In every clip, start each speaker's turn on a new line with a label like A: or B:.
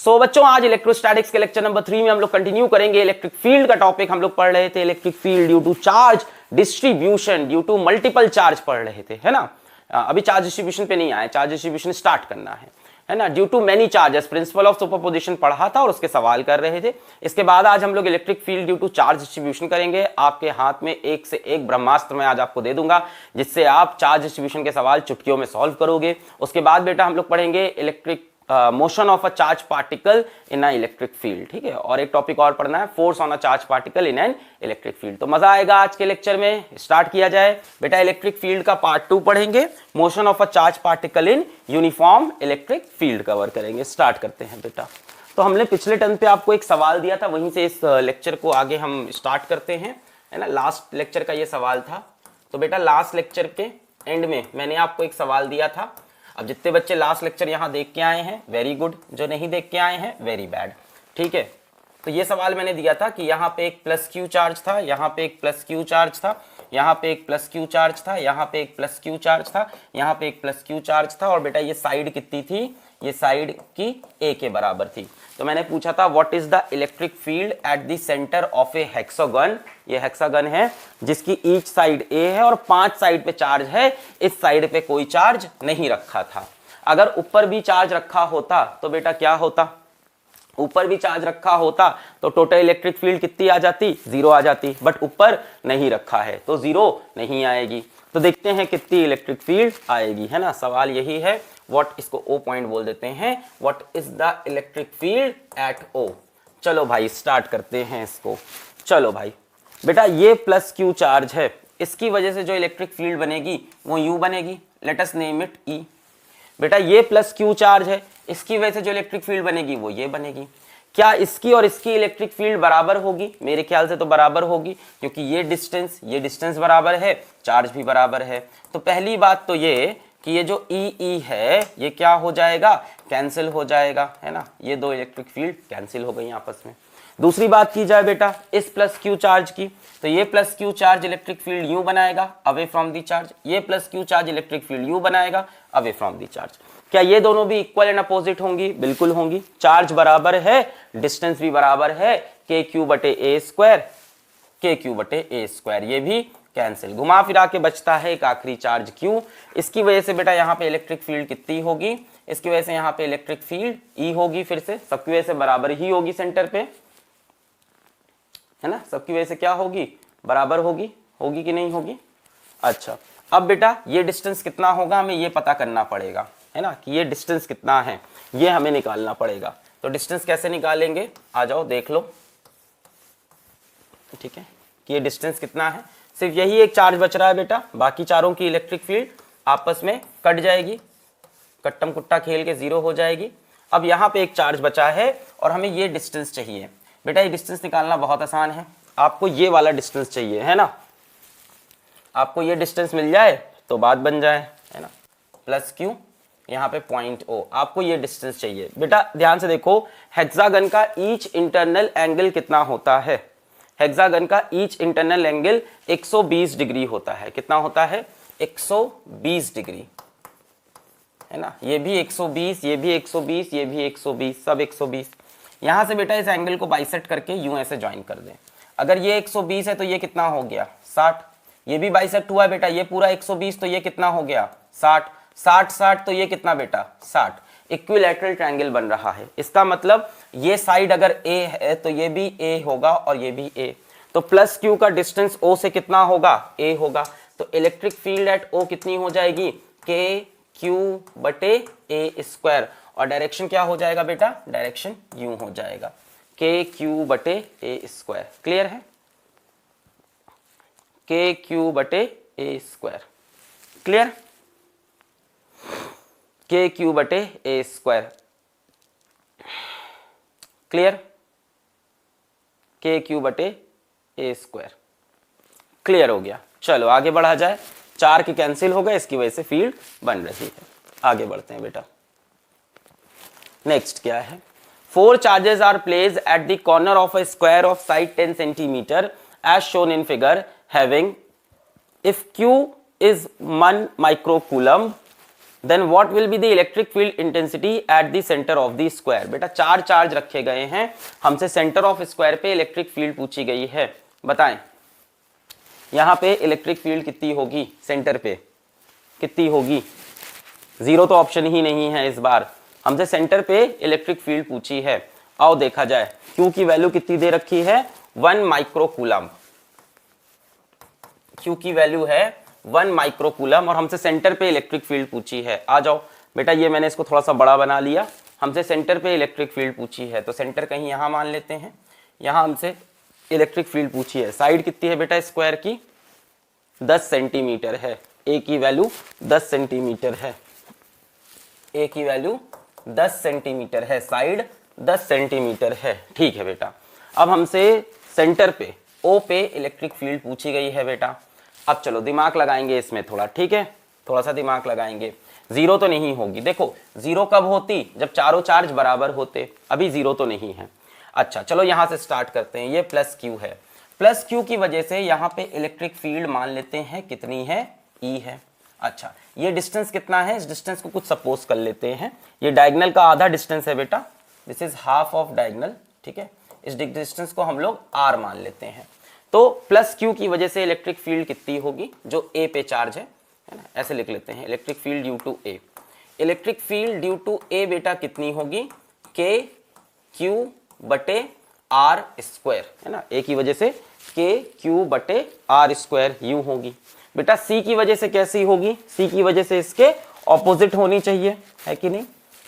A: सो बच्चों आज इलेक्ट्रोस्टैटिक्स के लेक्चर नंबर 3 में हम लोग कंटिन्यू करेंगे। इलेक्ट्रिक फील्ड का टॉपिक हम लोग पढ़ रहे थे। Electric field due to charge distribution, due to multiple charge पढ़ रहे थे, है ना। अभी चार्ज डिस्ट्रीब्यूशन पे नहीं आए, चार्ज डिस्ट्रीब्यूशन स्टार्ट करना है ना। Due to many charges, principle of superposition पढ़ा था और उसके सवाल कर रहे थे। इसके बाद आज हम लोग electric field due to charge distribution करेंगे। आपके हाथ में एक से एक ब्रह्मास्त्र मैं आज आपको दे दूंगा, जिससे आप चार्ज डिस्ट्रीब्यूशन के सवाल चुटकियों में सॉल्व करोगे। उसके बाद बेटा हम लोग पढ़ेंगे electric motion of a charge particle in a electric field, ठीक है। और एक टॉपिक और पढ़ना है, force on a charge particle in an electric field. तो मजा आएगा आज के लेक्चर में। स्टार्ट किया जाए बेटा। इलेक्ट्रिक फील्ड का पार्ट 2 पढ़ेंगे, motion of a charge particle in uniform electric field cover करेंगे। स्टार्ट करते हैं बेटा। तो हमने पिछले टर्न पे आपको एक सवाल दिया था, वहीं से इस लेक्चर को आगे हम स्टार्ट करते हैं, है ना। लास्ट लेक्चर का ये सवाल था। तो बेटा लास्ट लेक्चर के एंड में मैंने आपको एक सवाल दिया था। अब जितने बच्चे लास्ट लेक्चर यहाँ देख के आए हैं वेरी गुड, जो नहीं देख के आए हैं वेरी बैड, ठीक है। तो ये सवाल मैंने दिया था कि यहाँ पे एक प्लस क्यू चार्ज था, यहाँ पे एक प्लस क्यू चार्ज था, यहाँ पे एक प्लस क्यू चार्ज था, यहाँ पे एक प्लस क्यू चार्ज था, यहाँ पे एक प्लस क्यू चार्ज था, और बेटा ये साइड कितनी थी, ये साइड की ए के बराबर थी। तो मैंने पूछा था what is the electric field at the centre of A hexagon. ये हेक्सागन है जिसकी ईच साइड ए है और 5 साइड पे चार्ज है, इस साइड पे कोई चार्ज नहीं रखा था। अगर ऊपर भी चार्ज रखा होता तो बेटा क्या होता, ऊपर भी चार्ज रखा होता तो टोटल इलेक्ट्रिक फील्ड कितनी आ जाती, 0 आ जाती। बट ऊपर नहीं रखा है तो 0 नहीं आएगी। तो देखते हैं कितनी इलेक्ट्रिक फील्ड आएगी, है ना। सवाल यही है, व्हाट, इसको ओ पॉइंट बोल देते हैं, what is the electric field at O. चलो भाई स्टार्ट करते हैं इसको। चलो भाई बेटा ये प्लस क्यू चार्ज है, इसकी वजह से जो इलेक्ट्रिक फील्ड बनेगी वो यू बनेगी। लेट अस नेम इट ई। बेटा ये प्लस क्यू चार्ज है, इसकी वजह से जो इलेक्ट्रिक फील्ड बनेगी वो ये बनेगी। क्या इसकी और इसकी इलेक्ट्रिक फील्ड बराबर होगी? मेरे ख्याल से तो बराबर होगी, क्योंकि ये डिस्टेंस बराबर है, चार्ज भी बराबर है। तो पहली बात तो ये कि ये जो ई है ये क्या हो जाएगा, कैंसिल हो जाएगा, है ना। ये दो इलेक्ट्रिक फील्ड कैंसिल हो गई आपस में। दूसरी बात की जाए बेटा इस प्लस क्यू चार्ज की, तो ये plus Q charge electric field you बनाएगा अवे फ्रॉम दी चार्ज, ये plus Q charge electric field you बनाएगा अवे फ्रॉम दी चार्ज। क्या ये दोनों भी इक्वल एंड अपोजिट होंगी? बिल्कुल होंगी। चार्ज बराबर है, डिस्टेंस भी बराबर है, के क्यू बटे ए स्क्वायर, के क्यू बटे ए स्क्वायर, ये भी कैंसिल। घुमा फिरा के बचता है एक आखिरी चार्ज क्यू। इसकी वजह से बेटा यहाँ पे इलेक्ट्रिक फील्ड कितनी होगी, इसकी वजह से यहाँ पे इलेक्ट्रिक फील्ड ई होगी, फिर से सबकी वजह से बराबर ही होगी सेंटर पे, है ना। सबकी वजह से क्या होगी, बराबर होगी। होगी कि नहीं होगी? अच्छा अब बेटा ये डिस्टेंस कितना होगा हमें ये पता करना पड़ेगा, है ना, कि ये डिस्टेंस कितना है ये हमें निकालना पड़ेगा। तो डिस्टेंस कैसे निकालेंगे, आ जाओ देख लो, ठीक है, कि ये डिस्टेंस कितना है। सिर्फ यही एक चार्ज बच रहा है बेटा, बाकी चारों की इलेक्ट्रिक फील्ड आपस में कट जाएगी, कट्टम कुट्टा खेल के 0 हो जाएगी। अब यहाँ पे एक चार्ज बचा है और हमें ये डिस्टेंस चाहिए। बेटा ये डिस्टेंस निकालना बहुत आसान है, आपको ये वाला डिस्टेंस चाहिए, है ना। आपको ये डिस्टेंस मिल जाए तो बात बन जाए, है ना। प्लस क्यू यहाँ पे पॉइंट ओ, आपको ये डिस्टेंस चाहिए। बेटा ध्यान से देखो, हेक्सागन का ईच इंटरनल एंगल कितना होता है, हेक्सागन का ईच इंटरनल एंगल 120 डिग्री होता है। कितना होता है, 120 डिग्री, है ना। ये भी 120, ये भी 120, ये भी 120, सब 120। यहां से बेटा इस एंगल को बाइसेक्ट करके यूं ऐसे ज्वाइन कर दें। अगर ये 120 है तो ये कितना हो गया, 60। ये भी बाइसेक्ट हुआ है बेटा, ये पूरा 120 तो ये कितना हो गया, 60, 60, 60 तो ये कितना बेटा, 60। इक्विलैटरल ट्रायंगल बन रहा है। इसका मतलब ये साइड अगर ए है तो ये भी ए होगा और ये भी ए। तो प्लस क्यू का डिस्टेंस ओ से कितना होगा, ए होगा। तो इलेक्ट्रिक फील्ड एट ओ कितनी हो जाएगी, के क्यू बटे ए स्क्वायर। और डायरेक्शन क्या हो जाएगा बेटा, डायरेक्शन यूं हो जाएगा, के क्यू बटे ए स्क्वायर। क्लियर है, के क्यू बटे ए स्क्वायर, क्लियर, के क्यू बटे ए स्क्वायर, क्लियर, के क्यू बटे ए स्क्वायर, क्लियर हो गया। चलो आगे बढ़ा जाए, 4 के कैंसिल हो गए, इसकी वजह से फील्ड बन रही है। आगे बढ़ते हैं बेटा। नेक्स्ट क्या है, 4 charges are placed at the corner of a square of side 10 centimetre as shown in figure having, if Q is 1 microcoulomb then what will be the electric field intensity at the centre of the square. बेटा चार charge रखे गए हैं, हमसे centre of square पे electric field पूछी गई है, बताएं यहां पे इलेक्ट्रिक फील्ड कितनी होगी, सेंटर पे कितनी होगी। जीरो तो ऑप्शन ही नहीं है इस बार, हमसे सेंटर पे इलेक्ट्रिक फील्ड पूछी है। आओ देखा जाए, क्यू की वैल्यू कितनी दे रखी है 1 माइक्रोकूलम, क्यू की वैल्यू है 1 माइक्रोकूलम और हमसे सेंटर पे इलेक्ट्रिक फील्ड पूछी है। आ जाओ बेटा, ये मैंने इसको थोड़ा सा बड़ा बना लिया, हमसे सेंटर पे इलेक्ट्रिक फील्ड पूछी है तो सेंटर कहीं यहां मान लेते हैं, यहां हमसे इलेक्ट्रिक फील्ड पूछी है। साइड कितनी है बेटा स्क्वायर की 10 सेंटीमीटर है, ए की वैल्यू 10 सेंटीमीटर है, ए की वैल्यू 10 सेंटीमीटर है, साइड 10 सेंटीमीटर है। ठीक है बेटा, अब हमसे सेंटर पे ओ पे इलेक्ट्रिक फील्ड पूछी गई है बेटा। अब चलो दिमाग लगाएंगे इसमें थोड़ा, ठीक है, थोड़ा सा दिमाग लगाएंगे। जीरो तो नहीं होगी, देखो जीरो कब होती, जब चारों चार्ज बराबर होते, अभी जीरो तो नहीं है। अच्छा चलो यहां से स्टार्ट करते हैं, ये प्लस क्यू है, प्लस क्यू की वजह से यहां पे इलेक्ट्रिक फील्ड मान लेते हैं कितनी है, ई है। अच्छा ये डिस्टेंस कितना है, इस डिस्टेंस को कुछ सपोज कर लेते हैं, ये डायगोनल का आधा डिस्टेंस है बेटा, this is half of diagonal, ठीक है, इस डिस्टेंस को हम लोग आर मान लेते हैं। तो प्लस क्यू की वजह से इलेक्ट्रिक फील्ड कितनी होगी, जो ए पे चार्ज है ना, ऐसे लिख लेते हैं, electric field due to A, electric field due to A बेटा कितनी होगी, के क्यू बटे आर स्क्वायर, है ना, ए की वजह से के क्यू बटे आर स्क्वायर यूं होगी। बेटा सी की वजह से कैसी होगी, सी की वजह से इसके ऑपोजिट होनी चाहिए, है कि नहीं,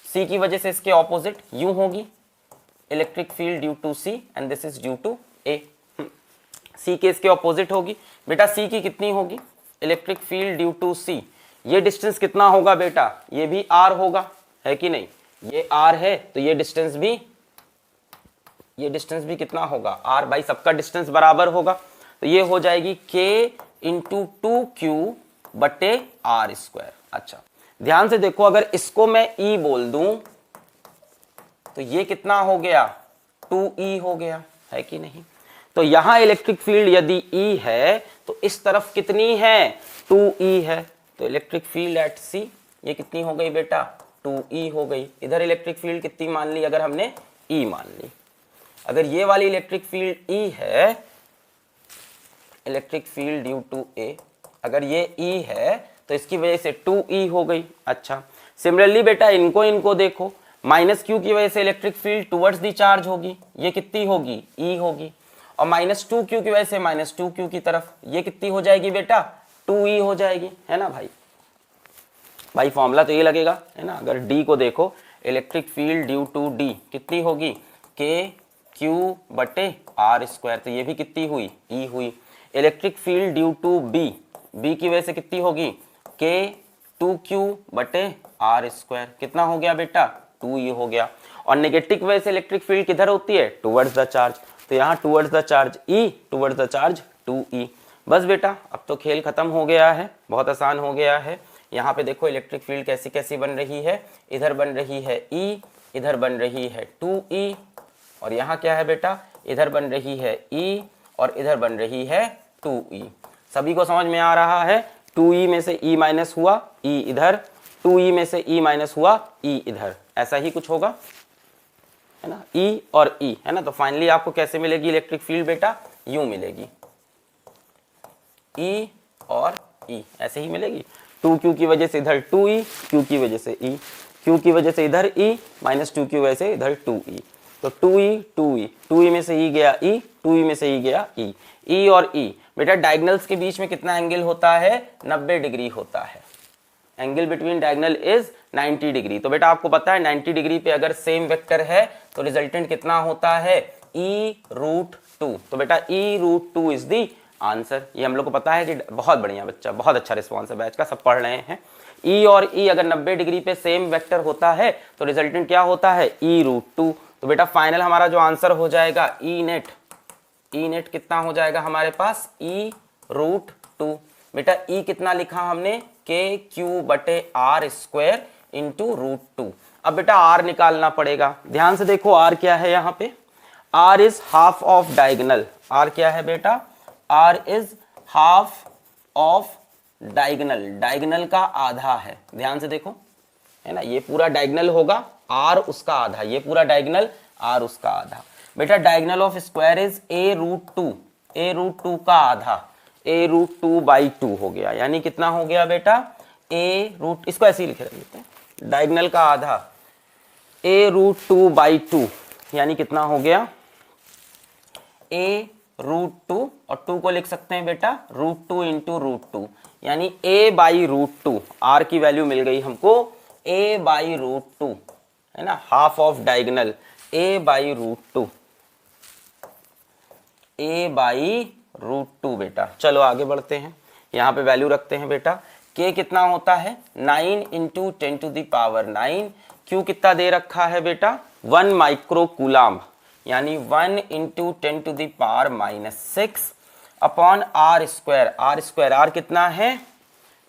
A: सी की वजह से इसके ऑपोजिट यूं होगी, electric field due to C and this is due to A, C के इसके ऑपोजिट होगी। बेटा सी की कितनी होगी, electric field due to C, ये डिस्टेंस कितना होगा बेटा, ये भी आर होगा, है कि नहीं, ये आर है तो ये डिस्टेंस भी कितना होगा, आर, भाई सबका डिस्टेंस बराबर होगा, तो ये हो जाएगी के इंटू 2q बटे आर स्क्वायर। अच्छा ध्यान से देखो, अगर इसको मैं E बोल दूं तो ये कितना हो गया 2E हो गया, है कि नहीं। तो यहां इलेक्ट्रिक फील्ड यदि E है तो इस तरफ कितनी है 2E है, तो इलेक्ट्रिक फील्ड एट C ये कितनी हो गई बेटा 2E हो गई। इधर इलेक्ट्रिक फील्ड कितनी मान ली, अगर हमने E मान ली, अगर ये वाली इलेक्ट्रिक फील्ड E है, इलेक्ट्रिक फील्ड ड्यू टू ए, अगर ये E है तो इसकी वजह से 2E हो गई। अच्छा सिमिलरली बेटा इनको देखो, माइनस क्यू की वजह से electric field towards the charge होगी, ये कितनी होगी E होगी, और माइनस 2q की वजह से माइनस 2q की तरफ ये कितनी हो जाएगी बेटा 2E हो जाएगी, है ना भाई फॉर्मूला तो ये लगेगा, है ना। अगर D को देखो, electric field due to D कितनी होगी के क्यू बटे आर स्क्वायर, तो ये भी कितनी हुई E हुई। Electric field due to B, B की वजह से कितनी होगी के 2q बटे आर स्क्वायर, कितना हो गया बेटा 2E हो गया। और नेगेटिव की वजह से इलेक्ट्रिक फील्ड किधर होती है टुवर्ड्स द चार्ज, तो यहाँ towards the charge E, towards the charge 2E। बस बेटा अब तो खेल खत्म हो गया है, बहुत आसान हो गया है। यहाँ पे देखो इलेक्ट्रिक फील्ड कैसी कैसी बन रही है, इधर बन रही है E, इधर बन रही है 2E, और यहाँ क्या है बेटा, इधर बन रही है E और इधर बन रही है 2E। सभी को समझ में आ रहा है, 2E में से E माइनस हुआ, E इधर, 2E में से E माइनस हुआ, E इधर, ऐसा ही कुछ होगा, है ना, E और E, है ना। तो फाइनली आपको कैसे मिलेगी इलेक्ट्रिक फील्ड बेटा, यूं मिलेगी, E और E ऐसे ही मिलेगी। 2q की वजह से इधर 2E, q की वजह से E, q की वजह से इधर E, माइनस 2 की वजह से इधर 2E, तो 2E 2E, 2E में से E गया E, 2E में से E गया E, E और E। बेटा डायगोनल्स के बीच में कितना एंगल होता है 90 डिग्री होता है, angle between diagonal is 90 degree. तो बेटा आपको पता है 90 डिग्री पे अगर सेम वेक्टर है तो रिजल्टेंट कितना होता है E√2, तो बेटा E√2 इज द आंसर। ये हम लोग को पता है कि बहुत बढ़िया बच्चा, बहुत अच्छा रिस्पॉन्स है बैच का, सब पढ़ रहे हैं। E और E अगर 90 डिग्री पे सेम वेक्टर होता है तो रिजल्टेंट क्या होता है E√2। तो बेटा फाइनल हमारा जो आंसर हो जाएगा E नेट कितना हो जाएगा हमारे पास E√2। बेटा E कितना लिखा हमने के क्यू बटे आर स्क्वायर इंटू √2। अब बेटा R निकालना पड़ेगा, ध्यान से देखो R क्या है यहाँ पे, R is half of diagonal, R क्या है बेटा, R is half of diagonal, diagonal का आधा है, ध्यान से देखो है ना, ये पूरा डायगोनल होगा r उसका आधा, ये पूरा डायगोनल r उसका आधा। बेटा diagonal of square is a√2, a√2 का आधा, a√2/2 हो गया, यानी कितना हो गया बेटा इसको ऐसे ही लिखे रहते हैं, डायगोनल का आधा a√2/2 यानी कितना हो गया a√2, और 2 को लिख सकते हैं बेटा √2 इंटू √2, यानी a/√2, r की वैल्यू मिल गई हमको a/√2, है ना, half of diagonal a/√2, a/√2 बेटा। चलो आगे बढ़ते हैं, यहाँ पे वैल्यू रखते हैं बेटा, k कितना होता है 9 इंटू 10⁹9, q कितना दे रखा है बेटा 1 माइक्रो कूलाम्ब, यानी 1 into 10⁻⁻6 upon r square, r कितना है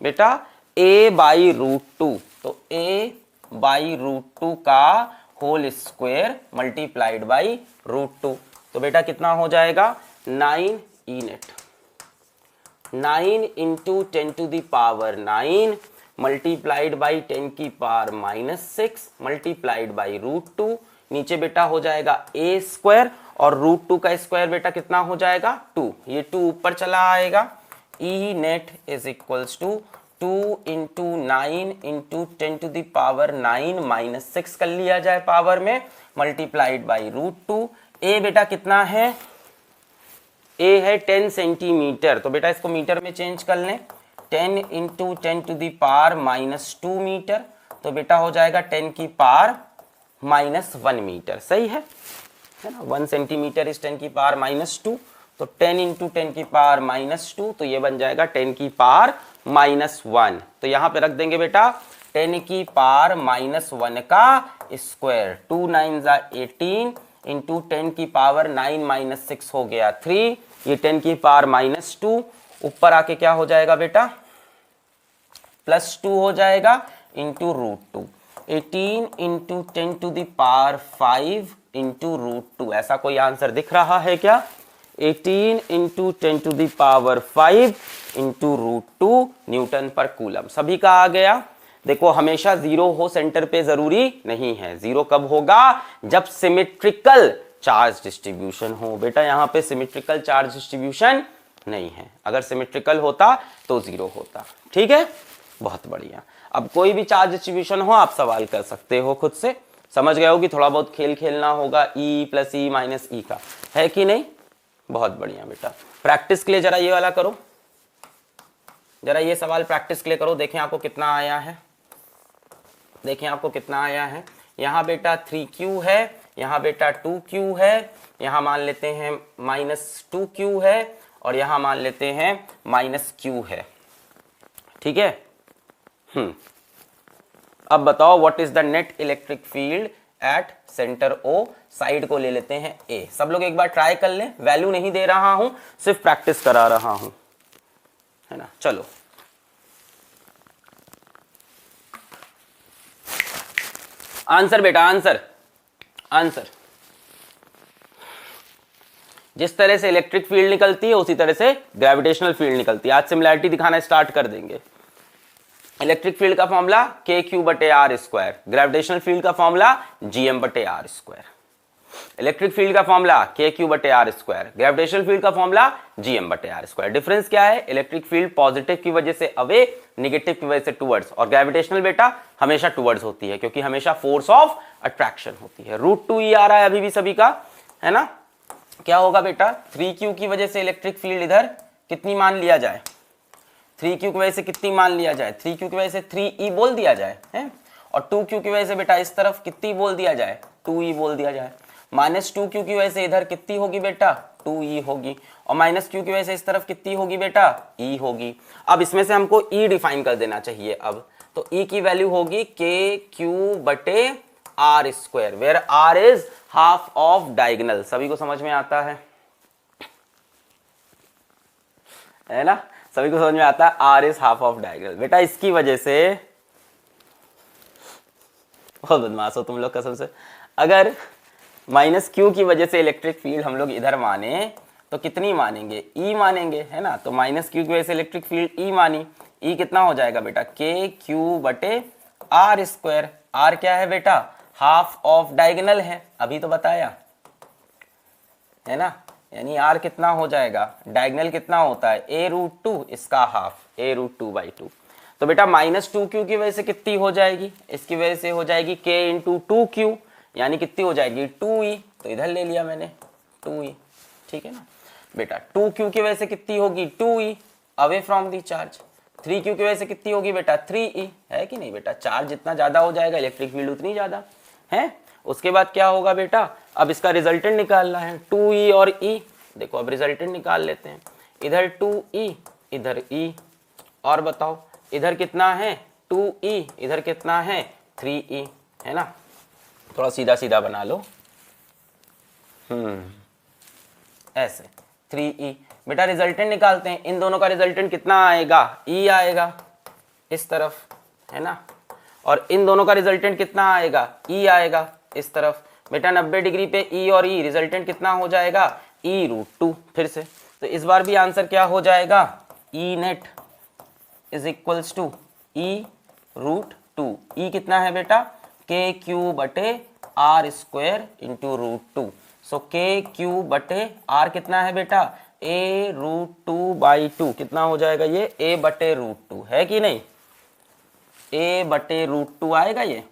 A: बेटा a/√2, तो a/√2 का होल स्क्वायर मल्टीप्लाइड बाई √2, तो बेटा कितना हो जाएगा 9 E net, 9 into 10⁻9 multiplied by 10⁻6 multiplied by √2, नीचे बेटा हो जाएगा a स्क्वायर, और √2 का स्क्वायर बेटा कितना हो जाएगा 2, ये 2 ऊपर चला आएगा, E net is equals to 2 into 9 into 10⁻9 - 6 कर लिया जाए पावर में, मल्टीप्लाइड बाई √2। ए बेटा कितना है, ए है 10 सेंटीमीटर, तो बेटा इसको मीटर में चेंज कर लें, 10 इंटू 10⁻⁻2 मीटर, तो बेटा हो जाएगा 10⁻⁻1 मीटर, सही है ना, 1 सेंटीमीटर इज 10⁻⁻2, तो 10 इंटू 10⁻⁻2, तो ये बन जाएगा 10⁻⁻1, तो यहाँ पे रख देंगे बेटा 10⁻⁻1 का स्क्वायर, 2 9 18 इंटू 10⁻9 - 6 हो गया 3, ये 10⁻2 ऊपर आके क्या हो जाएगा बेटा +2 हो जाएगा इंटू √2, 18 इंटू 10⁵ इंटू √2, ऐसा कोई आंसर दिख रहा है क्या, 18 इंटू 10⁵ इंटू √2 न्यूटन पर कूलम, सभी का आ गया। देखो हमेशा 0 हो सेंटर पे जरूरी नहीं है, 0 कब होगा जब सिमेट्रिकल चार्ज डिस्ट्रीब्यूशन हो, बेटा यहाँ पे सिमेट्रिकल चार्ज डिस्ट्रीब्यूशन नहीं है, अगर सिमेट्रिकल होता तो 0 होता, ठीक है, बहुत बढ़िया। अब कोई भी चार्ज डिस्ट्रीब्यूशन हो आप सवाल कर सकते हो खुद से, समझ गए हो कि थोड़ा बहुत खेल खेलना होगा, E + E - E का, है कि नहीं, बहुत बढ़िया बेटा। प्रैक्टिस के लिए जरा ये वाला करो, जरा ये सवाल प्रैक्टिस के लिए करो, देखें आपको कितना आया है, देखें आपको कितना आया है, यहाँ बेटा 3q है, यहाँ बेटा 2q है, यहाँ मान लेते हैं -2q है, और यहाँ मान लेते हैं -q है, ठीक है। अब बताओ what is the net electric field at centre O, side को ले लेते हैं A, सब लोग एक बार ट्राई कर लें, वैल्यू नहीं दे रहा हूं, सिर्फ प्रैक्टिस करा रहा हूं, है ना। चलो आंसर बेटा, आंसर आंसर जिस तरह से इलेक्ट्रिक फील्ड निकलती है उसी तरह से ग्रेविटेशनल फील्ड निकलती है। आज सिमिलैरिटी दिखाना स्टार्ट कर देंगे। इलेक्ट्रिक फील्ड का फॉर्मूला kq/r², ग्रेविटेशनल फील्ड का फॉर्मूला gm/r²। इलेक्ट्रिक फील्ड का फॉर्मूला kq/r², ग्रेविटेशनल फील्ड का फॉर्मूला gm/r²। डिफरेंस क्या है, इलेक्ट्रिक फील्ड पॉजिटिव की वजह से अवे, नेगेटिव की वजह से टुवर्ड्स, और ग्रेविटेशनल बेटा हमेशा टुवर्ड्स होती है क्योंकि हमेशा फोर्स ऑफ अट्रैक्शन होती है। √2e आ रहा है अभी भी सभी का, है ना। क्या होगा बेटा, 3q की वजह से इलेक्ट्रिक फील्ड इधर कितनी मान लिया जाए, 3q की वजह से कितनी मान लिया जाए, 3q की वजह से 3e बोल दिया जाए, है, और 2q की वजह से बेटा इस तरफ कितनी बोल दिया जाए, 2e बोल दिया जाए। -2q की वजह से इधर कितनी होगी बेटा, 2e होगी, और -q की वजह से इस तरफ कितनी होगी बेटा, e होगी। अब इसमें से हमको e डिफाइन कर देना चाहिए। अब तो e की वैल्यू होगी kq/r², where r is half of diagonal. सभी को समझ में आता है ना, सभी को समझ में आता है, r is half of diagonal. बेटा इसकी वजह से, बहुत बदमाश हो तुम लोग कसम से, अगर -q की वजह से इलेक्ट्रिक फील्ड हम लोग इधर माने तो कितनी मानेंगे, e मानेंगे, है ना। तो -q की वजह से इलेक्ट्रिक फील्ड e मानी, e कितना हो जाएगा बेटा, kq/r², आर स्क्वायर। आर क्या है बेटा? हाफ ऑफ डायगोनल है, अभी तो बताया है ना, यानी आर कितना हो जाएगा, डायगोनल कितना होता है a√2, इसका हाफ a√2/2। तो बेटा -2q की वजह से कितनी हो जाएगी, इसकी वजह से हो जाएगी k × 2q, यानी कितनी हो जाएगी 2e, तो इधर ले लिया मैंने 2e, ठीक है ना बेटा। 2q की वजह से कितनी होगी 2e away from the charge. 3q की वजह से कितनी होगी बेटा 3e, है कि नहीं बेटा, चार्ज जितना ज्यादा हो जाएगा इलेक्ट्रिक फील्ड उतनी ज्यादा है। उसके बाद क्या होगा बेटा, अब इसका रिजल्टेंट निकालना है 2e और e। देखो अब रिजल्टेंट निकाल लेते हैं, इधर 2e इधर e, और बताओ इधर कितना है 2e इधर कितना है 3e, है ना। थोड़ा सीधा सीधा बना लो, ऐसे 3e। बेटा रिजल्टेंट निकालते हैं, इन दोनों का रिजल्टेंट कितना आएगा e आएगा इस तरफ, है ना, और इन दोनों का रिजल्टेंट कितना आएगा e आएगा इस तरफ। बेटा 90 डिग्री पे e और e, रिजल्टेंट कितना हो जाएगा e√2। फिर से तो इस बार भी आंसर क्या हो जाएगा, e net is equals to e√2। e कितना है बेटा kq/r² इंटू √2। सो kq/r कितना है बेटा a√2/2, कितना हो जाएगा ये a/√2, है कि नहीं, a/√2 आएगा। ये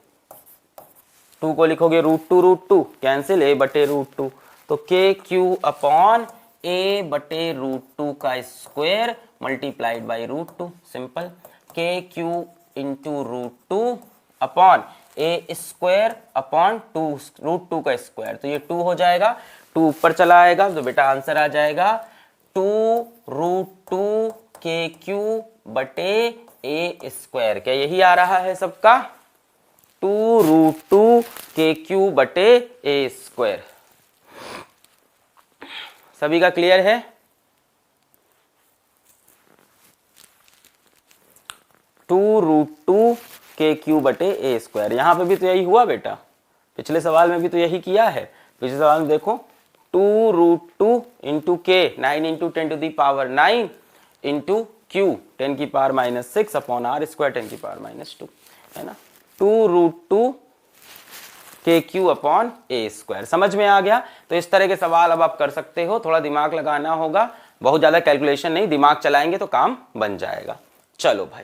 A: 2 को लिखोगे √2 कैंसिल, a/√2, तो kq/a/√2 का square multiplied by √2, simple. kq into √2 upon a²/2 का स्क्वायर, तो ये 2 हो जाएगा, 2 ऊपर चला आएगा, तो बेटा आंसर आ जाएगा 2√2 kq/a²। क्या यही आ रहा है सबका, 2√2 kq/a²। सभी का क्लियर है? (2√2 kq/a²। यहां पे भी तो यही हुआ बेटा, पिछले सवाल में भी तो यही किया है। पिछले सवाल में देखो 2√2 into k 9 into 10⁻⁹ into q 10⁻⁻⁶ upon r² 10⁻⁻², है ना, 2√2 kq/a²। समझ में आ गया? तो इस तरह के सवाल अब आप कर सकते हो, थोड़ा दिमाग लगाना होगा, बहुत ज्यादा कैलकुलेशन नहीं, दिमाग चलाएंगे तो काम बन जाएगा। चलो भाई,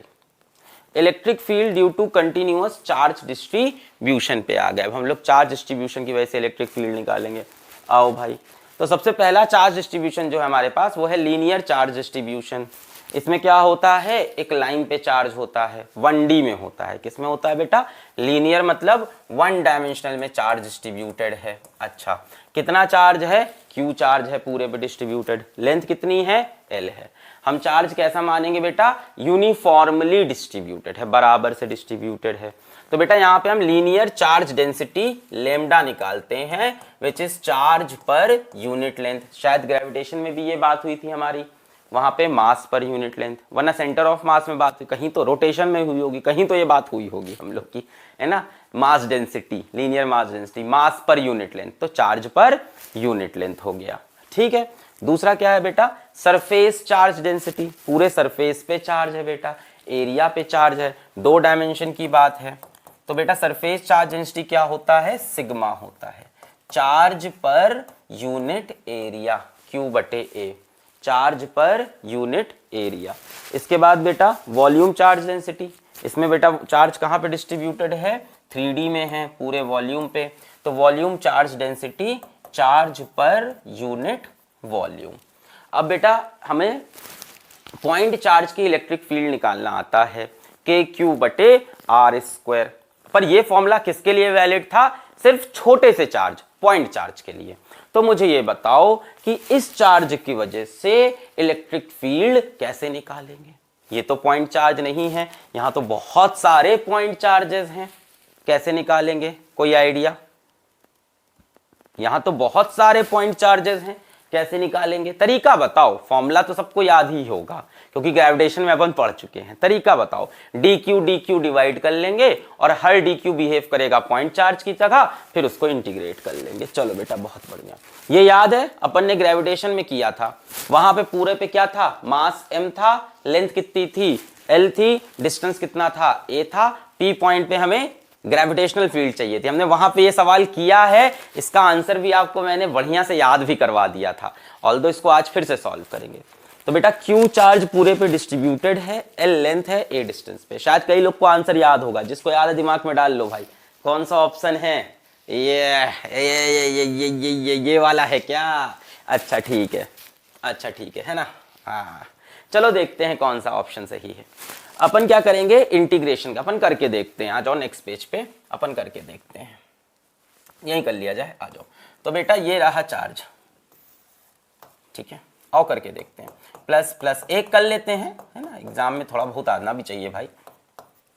A: electric field due to continuous charge distribution पे आ गए। अब हम लोग चार्ज डिस्ट्रीब्यूशन की वजह से इलेक्ट्रिक फील्ड निकालेंगे। आओ भाई, तो सबसे पहला चार्ज डिस्ट्रीब्यूशन जो है हमारे पास वो है लीनियर चार्ज डिस्ट्रीब्यूशन। इसमें क्या होता है, एक लाइन पे चार्ज होता है, 1D में होता है। किसमें होता है बेटा, लीनियर मतलब 1 डायमेंशनल में चार्ज डिस्ट्रीब्यूटेड है। अच्छा, कितना चार्ज है, Q चार्ज है पूरे पे डिस्ट्रीब्यूटेड, लेंथ कितनी है L है। हम चार्ज कैसा मानेंगे बेटा, यूनिफॉर्मली डिस्ट्रीब्यूटेड है, बराबर से डिस्ट्रीब्यूटेड है। तो बेटा यहाँ पे हम लीनियर चार्ज डेंसिटी लेमडा निकालते हैं, which is charge per unit length. शायद ग्रेविटेशन में भी ये बात हुई थी हमारी, वहां पे मास पर यूनिट लेंथ, वरना सेंटर ऑफ मास में बात हुई, कहीं तो रोटेशन में हुई होगी, कहीं तो ये बात हुई होगी हम लोग की, है ना। Mass density, linear mass density, mass per unit length, तो चार्ज पर यूनिट लेंथ हो गया, ठीक है। दूसरा क्या है बेटा, सरफेस चार्ज डेंसिटी, पूरे सरफेस पे चार्ज है बेटा, एरिया पे चार्ज है, 2 डायमेंशन की बात है। तो बेटा सरफेस चार्ज डेंसिटी क्या होता है, सिग्मा होता है, charge per unit area Q/A, charge per unit area. इसके बाद बेटा वॉल्यूम चार्ज डेंसिटी, इसमें बेटा चार्ज कहाँ पे डिस्ट्रीब्यूटेड है, 3D में है पूरे वॉल्यूम पे, तो volume charge density charge per unit volume. अब बेटा हमें पॉइंट चार्ज की इलेक्ट्रिक फील्ड निकालना आता है, kq/r²। पर ये फॉर्मूला किसके लिए वैलिड था, सिर्फ छोटे से चार्ज, पॉइंट चार्ज के लिए। तो मुझे ये बताओ कि इस चार्ज की वजह से इलेक्ट्रिक फील्ड कैसे निकालेंगे। ये तो पॉइंट चार्ज नहीं है, यहां तो बहुत सारे पॉइंट चार्जेस हैं, कैसे निकालेंगे, कोई आइडिया? यहां तो बहुत सारे पॉइंट चार्जेस हैं, कैसे निकालेंगे, तरीका बताओ। फॉर्मूला तो सबको याद ही होगा क्योंकि ग्रेविटेशन में अपन पढ़ चुके हैं, तरीका बताओ। dq डिवाइड कर लेंगे और हर dq बिहेव करेगा पॉइंट चार्ज की तरह, फिर उसको इंटीग्रेट कर लेंगे। चलो बेटा बहुत बढ़िया, ये याद है अपन ने ग्रेविटेशन में किया था, वहां पे पूरे पे क्या था, मास m था, लेंथ कितनी थी L थी, डिस्टेंस कितना था a था, पी पॉइंट पे हमें ग्रेविटेशनल फील्ड चाहिए थी, हमने वहां पे ये सवाल किया है, इसका आंसर भी आपको मैंने बढ़िया से याद भी करवा दिया था, ऑल्दो इसको आज फिर से सॉल्व करेंगे। तो बेटा Q चार्ज पूरे पे डिस्ट्रीब्यूटेड है, L लेंथ है, A डिस्टेंस पे। शायद कई लोग को आंसर याद होगा, जिसको याद है दिमाग में डाल लो भाई। कौन सा ऑप्शन है? ये वाला है क्या? अच्छा ठीक है, अच्छा ठीक है ना। हाँ चलो देखते हैं कौन सा ऑप्शन सही है। अपन क्या करेंगे, इंटीग्रेशन का अपन करके देखते हैं। आ जाओ नेक्स्ट पेज पे, अपन करके देखते हैं, यही कर लिया जाए, आ जाओ। तो बेटा ये रहा चार्ज, ठीक है, आओ करके देखते हैं। प्लस प्लस एक कर लेते हैं, है ना, एग्जाम में थोड़ा बहुत आना भी चाहिए भाई।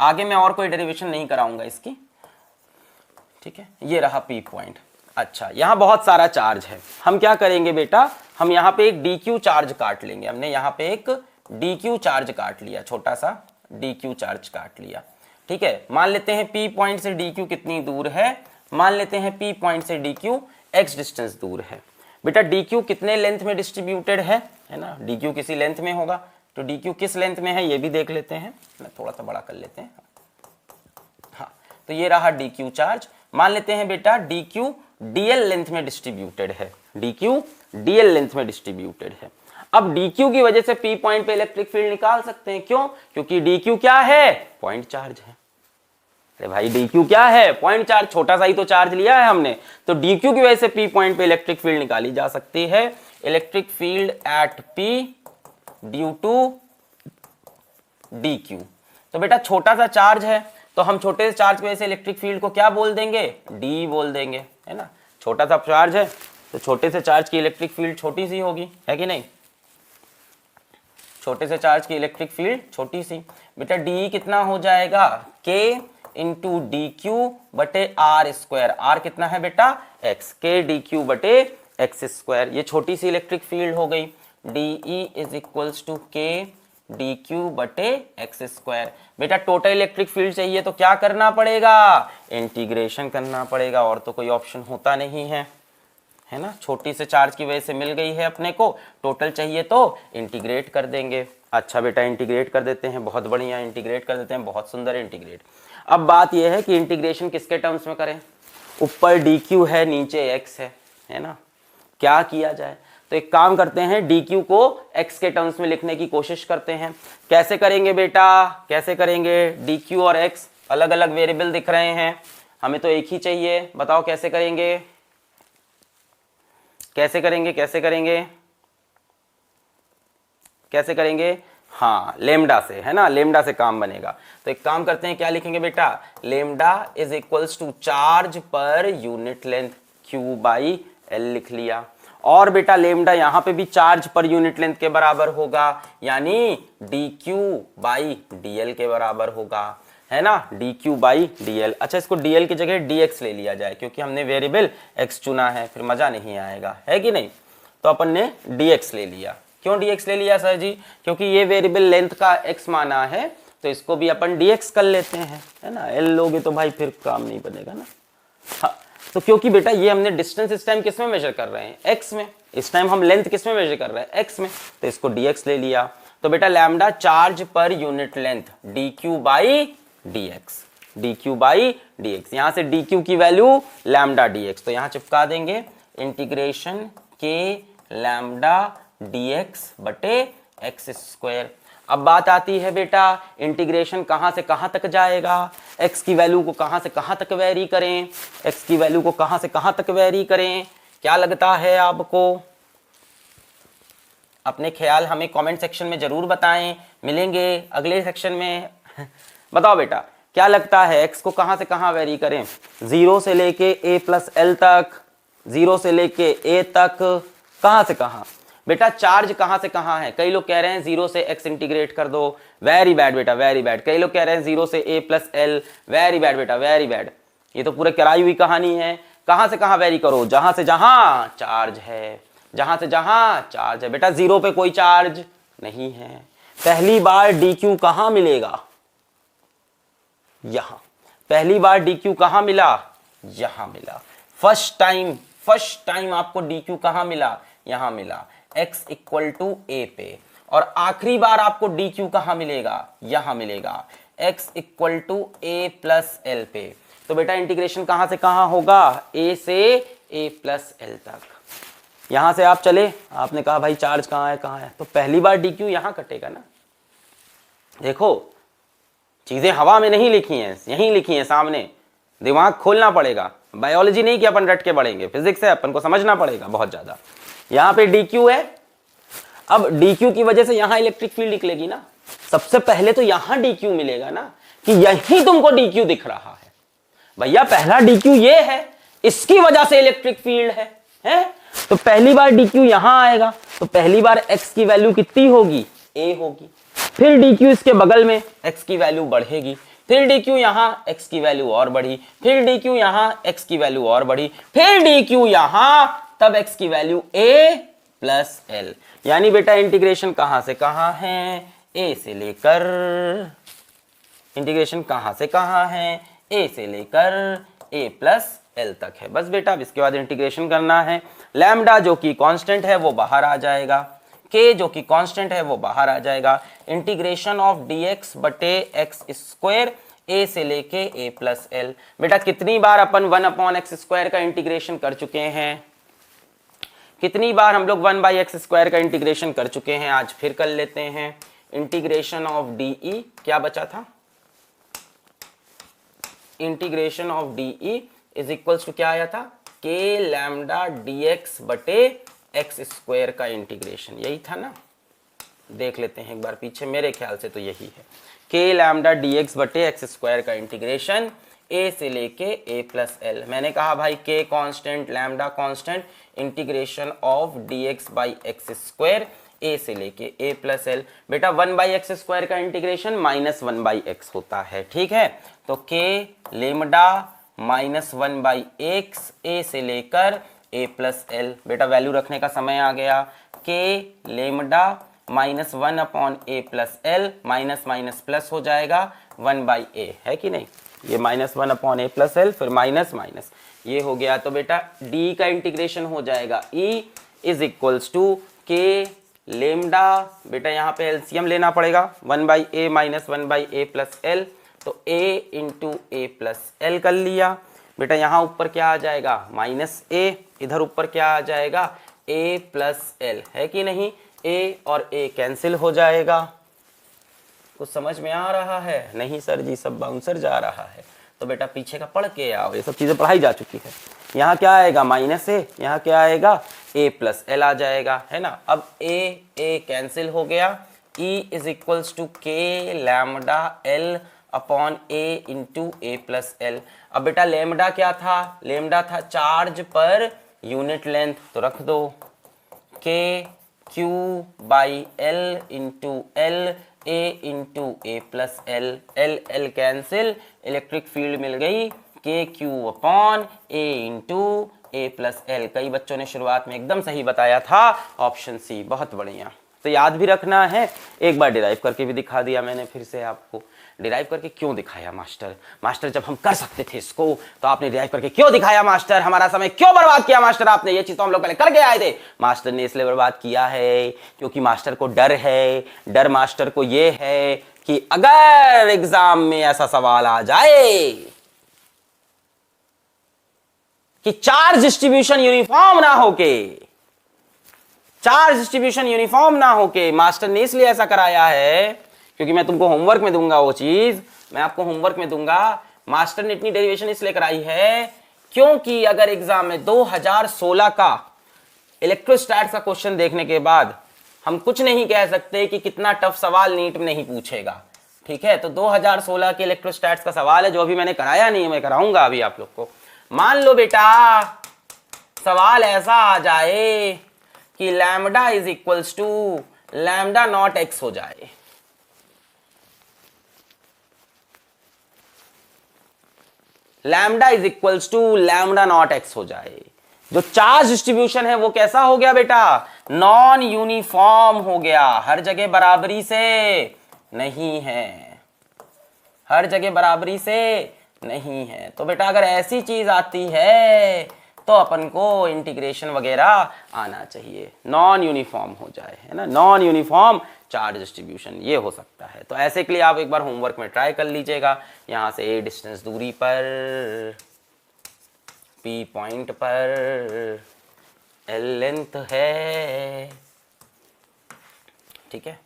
A: आगे मैं और कोई डेरिवेशन नहीं कराऊंगा इसकी, ठीक है। ये रहा पी पॉइंट। अच्छा यहाँ बहुत सारा चार्ज है, हम क्या करेंगे बेटा, हम यहाँ पे एक डी क्यू चार्ज काट लेंगे। हमने यहाँ पे एक डी क्यू चार्ज काट लिया, छोटा सा डी क्यू चार्ज काट लिया, ठीक है। मान लेते हैं पी पॉइंट से डी क्यू कितनी दूर है, मान लेते हैं पी पॉइंट से डी क्यू एक्स डिस्टेंस दूर है। बेटा डी क्यू कितने लेंथ में डिस्ट्रीब्यूटेड है ना, डी क्यू किसी लेंथ में होगा, तो डी क्यू किस लेंथ में है ये भी देख लेते हैं, थोड़ा सा बड़ा कर लेते हैं। हाँ तो ये रहा डी क्यू चार्ज। मान लेते हैं बेटा डी क्यू डीएल लेंथ में डिस्ट्रीब्यूटेड है, डी क्यू डीएल लेंथ में डिस्ट्रीब्यूटेड है। अब डी क्यू की वजह से पी पॉइंट पे इलेक्ट्रिक फील्ड निकाल सकते हैं, क्यों? क्योंकि डी क्यू क्या है, पॉइंट चार्ज है। अरे भाई डी क्यू क्या है, पॉइंट चार्ज, छोटा सा ही तो चार्ज लिया है हमने, तो डी क्यू की वजह से पी पॉइंट पे इलेक्ट्रिक फील्ड निकाली जा सकती है। Electric field at P due to D Q. तो बेटा छोटा सा चार्ज है, तो हम छोटे से चार्ज की वजह से इलेक्ट्रिक फील्ड को क्या बोल देंगे, डी बोल देंगे, है ना। छोटा सा चार्ज है तो छोटे से चार्ज की इलेक्ट्रिक फील्ड छोटी सी होगी, है कि नहीं, छोटे से चार्ज की इलेक्ट्रिक फील्ड छोटी सी। बेटा डी कितना हो जाएगा, के इंटू डी क्यू बटे आर स्क्वायर। आर कितना है बेटा, एक्स, के डी क्यू बटे एक्स स्क्वायर, ये छोटी सी इलेक्ट्रिक फील्ड हो गई। D E is equals to K D Q बटे एक्स स्क्वायर। बेटा टोटल इलेक्ट्रिक फील्ड चाहिए तो क्या करना पड़ेगा, इंटीग्रेशन करना पड़ेगा, और तो कोई ऑप्शन होता नहीं है, है ना। छोटी से चार्ज की वजह से मिल गई है अपने को, टोटल चाहिए तो इंटीग्रेट कर देंगे। अच्छा बेटा इंटीग्रेट कर देते हैं, बहुत बढ़िया, इंटीग्रेट कर देते हैं, बहुत सुंदर इंटीग्रेट। अब बात यह है कि इंटीग्रेशन किसके टर्म्स में करें, ऊपर डी क्यू है नीचे एक्स है ना, क्या किया जाए। तो एक काम करते हैं, डी क्यू को एक्स के टर्म्स में लिखने की कोशिश करते हैं। कैसे करेंगे बेटा, कैसे करेंगे, डी क्यू और एक्स अलग अलग वेरिएबल दिख रहे हैं, हमें तो एक ही चाहिए, बताओ कैसे करेंगे, कैसे करेंगे, कैसे करेंगे, कैसे करेंगे, हाँ लेमडा से, है ना, लेमडा से काम बनेगा। तो एक काम करते हैं, क्या लिखेंगे बेटा, lambda is equals to charge per unit length, Q by L लिख लिया। और बेटा लेमडा यहां पे भी चार्ज पर यूनिट लेंथ के बराबर होगा, यानी D Q by D L के बराबर होगा, है ना, D Q by D L. अच्छा इसको डी एल की जगह डी एक्स ले लिया जाए, क्योंकि हमने वेरिएबल एक्स चुना है, फिर मजा नहीं आएगा, है कि नहीं। तो अपन ने डी एक्स ले लिया। क्यों डी एक्स ले लिया सर जी, क्योंकि ये वेरिएबल लेंथ का एक्स माना है, तो इसको भी अपन डी एक्स कर लेते हैं, है ना। एल लोगे तो भाई फिर काम नहीं बनेगा ना। हाँ तो क्योंकि बेटा ये हमने डिस्टेंस इस टाइम किस में मेजर कर रहे हैं, एक्स में, इस टाइम हम लेंथ किस में मेजर कर रहे हैं, एक्स में, तो इसको डी एक्स ले लिया। तो बेटा lambda charge per unit length D Q by D x, D Q by D x, यहां से डी क्यू की वैल्यू लैम्डा डी एक्स, तो यहां चिपका देंगे इंटीग्रेशन के लैम्डा डी एक्स बटे एक्स स्क्वायर। अब बात आती है बेटा इंटीग्रेशन कहां से कहां तक जाएगा, x की वैल्यू को कहां से कहां तक वेरी करें, x की वैल्यू को कहां से कहां तक वेरी करें, क्या लगता है आपको, अपने ख्याल हमें कमेंट सेक्शन में जरूर बताएं, मिलेंगे अगले सेक्शन में। बताओ बेटा क्या लगता है, x को कहां से कहां वेरी करें, 0 से लेके a प्लस एल तक, 0 से लेके a तक, कहां से कहां बेटा, चार्ज कहां से कहां है। कई लोग कह रहे हैं 0 से x इंटीग्रेट कर दो, वेरी बैड बेटा, वेरी बैड। कई लोग कह रहे हैं 0 से a plus L, very bad बेटा, वेरी बैड। ये तो पूरे कराई हुई कहानी है। कहां से कहां वेरी करो, जहां से जहां चार्ज है, जहां से जहां चार्ज है। बेटा 0 पे कोई चार्ज नहीं है। पहली बार डी क्यू कहां मिलेगा, यहां। पहली बार डी क्यू कहां मिला, यहां मिला। फर्स्ट टाइम आपको डी क्यू कहां मिला, यहां मिला, x इक्वल टू ए पे। और आखिरी बार आपको डी क्यू कहां मिलेगा, यहां मिलेगा, x equal to a plus L पे। तो बेटा इंटीग्रेशन कहां से कहां होगा, a से a प्लस एल तक। यहां से आप चले, आपने कहा भाई चार्ज कहां है, तो पहली बार dq यहां कटेगा ना। देखो चीजें हवा में नहीं लिखी हैं, यहीं लिखी हैं सामने, दिमाग खोलना पड़ेगा। बायोलॉजी नहीं कि अपन रट के पढ़ेंगे, फिजिक्स है, अपन को समझना पड़ेगा बहुत ज्यादा। यहां पे dq है, अब dq की वजह से यहां इलेक्ट्रिक फील्ड निकलेगी ना। सबसे पहले तो यहां dq मिलेगा ना, कि यहीं तुमको dq दिख रहा है भैया, पहला dq ये है, इसकी वजह से इलेक्ट्रिक फील्ड है? तो पहली बार dq यहां आएगा, तो पहली बार x की वैल्यू कितनी होगी, a होगी। फिर dq इसके बगल में, x की वैल्यू बढ़ेगी। फिर dq यहां, x की वैल्यू और बढ़ी। फिर dq यहां, x की वैल्यू और बढ़ी। फिर dq यहां, तब x की वैल्यू a प्लस एल। यानी बेटा इंटीग्रेशन कहां से कहां है, a से लेकर, इंटीग्रेशन कहां से कहां है, a से लेकर a प्लस एल तक है। बस बेटा अब इसके बाद इंटीग्रेशन करना है। लैम्डा जो कि कांस्टेंट है वो बाहर आ जाएगा, k जो कि कांस्टेंट है वो बाहर आ जाएगा। इंटीग्रेशन ऑफ dx बटे एक्स स्क्वायर a से लेके a प्लस एल। बेटा कितनी बार अपन 1/x स्क्वायर का इंटीग्रेशन कर चुके हैं, कितनी बार हम लोग 1/x स्क्वायर का इंटीग्रेशन कर चुके हैं, आज फिर कर लेते हैं। इंटीग्रेशन ऑफ de क्या बचा था, integration of de is equals to क्या आया था, k लैम्डा dx बटे एक्स स्क्वायर का इंटीग्रेशन, यही था ना। देख लेते हैं एक बार पीछे, मेरे ख्याल से तो यही है, k लैम्डा dx बटे एक्स स्क्वायर का इंटीग्रेशन a से लेके a प्लस एल। मैंने कहा भाई k constant, lambda constant, integration of dx by x square a से लेके a प्लस एल। बेटा 1/x स्क्वायर का इंटीग्रेशन -1/x होता है, ठीक है। तो k लेमडा -1/x a से लेकर a प्लस एल। बेटा वैल्यू रखने का समय आ गया, k lambda -1/a plus L, minus minus plus हो जाएगा 1/a, है कि नहीं। ये -1/a प्लस एल, फिर माइनस माइनस, ये हो गया। तो बेटा d का इंटीग्रेशन हो जाएगा e is equals to k lambda, बेटा यहाँ पे एलसीएम लेना पड़ेगा, 1/a minus 1/a plus L, तो a into a plus L कर लिया। बेटा यहाँ ऊपर क्या आ जाएगा, -a, इधर ऊपर क्या आ जाएगा, a प्लस एल, है कि नहीं। a और a कैंसिल हो जाएगा। कुछ समझ में आ रहा है, नहीं सर जी सब बाउंसर जा रहा है, तो बेटा पीछे का पढ़ के आओ, ये सब चीजें पढ़ाई जा चुकी है। यहाँ क्या आएगा, -a, यहाँ क्या आएगा, a प्लस एल आ जाएगा, है ना। अब a कैंसिल हो गया, e is equals to k lambda l upon a into a plus L. अब बेटा लेमडा क्या था, लेमडा था चार्ज पर यूनिट लेंथ, तो रख दो k q बाई L into L, a into a plus L, L L cancel, electric field मिल गई k q upon a into a plus L. कई बच्चों ने शुरुआत में एकदम सही बताया था, ऑप्शन सी, बहुत बढ़िया। तो याद भी रखना है, एक बार डिराइव करके भी दिखा दिया मैंने फिर से आपको। डिराइव करके क्यों दिखाया मास्टर, मास्टर जब हम कर सकते थे इसको तो आपने डिराइव करके क्यों दिखाया मास्टर, हमारा समय क्यों बर्बाद किया मास्टर आपने, ये चीज तो हम लोग पहले करके आए थे। मास्टर ने इसलिए बर्बाद किया है क्योंकि मास्टर को डर है, डर मास्टर को ये है कि अगर एग्जाम में ऐसा सवाल आ जाए कि चार्ज डिस्ट्रीब्यूशन यूनिफॉर्म ना होके, चार्ज डिस्ट्रीब्यूशन यूनिफॉर्म ना होके, मास्टर ने इसलिए ऐसा कराया है क्योंकि मैं तुमको होमवर्क में दूंगा, वो चीज मैं आपको होमवर्क में दूंगा। मास्टर ने इतनी डेरिवेशन इसलिए कराई है क्योंकि अगर एग्जाम में 2016 का इलेक्ट्रोस्टैट्स का क्वेश्चन देखने के बाद हम कुछ नहीं कह सकते कि कितना टफ सवाल नीट में नहीं पूछेगा, ठीक है। तो 2016 के इलेक्ट्रोस्टैट्स का सवाल है जो अभी मैंने कराया नहीं है, मैं कराऊंगा अभी आप लोग को। मान लो बेटा सवाल ऐसा आ जाए कि lambda is equals to lambda not X हो जाए, lambda is equals to lambda not X हो जाए। जो चार्ज डिस्ट्रीब्यूशन है वो कैसा हो गया बेटा, नॉन यूनिफॉर्म हो गया, हर जगह बराबरी से नहीं है, हर जगह बराबरी से नहीं है। तो बेटा अगर ऐसी चीज आती है तो अपन को इंटीग्रेशन वगैरह आना चाहिए, नॉन यूनिफॉर्म हो जाए, है ना। नॉन यूनिफॉर्म चार्ज डिस्ट्रीब्यूशन, ये हो सकता है। तो ऐसे के लिए आप एक बार होमवर्क में ट्राई कर लीजिएगा। यहाँ से ए डिस्टेंस दूरी पर, पी पॉइंट पर, एल लेंथ है, ठीक है,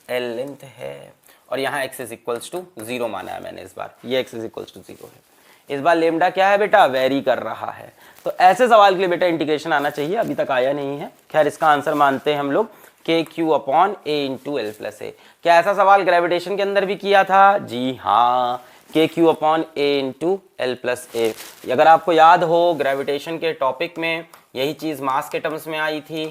A: एल लेंथ है, और यहाँ x इज इक्वल्स टू 0 माना है मैंने इस बार, ये x इज इक्वल्स टू 0 है। इस बार लेमडा क्या है बेटा, वेरी कर रहा है। तो ऐसे सवाल के लिए बेटा इंटीग्रेशन आना चाहिए, अभी तक आया नहीं है। खैर इसका आंसर मानते हैं हम लोग के क्यू अपॉन ए इंटू एल प्लस ए। क्या ऐसा सवाल ग्रेविटेशन के अंदर भी किया था? जी हाँ, के क्यू अपॉन ए इंटू एल प्लस ए। अगर आपको याद हो ग्रेविटेशन के टॉपिक में यही चीज मास के टर्म्स में आई थी,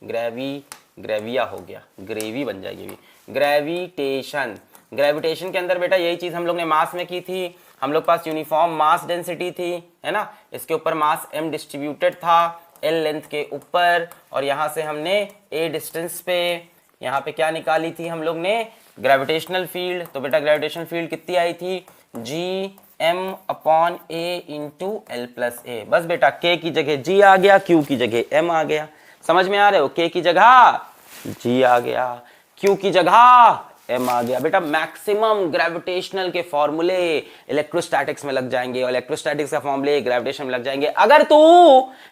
A: ग्रेविया हो गया, ग्रेवी बन जाएगी भी, ग्रेविटेशन। ग्रेविटेशन के अंदर बेटा यही चीज हम लोग ने मास में की थी। हम लोग पास यूनिफॉर्म मास डेंसिटी थी, है ना, इसके ऊपर मास m डिस्ट्रीब्यूटेड था l लेंथ के ऊपर, और यहाँ से हमने a डिस्टेंस पे यहाँ पे क्या निकाली थी हम लोग ने, ग्रेविटेशनल फील्ड। तो बेटा ग्रेविटेशनल फील्ड कितनी आई थी, g m upon a into L plus A. बस बेटा k की जगह g आ गया, q की जगह m आ गया। समझ में आ रहे हो, k की जगह g आ गया, q की जगह m आ गया। बेटा मैक्सिमम ग्रेविटेशनल के फॉर्मूले इलेक्ट्रोस्टैटिक्स में लग जाएंगे, और इलेक्ट्रोस्टैटिक्स का फॉर्मूले ग्रेविटेशन में लग जाएंगे अगर तू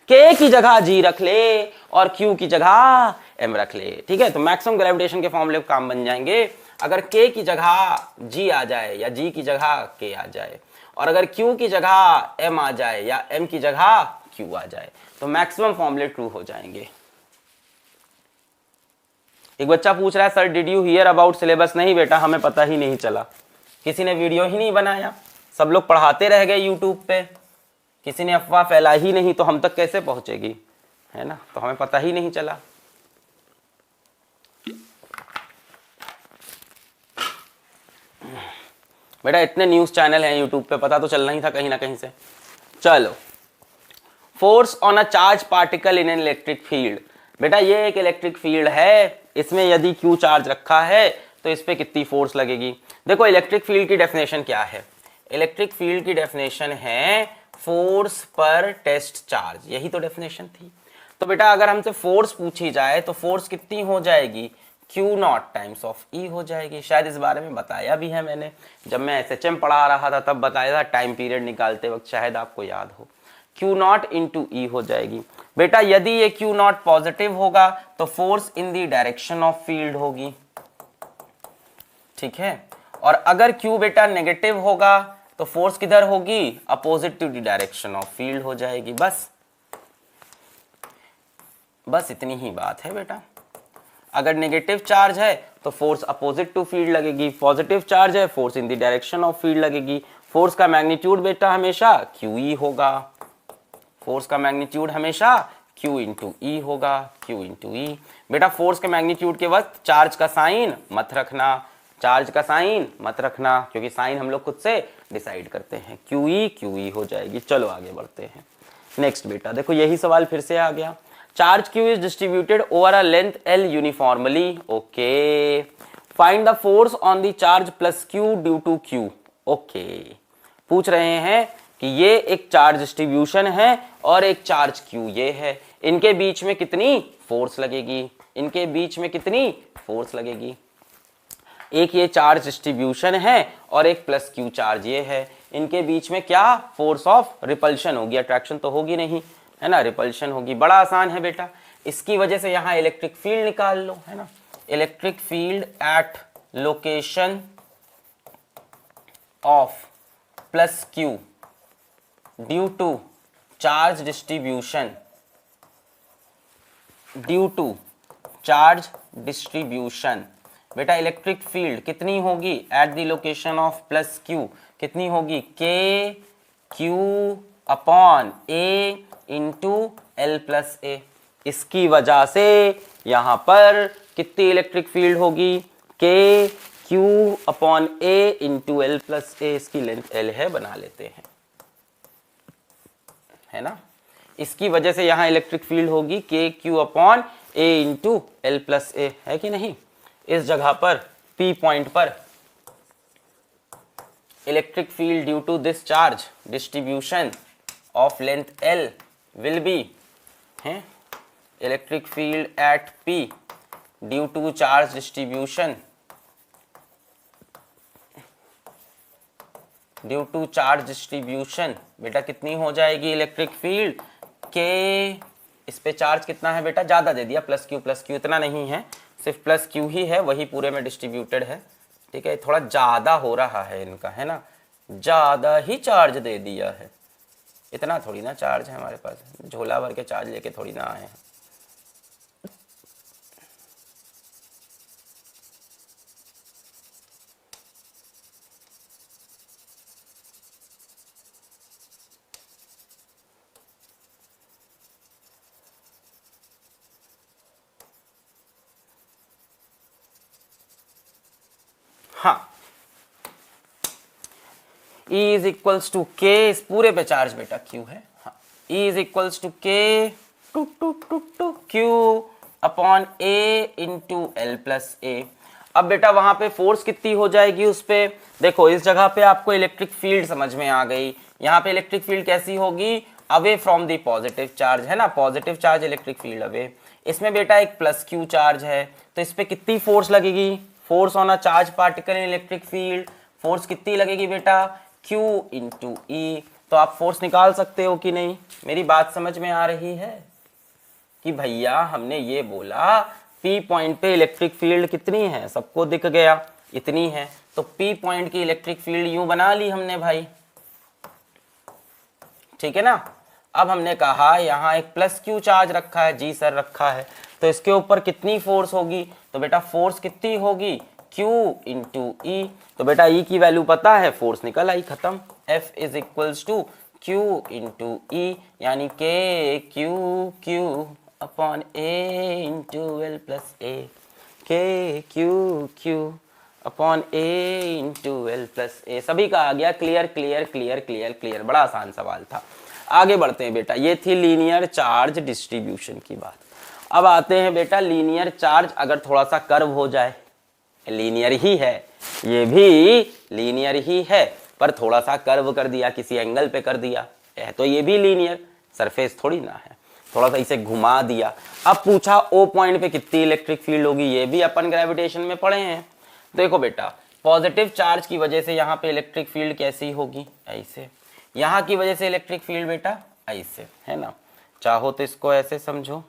A: k की जगह g रख ले और q की जगह m रख ले, ठीक है। तो मैक्सिमम ग्रेविटेशन के फॉर्मूले काम बन जाएंगे अगर k की जगह g आ जाए या g की जगह k आ जाए, और अगर q की जगह m आ जाए या m की जगह q आ जाए, तो मैक्सिमम फॉर्मूले ट्रू हो जाएंगे। एक बच्चा पूछ रहा है sir did you here about syllabus? नहीं बेटा, हमें पता ही नहीं चला, किसी ने वीडियो ही नहीं बनाया, सब लोग पढ़ाते रह गए यूट्यूब पे, किसी ने अफवाह फैला ही नहीं, तो हम तक कैसे पहुंचेगी, है ना। तो हमें पता ही नहीं चला। बेटा इतने न्यूज चैनल हैं यूट्यूब पे, पता तो चलना ही था कहीं ना कहीं से। चलो, force on a charge particle in an electric field. बेटा ये एक इलेक्ट्रिक फील्ड है, इसमें यदि Q चार्ज रखा है तो इस पे कितनी फोर्स लगेगी। देखो इलेक्ट्रिक फील्ड की डेफिनेशन क्या है, इलेक्ट्रिक फील्ड की डेफिनेशन है फोर्स पर टेस्ट चार्ज, यही तो डेफिनेशन थी। तो बेटा अगर हमसे फोर्स पूछी जाए तो फोर्स कितनी हो जाएगी, Q0 टाइम्स ऑफ E हो जाएगी। शायद इस बारे में बताया भी है मैंने, जब मैं SHM पढ़ा रहा था तब बताया था, टाइम पीरियड निकालते वक्त, शायद आपको याद हो। Q0 इंटू E हो जाएगी। बेटा यदि ये Q0 पॉजिटिव होगा तो force in the direction of field होगी, ठीक है, और अगर Q बेटा नेगेटिव होगा तो फोर्स किधर होगी, opposite to the direction of field हो जाएगी। बस इतनी ही बात है बेटा। अगर नेगेटिव चार्ज है तो फोर्स अपोजिट टू फील्ड लगेगी, पॉजिटिव चार्ज है force in the direction of field लगेगी। फोर्स का मैग्नीट्यूड बेटा हमेशा QE होगा, फोर्स का मैग्नीट्यूड हमेशा Q इंटू E होगा, Q इंटू E। बेटा फोर्स के मैग्नीट्यूड के वक्त चार्ज का साइन मत रखना, चार्ज का साइन मत रखना, क्योंकि साइन हम लोग खुद से डिसाइड करते हैं। QE हो जाएगी। चलो आगे बढ़ते हैं। नेक्स्ट बेटा देखो यही सवाल फिर से आ गया। Charge Q is distributed over a length L uniformly, okay, find the force on the charge plus Q due to Q। Okay, पूछ रहे हैं कि ये एक चार्ज डिस्ट्रीब्यूशन है और एक चार्ज Q ये है, इनके बीच में कितनी फोर्स लगेगी, इनके बीच में कितनी फोर्स लगेगी। एक ये चार्ज डिस्ट्रीब्यूशन है और एक प्लस Q चार्ज ये है, इनके बीच में क्या फोर्स ऑफ रिपल्शन होगी, अट्रैक्शन तो होगी नहीं, है ना, रिपल्शन होगी। बड़ा आसान है बेटा, इसकी वजह से यहां इलेक्ट्रिक फील्ड निकाल लो, है ना, electric field at location of plus Q due to charge distribution, due to charge distribution. बेटा इलेक्ट्रिक फील्ड कितनी होगी at the location of plus Q, कितनी होगी, K Q upon A into L plus A. इसकी वजह से यहां पर कितनी इलेक्ट्रिक फील्ड होगी, K Q upon A into L plus A. इसकी लेंथ L है, बना लेते हैं, है ना। इसकी वजह से यहां इलेक्ट्रिक फील्ड होगी K Q upon A into L plus A, है कि नहीं। इस जगह पर P पॉइंट पर electric field due to this charge distribution of length L will be electric field at P due to charge distribution, due to charge distribution बेटा कितनी हो जाएगी इलेक्ट्रिक फील्ड के, इस पे चार्ज कितना है बेटा, ज्यादा दे दिया, प्लस क्यू इतना नहीं है, सिर्फ प्लस क्यू ही है, वही पूरे में डिस्ट्रीब्यूटेड है, ठीक है, थोड़ा ज्यादा हो रहा है इनका, है ना, ज्यादा ही चार्ज दे दिया है, इतना थोड़ी ना चार्ज है हमारे पास, झोला भर के चार्ज लेके थोड़ी ना आए हैं। हाँ, E इज इक्वल्स टू के, इस पूरे पे चार्ज बेटा Q है, हाँ, E is equals to K to Q upon A into L plus A। अब बेटा वहां पे फोर्स कितनी हो जाएगी उस पे, देखो इस जगह पे आपको इलेक्ट्रिक फील्ड समझ में आ गई, यहाँ पे इलेक्ट्रिक फील्ड कैसी होगी, away from the positive charge, है ना, positive charge electric field away, इसमें बेटा एक प्लस Q चार्ज है, तो इस पे कितनी फोर्स लगेगी, force on a charge particle in electric field, force कितनी लगेगी बेटा Q इंटू E। तो आप फोर्स निकाल सकते हो कि नहीं, मेरी बात समझ में आ रही है कि भैया हमने ये बोला P पॉइंट पे इलेक्ट्रिक फील्ड कितनी है, सबको दिख गया इतनी है, तो P पॉइंट की इलेक्ट्रिक फील्ड यूं बना ली हमने भाई, ठीक है ना। अब हमने कहा यहाँ एक प्लस Q चार्ज रखा है, जी सर रखा है, तो इसके ऊपर कितनी फोर्स होगी, तो बेटा फोर्स कितनी होगी Q इंटू E, तो बेटा E की वैल्यू पता है, फोर्स निकल आई, खत्म, F is equals to Q into E, यानी K Q upon A into L plus A, K Q upon A into L plus A। सभी का आ गया clear clear clear clear clear, बड़ा आसान सवाल था। आगे बढ़ते हैं बेटा, ये थी लीनियर चार्ज डिस्ट्रीब्यूशन की बात। अब आते हैं बेटा लीनियर चार्ज अगर थोड़ा सा कर्व हो जाए, लीनियर ही है, ये भी लीनियर ही है, पर थोड़ा सा कर्व कर दिया, किसी एंगल पे कर दिया है, तो ये भी लीनियर सरफेस थोड़ी ना है, थोड़ा सा इसे घुमा दिया। अब पूछा O पॉइंट पे कितनी इलेक्ट्रिक फील्ड होगी, ये भी अपन ग्रेविटेशन में पढ़े हैं। देखो बेटा पॉजिटिव चार्ज की वजह से यहाँ पे इलेक्ट्रिक फील्ड कैसी होगी, ऐसे, यहाँ की वजह से इलेक्ट्रिक फील्ड बेटा ऐसे, है ना। चाहो तो इसको ऐसे समझो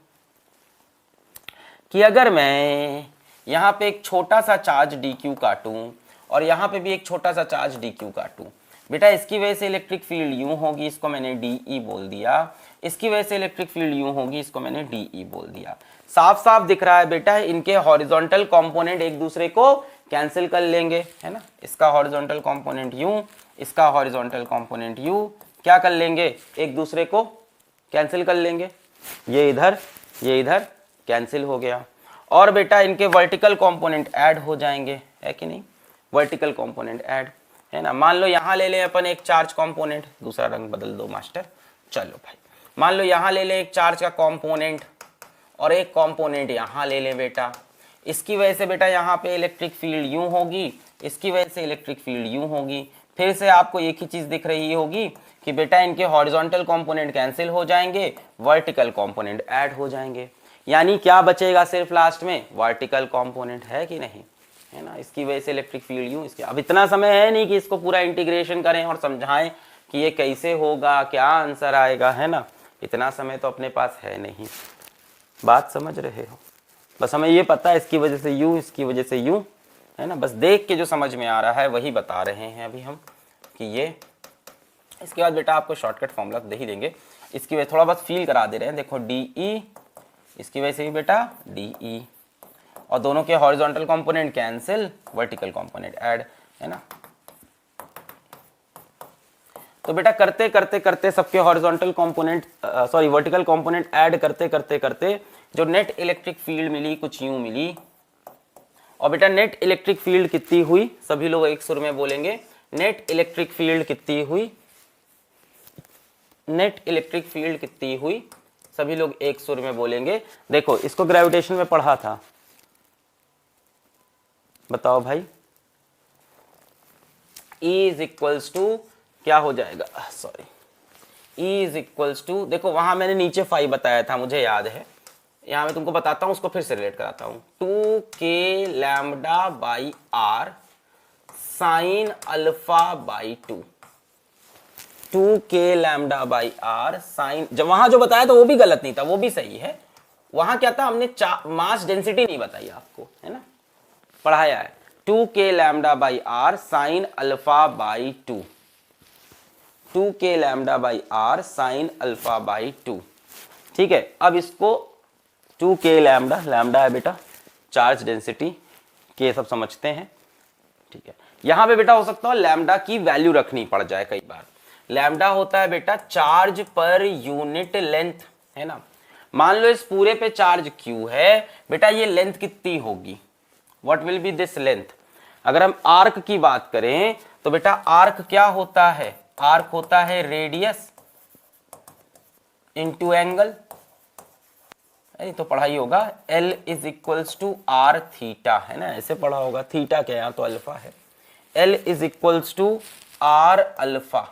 A: कि अगर मैं यहाँ पे एक छोटा सा चार्ज dq काटूं और यहाँ पे भी एक छोटा सा चार्ज dq काटूं, बेटा इसकी वजह से इलेक्ट्रिक फील्ड यूं होगी, इसको मैंने de बोल दिया, इसकी वजह से इलेक्ट्रिक फील्ड यूं होगी, इसको मैंने de बोल दिया। साफ साफ दिख रहा है बेटा, इनके हॉरिजॉन्टल कंपोनेंट एक दूसरे को कैंसिल कर लेंगे, है ना, इसका हॉरिजॉन्टल कंपोनेंट यूं, इसका हॉरिजॉन्टल कंपोनेंट यूं, क्या कर लेंगे, एक दूसरे को कैंसिल कर लेंगे, ये इधर कैंसिल हो गया। और बेटा इनके वर्टिकल कंपोनेंट ऐड हो जाएंगे, है कि नहीं, वर्टिकल कंपोनेंट ऐड, है ना। मान लो यहाँ ले लें अपन एक चार्ज कंपोनेंट, दूसरा रंग बदल दो मास्टर, चलो भाई, मान लो यहाँ ले लें एक चार्ज का कंपोनेंट और एक कंपोनेंट यहाँ ले लें बेटा, इसकी वजह से बेटा यहाँ पे इलेक्ट्रिक फील्ड यूं होगी, इसकी वजह से इलेक्ट्रिक फील्ड यूं होगी। फिर से आपको एक ही चीज दिख रही होगी कि बेटा इनके हॉरिजॉन्टल कंपोनेंट कैंसिल हो जाएंगे, वर्टिकल कंपोनेंट ऐड हो जाएंगे, यानी क्या बचेगा सिर्फ लास्ट में, वर्टिकल कंपोनेंट, है कि नहीं, है ना। इसकी वजह से इलेक्ट्रिक फील्ड यूं, इसके अब इतना समय है नहीं कि इसको पूरा इंटीग्रेशन करें और समझाएं कि ये कैसे होगा, क्या आंसर आएगा, है ना, इतना समय तो अपने पास है नहीं। बात समझ रहे हो, बस हमें ये पता है इसकी वजह से यूं, इसकी वजह से यूं, है ना, बस देख के जो समझ में आ रहा है वही बता रहे हैं अभी हम कि ये। इसके बाद बेटा आपको शॉर्टकट फॉर्मूला दे ही देंगे, इसकी वजह थोड़ा बस फील करा दे रहे हैं, देखो DE, इसकी वजह से भी बेटा DE, और दोनों के horizontal component cancel, vertical component add, है ना। तो बेटा करते करते करते सबके horizontal component vertical component add करते करते करते जो नेट इलेक्ट्रिक फील्ड मिली कुछ यूं मिली। और बेटा नेट इलेक्ट्रिक फील्ड कितनी हुई, सभी लोग एक सुर में बोलेंगे, नेट इलेक्ट्रिक फील्ड कितनी हुई, नेट इलेक्ट्रिक फील्ड कितनी हुई, सभी लोग एक सुर में बोलेंगे। देखो इसको ग्रेविटेशन में पढ़ा था, बताओ भाई, E इज इक्वल्स टू क्या हो जाएगा, sorry, E is equals to, देखो वहां मैंने नीचे फाई बताया था, मुझे याद है, यहां मैं तुमको बताता हूं, उसको फिर से रिलेट कराता हूं। 2k lambda by R sine alpha by 2, 2k lambda by R sine, जब वहां जो बताया था वो भी गलत नहीं था, वो भी सही है। वहां क्या था, हमने मास डेंसिटी नहीं बताई आपको, है ना, पढ़ाया है। 2k lambda by R sine alpha by 2, 2k lambda by R sine alpha by 2। ठीक है, अब इसको 2k लैम्डा, लैम्डा है बेटा चार्ज डेंसिटी, के सब समझते हैं। ठीक है, यहां पे बेटा हो सकता है लैम्डा की वैल्यू रखनी पड़ जाए कई बार। लैम्डा होता है बेटा चार्ज पर यूनिट लेंथ, है ना। मान लो इस पूरे पे चार्ज q है बेटा, ये लेंथ कितनी होगी, what will B this length. अगर हम आर्क की बात करें तो बेटा आर्क क्या होता है, आर्क होता है रेडियस इंटू एंगल, तो पढ़ाई होगा L is equals to R theta, है ना, ऐसे पढ़ा होगा, थीटा क्या यहाँ तो अल्फा है, L is equals to R alpha,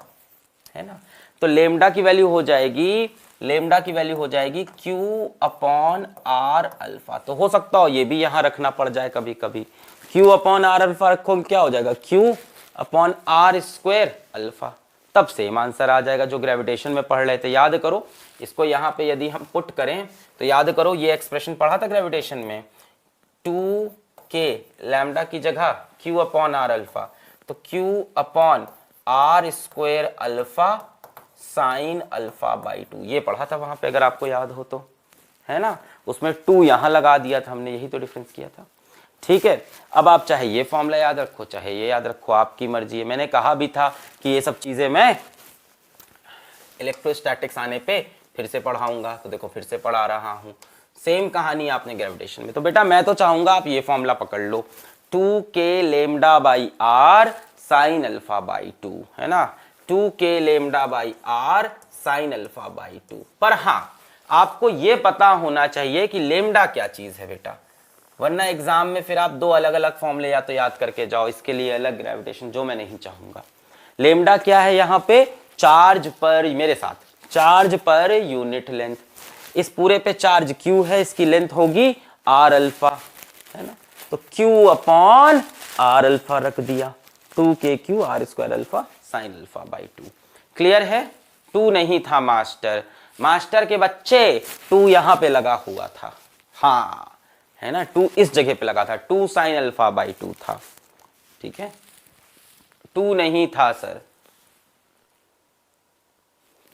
A: है ना। तो लेमडा की वैल्यू हो जाएगी, लेमडा की वैल्यू हो जाएगी Q अपॉन आर अल्फा। तो हो सकता हो ये भी यहां रखना पड़ जाए कभी कभी, Q अपॉन आर अल्फा रखो, क्या हो जाएगा Q upon R square alpha, तब सेम आंसर आ जाएगा जो ग्रेविटेशन में पढ़ रहे थे। याद करो इसको, यहां पे यदि हम पुट करें तो याद करो ये एक्सप्रेशन पढ़ा था ग्रेविटेशन में, 2k लैम्डा की जगह Q अपॉन आर अल्फा, तो Q upon R square alpha sine alpha by 2, ये पढ़ा था वहां पे अगर आपको याद हो तो, है ना। उसमें 2 यहां लगा दिया था हमने, यही तो डिफरेंस किया था। ठीक है, अब आप चाहे ये फॉर्मूला याद रखो चाहे ये याद रखो, आपकी मर्जी है। मैंने कहा भी था कि ये सब चीजें मैं इलेक्ट्रोस्टैटिक्स आने पे फिर से पढ़ाऊंगा, तो देखो फिर से पढ़ा रहा हूं। सेम कहानी आपने ग्रेविटेशन में, तो बेटा मैं तो चाहूंगा आप ये फॉर्मूला पकड़ लो, 2k lambda by R sine alpha by 2, है ना, 2k lambda by R sine alpha by 2। पर हाँ आपको ये पता होना चाहिए कि लेमडा क्या चीज है बेटा, वरना एग्जाम में फिर आप दो अलग अलग फॉर्मूले या तो याद करके जाओ, इसके लिए अलग ग्रेविटेशन, जो मैं नहीं चाहूंगा। लेमडा क्या है यहाँ पे, चार्ज पर, मेरे साथ, चार्ज पर यूनिट लेंथ। इस पूरे पे चार्ज q है, इसकी लेंथ होगी r अल्फा, है ना, तो q अपॉन r अल्फा रख दिया, 2kq r square alpha sine alpha by 2। Clear है, 2 नहीं था मास्टर, मास्टर के बच्चे 2 यहां पे लगा हुआ था, हाँ, है ना, 2 इस जगह पे लगा था, 2 साइन अल्फा बाई 2 था। ठीक है, 2 नहीं था सर,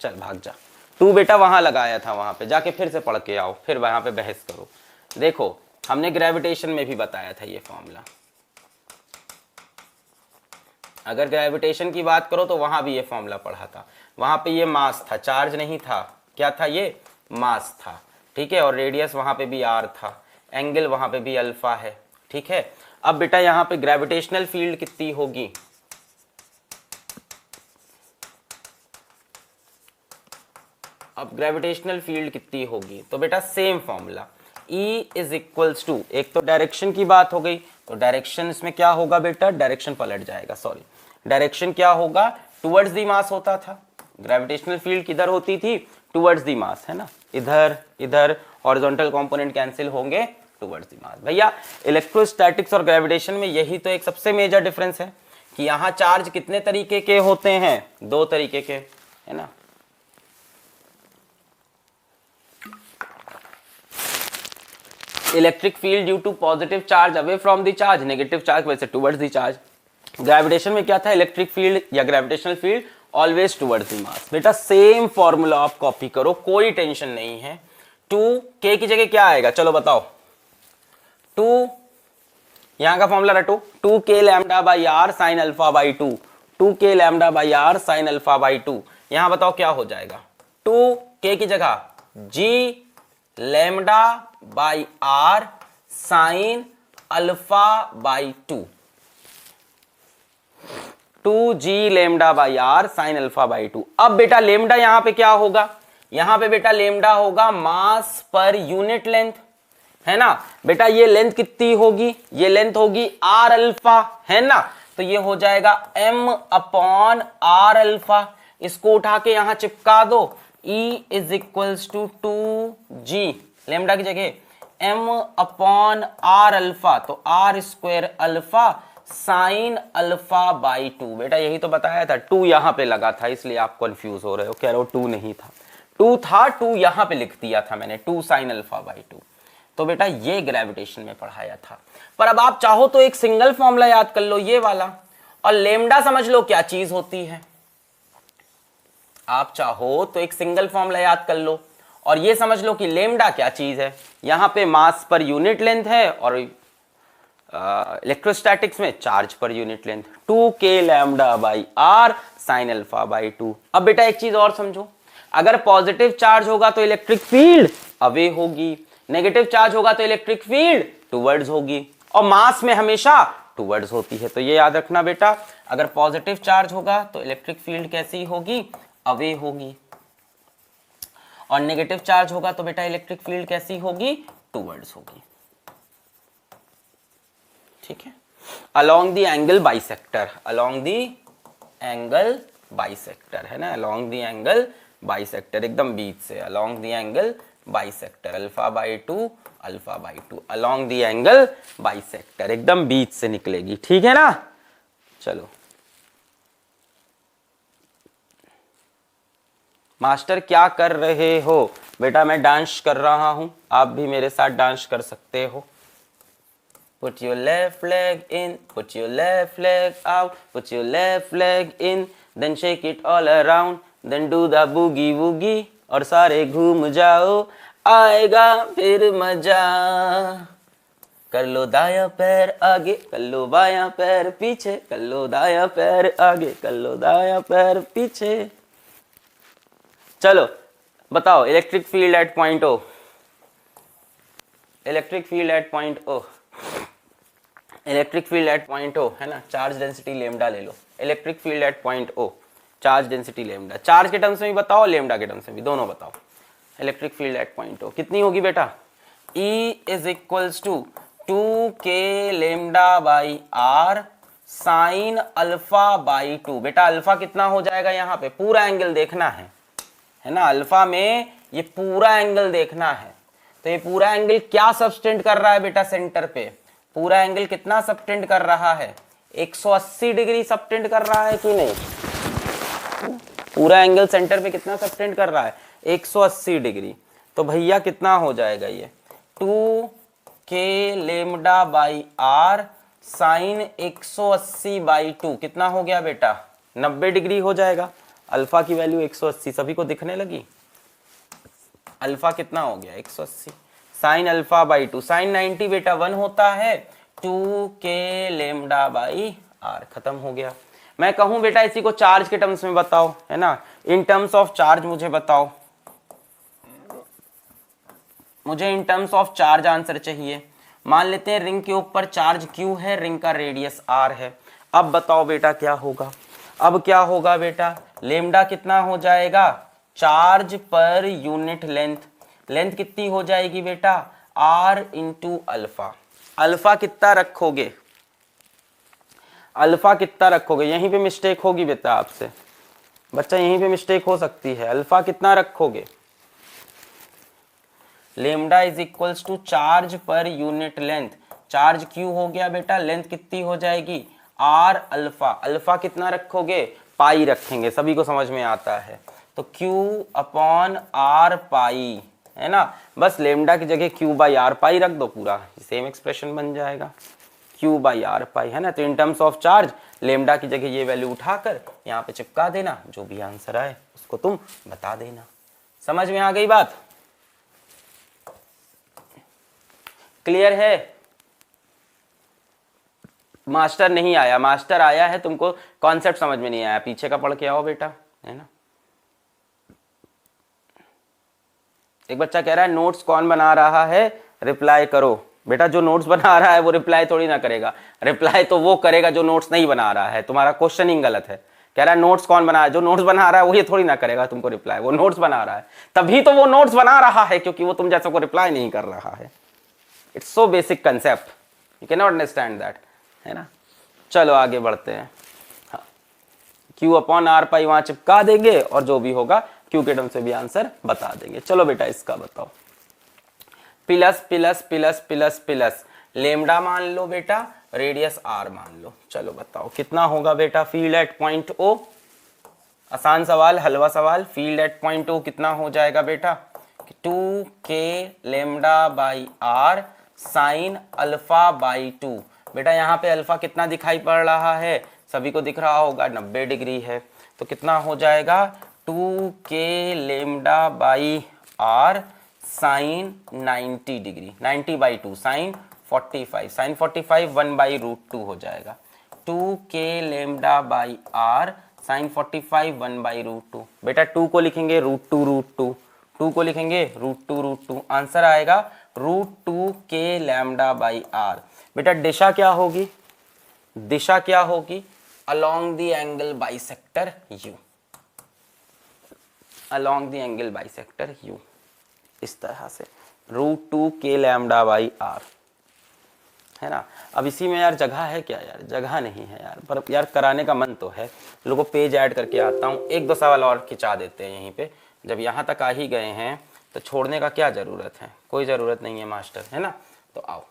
A: चल भाग जा, 2 बेटा वहां लगाया था, वहां पे जाके फिर से पढ़ के आओ, फिर वहां पे बहस करो। देखो हमने ग्रेविटेशन में भी बताया था ये फॉर्मूला, अगर ग्रेविटेशन की बात करो तो वहां भी ये फॉर्मूला पढ़ा था। वहां पे ये मास था, चार्ज नहीं था, क्या था ये, मास था। ठीक है, और रेडियस वहां पे भी r था, एंगल वहां पे भी अल्फा है। ठीक है, अब बेटा यहां पे ग्रेविटेशनल फील्ड कितनी होगी, अब ग्रेविटेशनल फील्ड कितनी होगी, तो बेटा same formula, E is equals to, एक तो डायरेक्शन की बात हो गई, तो डायरेक्शन इसमें क्या होगा बेटा, डायरेक्शन पलट जाएगा, सॉरी, डायरेक्शन क्या होगा, टुवर्ड्स द मास होता था। ग्रेविटेशनल फील्ड किधर होती थी, टुवर्ड्स द मास, है ना, इधर इधर हॉरिजॉन्टल कंपोनेंट कैंसिल होंगे, टुवर्ड्स द मास। भैया इलेक्ट्रोस्टैटिक्स और ग्रेविटेशन में यही तो एक सबसे मेजर डिफरेंस है कि यहाँ चार्ज कितने तरीके के होते हैं, 2 तरीके के, है ना। Electric field due to positive charge away from the charge, negative charge वैसे टुवर्ड्स द चार्ज। ग्रेविटेशन में क्या था, इलेक्ट्रिक फील्ड या gravitational field always towards the mass. बेटा सेम फॉर्मूला आप कॉपी करो, कोई टेंशन नहीं है। 2k की जगह क्या आएगा, चलो बताओ, 2 यहां का फॉर्मूला रटो, 2k lambda by R sine alpha by 2, 2k lambda by R sine alpha by 2, यहां बताओ क्या हो जाएगा, 2k की जगह g lambda by R sine alpha by 2, 2g lambda by R sine alpha by 2। अब बेटा लेमडा यहां पे क्या होगा, यहां पे बेटा लेमडा होगा मास पर यूनिट लेंथ, है ना। बेटा ये लेंथ कितनी होगी, ये लेंथ होगी आर अल्फा, है ना, तो ये हो जाएगा m अपॉन आर अल्फा। इसको उठा के यहां चिपका दो, E is equals to 2g lambda की जगह m अपॉन आर अल्फा, तो R square alpha sine alpha by 2। बेटा यही तो बताया था, 2 यहां पे लगा था इसलिए आप कंफ्यूज हो रहे हो, कह रहे हो 2 नहीं था, 2 था, 2 यहां पे लिख दिया था मैंने, 2 साइन अल्फा बाई 2। तो बेटा ये ग्रेविटेशन में पढ़ाया था। पर अब आप चाहो तो एक सिंगल फॉर्मूला याद कर लो, ये वाला, और लेमडा समझ लो क्या चीज होती है। आप चाहो तो एक सिंगल फॉर्मूला याद कर लो और ये समझ लो कि लेमडा क्या चीज है। यहां पे मास पर यूनिट लेंथ है और इलेक्ट्रोस्टैटिक्स में charge per unit length, 2k lambda by R sine alpha by 2। अब बेटा एक चीज और समझो, अगर पॉजिटिव चार्ज होगा तो इलेक्ट्रिक फील्ड अवे होगी, नेगेटिव चार्ज होगा तो इलेक्ट्रिक फील्ड टुवर्ड्स होगी, और मास में हमेशा टुवर्ड्स होती है। तो ये याद रखना बेटा, अगर पॉजिटिव चार्ज होगा तो इलेक्ट्रिक फील्ड कैसी होगी, अवे होगी, और नेगेटिव चार्ज होगा तो बेटा इलेक्ट्रिक फील्ड कैसी होगी, टुवर्ड्स होगी। ठीक है, along the angle bisector, along the angle bisector है ना, अलोंग द एंगल बाइसेक्टर, एकदम बीच से, along the angle bisector, alpha by 2 alpha by 2, along the angle bisector, एकदम बीच से निकलेगी। ठीक है ना, चलो मास्टर क्या कर रहे हो? बेटा मैं डांस कर रहा हूं, आप भी मेरे साथ डांस कर सकते हो। Put your left leg in, put your left leg out, put your left leg in, then shake it all around, then do the boogie woogie, और सारे घूम जाओ, आएगा फिर मजा। कर लो दाया पैर आगे, कर लो बाया पैर पीछे, कर लो दाया पैर आगे, कर लो दाया पैर पीछे। चलो बताओ, electric field at point O, electric field at point O, electric field at point O है ना, चार्ज डेंसिटी लेमडा ले लो, electric field at point O, charge density lambda, charge के टर्म्स में भी बताओ, लेमडा के टर्म्स में भी, दोनों बताओ। Electric field at point O कितनी होगी बेटा, E is equals to 2k lambda by R sine alpha by 2। बेटा अल्फा कितना हो जाएगा, यहाँ पे पूरा एंगल देखना है ना, अल्फा में ये पूरा एंगल देखना है। तो ये पूरा एंगल क्या सबटेंड कर रहा है बेटा, सेंटर पे पूरा एंगल कितना सबटेंड कर रहा है, 180 डिग्री सबटेंड कर रहा है कि नहीं, पूरा एंगल सेंटर पे कितना सबटेंड कर रहा है, 180 डिग्री। तो भैया कितना हो जाएगा ये, 2k lambda by R sine 180 by 2 कितना हो गया बेटा, 90 डिग्री हो जाएगा। अल्फा की वैल्यू 180 सभी को दिखने लगी, अल्फा कितना हो गया 180 साइन अल्फा बाई 2, साइन 90 बेटा 1 होता है, 2k लेमडा बाई आर, खत्म हो गया। मैं कहूं बेटा इसी को चार्ज के टर्म्स में बताओ, है ना, इन टर्म्स ऑफ चार्ज मुझे बताओ, मुझे in terms of charge answer चाहिए। मान लेते हैं रिंग के ऊपर चार्ज Q है, रिंग का रेडियस R है। अब बताओ बेटा क्या होगा, अब क्या होगा बेटा, लेमडा कितना हो जाएगा, charge per unit length, length कितनी हो जाएगी बेटा, R इंटू अल्फा। अल्फा कितना रखोगे, अल्फा कितना रखोगे, यहीं पे मिस्टेक होगी बेटा आपसे, बच्चा यहीं पे मिस्टेक हो सकती है। अल्फा कितना रखोगे, lambda is equals to charge per unit length, charge Q हो गया बेटा, लेंथ कितनी हो जाएगी R अल्फा, अल्फा कितना रखोगे, पाई रखेंगे, सभी को समझ में आता है। तो Q अपॉन R पाई है ना, बस लेमडा की जगह Q बाई R पाई रख दो, पूरा सेम एक्सप्रेशन बन जाएगा, Q बाई R पाई है ना। तो in terms of charge lambda की जगह ये वैल्यू उठाकर यहाँ पे चिपका देना, जो भी आंसर आए उसको तुम बता देना। समझ में आ गई बात, क्लियर है? मास्टर नहीं आया, मास्टर आया है, तुमको कॉन्सेप्ट समझ में नहीं आया, पीछे का पढ़ के आओ बेटा, है ना। एक बच्चा कह रहा है नोट्स कौन बना रहा है, रिप्लाई करो। बेटा जो नोट्स बना रहा है वो रिप्लाई थोड़ी ना करेगा, रिप्लाई तो वो करेगा जो नोट्स नहीं बना रहा है। तुम्हारा क्वेश्चनिंग गलत है, कह रहा है नोट्स कौन बना है, जो नोट्स बना रहा है वो ये थोड़ी ना करेगा तुमको रिप्लाई, वो नोट्स बना रहा है, तभी तो वो नोट्स बना रहा है, क्योंकि वो तुम जैसा को रिप्लाई नहीं कर रहा है। It's so basic concept, you can not understand that, है ना। चलो आगे बढ़ते हैं, हाँ, Q अपॉन R पाई वहां चिपका देंगे और जो भी होगा Q के टर्म से भी आंसर बता देंगे। चलो बेटा इसका बताओ, plus plus plus plus plus lambda मान लो बेटा, रेडियस आर मान लो। चलो बताओ कितना होगा बेटा फील्ड एट पॉइंट ओ। आसान सवाल, हलवा सवाल। फील्ड एट पॉइंट ओ कितना हो जाएगा बेटा, 2k lambda by R sine alpha by 2। बेटा यहाँ पे अल्फा कितना दिखाई पड़ रहा है, सभी को दिख रहा होगा, 90 डिग्री है। तो कितना हो जाएगा 2k lambda by R sine 90 degree, 90 by 2 sine 45, sine 45 1 by root 2 हो जाएगा। 2k lambda by R sine 45 1 by root 2। बेटा 2 को लिखेंगे रूट 2 रूट 2, 2 को लिखेंगे रूट 2 रूट 2, आंसर आएगा root 2 k lambda by R. बेटा दिशा क्या होगी, दिशा क्या होगी, along the angle bisector u, along the angle bisector u, इस तरह से root 2 k lambda by R, है ना। अब इसी में यार जगह है क्या, यार जगह नहीं है यार, पर यार कराने का मन तो है। लोगों को पेज ऐड करके आता हूँ, एक दो सवाल और खिंचा देते हैं यहीं पे। जब यहाँ तक आ ही गए हैं तो छोड़ने का क्या ज़रूरत है, कोई ज़रूरत नहीं है मास्टर, है ना। तो आओ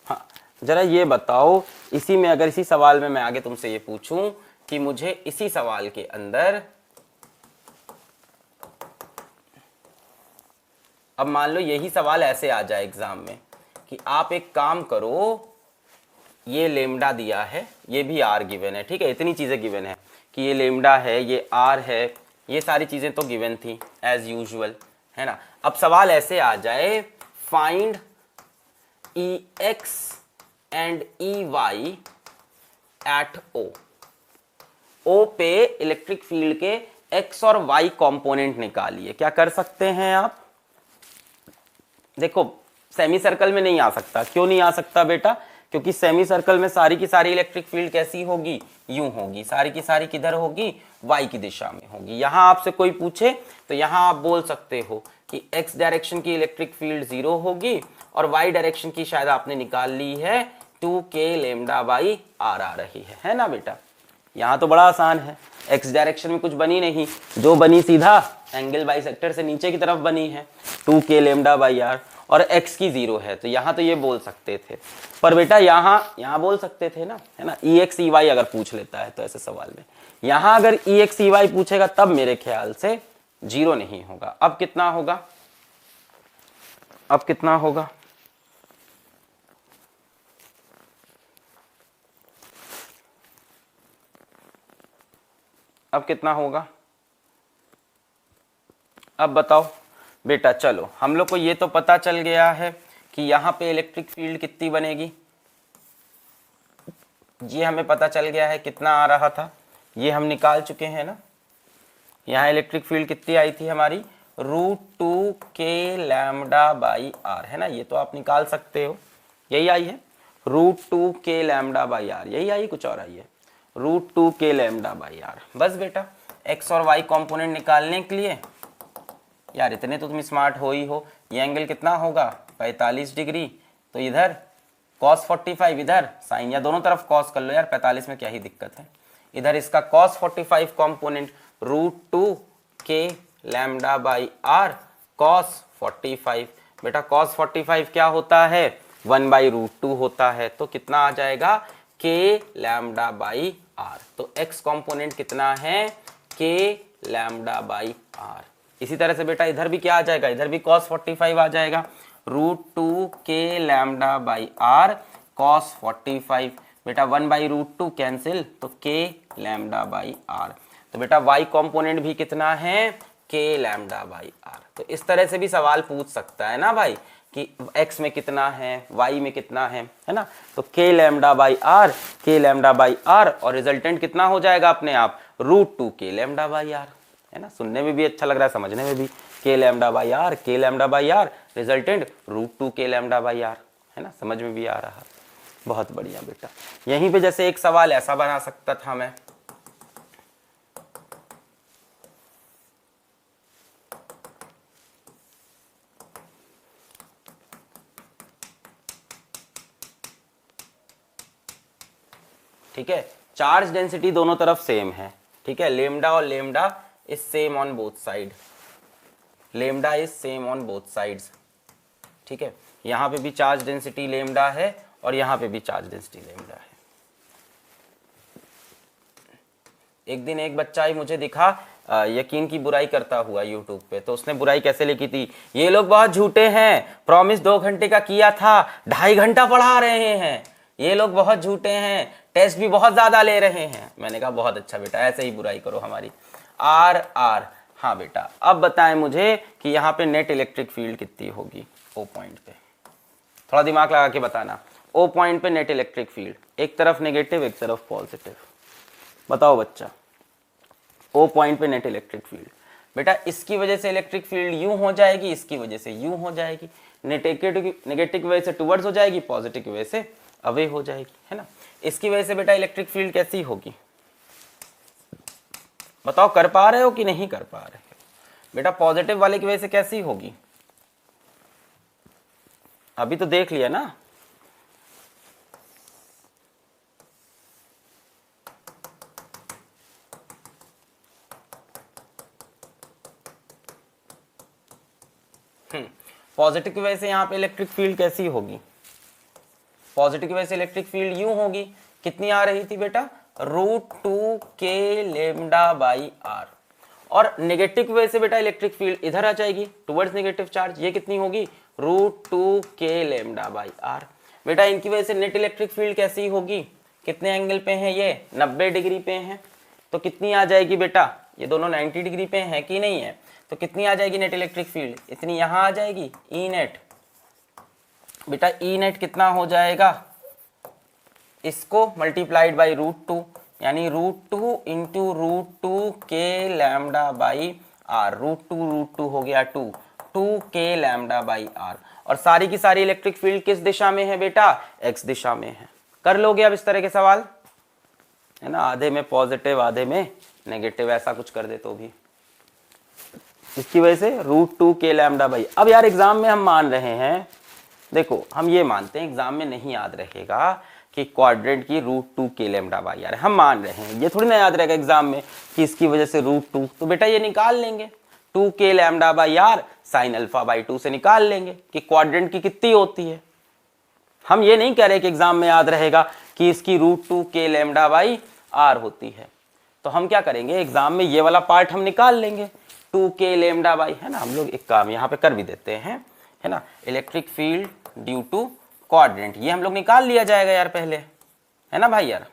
A: हाँ, जरा ये बताओ, इसी में अगर इसी सवाल में मैं आगे तुमसे ये पूछूं कि मुझे इसी सवाल के अंदर, अब मान लो यही सवाल ऐसे आ जाए एग्जाम में कि आप एक काम करो, ये लेमडा दिया है, ये भी आर गिवन है, ठीक है, इतनी चीजें गिवन है कि ये लेमडा है, ये आर है, ये सारी चीजें तो गिवन थी एज यूजुअल, है ना। अब सवाल ऐसे आ जाए, find E X and E Y at O. O पे इलेक्ट्रिक फील्ड के एक्स और वाई कंपोनेंट निकालिए। क्या कर सकते हैं आप, देखो सेमी सर्कल में नहीं आ सकता। क्यों नहीं आ सकता बेटा, क्योंकि सेमी सर्कल में सारी की सारी इलेक्ट्रिक फील्ड कैसी होगी, यूं होगी, सारी की सारी किधर होगी, वाई की दिशा में होगी। यहां आपसे कोई पूछे तो यहां आप बोल सकते हो कि एक्स डायरेक्शन की इलेक्ट्रिक फील्ड 0 होगी और वाई डायरेक्शन की शायद आपने निकाल ली है 2k लेमडा बाई आर आ रही है ना बेटा। यहाँ तो बड़ा आसान है, एक्स डायरेक्शन में कुछ बनी नहीं, जो बनी सीधा एंगल बाइसेक्टर से नीचे की तरफ बनी है 2k लेमडा बाई आर, और x की 0 है, तो यहाँ तो ये बोल सकते थे। पर बेटा यहाँ बोल सकते थे ना, है ना, ई एक्स ई वाई अगर पूछ लेता है तो ऐसे सवाल में, यहाँ अगर ई एक्स ई वाई पूछेगा तब मेरे ख्याल से 0 नहीं होगा। अब कितना होगा, अब कितना होगा, अब कितना होगा, अब बताओ बेटा। चलो हम लोग को ये तो पता चल गया है कि यहाँ पे इलेक्ट्रिक फील्ड कितनी बनेगी, ये हमें पता चल गया है कितना आ रहा था, ये हम निकाल चुके हैं ना। यहाँ इलेक्ट्रिक फील्ड कितनी आई थी हमारी, √2k लैम्डा बाई आर, है ना, ये तो आप निकाल सकते हो, यही आई है √2k लैम्डा बाई आर, यही आई, कुछ और आई है √2k लैम्डा बाई आर। बस बेटा एक्स और वाई कंपोनेंट निकालने के लिए, यार इतने तो तुम स्मार्ट हो ही हो, ये एंगल कितना होगा 45 डिग्री, तो इधर cos 45, इधर साइन, या दोनों तरफ cos कर लो यार, 45 में क्या ही दिक्कत है। इधर इसका cos 45 component √2k lambda by R cos 45। बेटा cos 45 क्या होता है, 1 बाई √2 होता है, तो कितना आ जाएगा k लैम्डा बाई आर। तो x कंपोनेंट कितना है, k लैम्डा बाई आर। इसी तरह से बेटा इधर भी क्या आ जाएगा, इधर भी cos 45 आ जाएगा, √2k lambda by R cos 45। बेटा 1 बाई √2 कैंसिल, तो k लैम्डा बाई आर। तो बेटा y कंपोनेंट भी कितना है, k लैम्डा बाई आर। तो इस तरह से भी सवाल पूछ सकता है ना भाई कि x में कितना है, y में कितना है ना। तो k lambda by R, k lambda by R, और रिजल्टेंट कितना हो जाएगा अपने आप √2k लैम्डा बाई आर, है ना। सुनने में भी अच्छा लग रहा है, समझने में भी, k lambda by R, k lambda by R, resultant √2k lambda by R, है ना, समझ में भी आ रहा। बहुत बढ़िया बेटा। यहीं पे जैसे एक सवाल ऐसा बना सकता था मैं, ठीक है, चार्ज डेंसिटी दोनों तरफ सेम है, ठीक है, लेमडा और lambda is same on both side, lambda is same on both sides, ठीक है। यहाँ पे भी चार्ज डेंसिटी लेमडा है और यहाँ पे भी चार्ज डेंसिटी लेमडा है। एक दिन एक बच्चा ही मुझे दिखा यकीन की बुराई करता हुआ यूट्यूब पे, तो उसने बुराई कैसे लिखी थी, ये लोग बहुत झूठे हैं, प्रॉमिस 2 घंटे का किया था 2.5 घंटा पढ़ा रहे हैं, ये लोग बहुत झूठे हैं, टेस्ट भी बहुत ज्यादा ले रहे हैं। मैंने कहा बहुत अच्छा बेटा, ऐसे ही बुराई करो हमारी। आर आर, हाँ बेटा, अब बताएं मुझे कि यहाँ पे नेट इलेक्ट्रिक फील्ड कितनी होगी ओ पॉइंट पे, थोड़ा दिमाग लगा के बताना। ओ पॉइंट पे नेट इलेक्ट्रिक फील्ड, एक तरफ नेगेटिव एक तरफ पॉजिटिव, बताओ बच्चा। ओ पॉइंट पे नेट इलेक्ट्रिक फील्ड, बेटा इसकी वजह से इलेक्ट्रिक फील्ड यूं हो जाएगी, इसकी वजह से यूं हो जाएगी, नेगेटिव की वजह से टुवर्ड्स हो जाएगी, पॉजिटिव की वजह से अवे हो जाएगी, है ना। इसकी वजह से बेटा इलेक्ट्रिक फील्ड कैसी होगी, बताओ, कर पा रहे हो कि नहीं कर पा रहे हो बेटा। पॉजिटिव वाले की वजह से कैसी होगी, अभी तो देख लिया ना। पॉजिटिव की वजह से यहाँ पे इलेक्ट्रिक फील्ड कैसी होगी, पॉजिटिव की वजह से इलेक्ट्रिक फील्ड यूं होगी, कितनी आ रही थी बेटा, √2 के लेमडा बाई आर। और नेगेटिव की वजह से बेटा इलेक्ट्रिक फील्ड इधर आ जाएगी टुवर्ड्स नेगेटिव चार्ज, ये कितनी होगी, √2 के लेमडा बाई आर। बेटा इनकी वजह से नेट इलेक्ट्रिक फील्ड कैसी होगी, कितने एंगल पे है ये, 90 डिग्री पे है, तो कितनी आ जाएगी बेटा, ये दोनों 90 डिग्री पे है कि नहीं है, तो कितनी आ जाएगी नेट इलेक्ट्रिक फील्ड, इतनी यहां आ जाएगी, ई नेट। बेटा ई नेट कितना हो जाएगा, इसको मल्टीप्लाइड बाई √2, यानी √2 into √2 K lambda by R, √2 हो गया 2 के लैम्डा बाई आर। और सारी की सारी इलेक्ट्रिक फील्ड किस दिशा में है बेटा, एक्स दिशा में है। कर लोगे अब इस तरह के सवाल, है ना, आधे में पॉजिटिव आधे में नेगेटिव, ऐसा कुछ कर दे तो भी। इसकी वजह से √2 के लैम्डा बाई। अब यार एग्जाम में हम मान रहे हैं, देखो हम ये मानते हैं एग्जाम में नहीं याद रहेगा कि क्वाड्रेंट की √2 के लैम्डा बाई आर, हम मान रहे हैं, ये थोड़ी ना याद रहेगा एग्जाम में कि इसकी वजह से √2, तो बेटा ये निकाल लेंगे 2 K lambda by R sine alpha by 2 से निकाल लेंगे कि क्वाड्रेंट की कितनी होती है। हम ये नहीं कह रहे कि एग्जाम में याद रहेगा कि इसकी √2 के लैम्डा बाई आर होती है, तो हम क्या करेंगे एग्जाम में ये वाला पार्ट हम निकाल लेंगे 2 के लैम्डा बाई, है ना। हम लोग एक काम यहाँ पे कर भी देते हैं, है ना, electric field due to quadrant, ये हम लोग निकाल लिया जाएगा यार पहले, है ना भाई यार।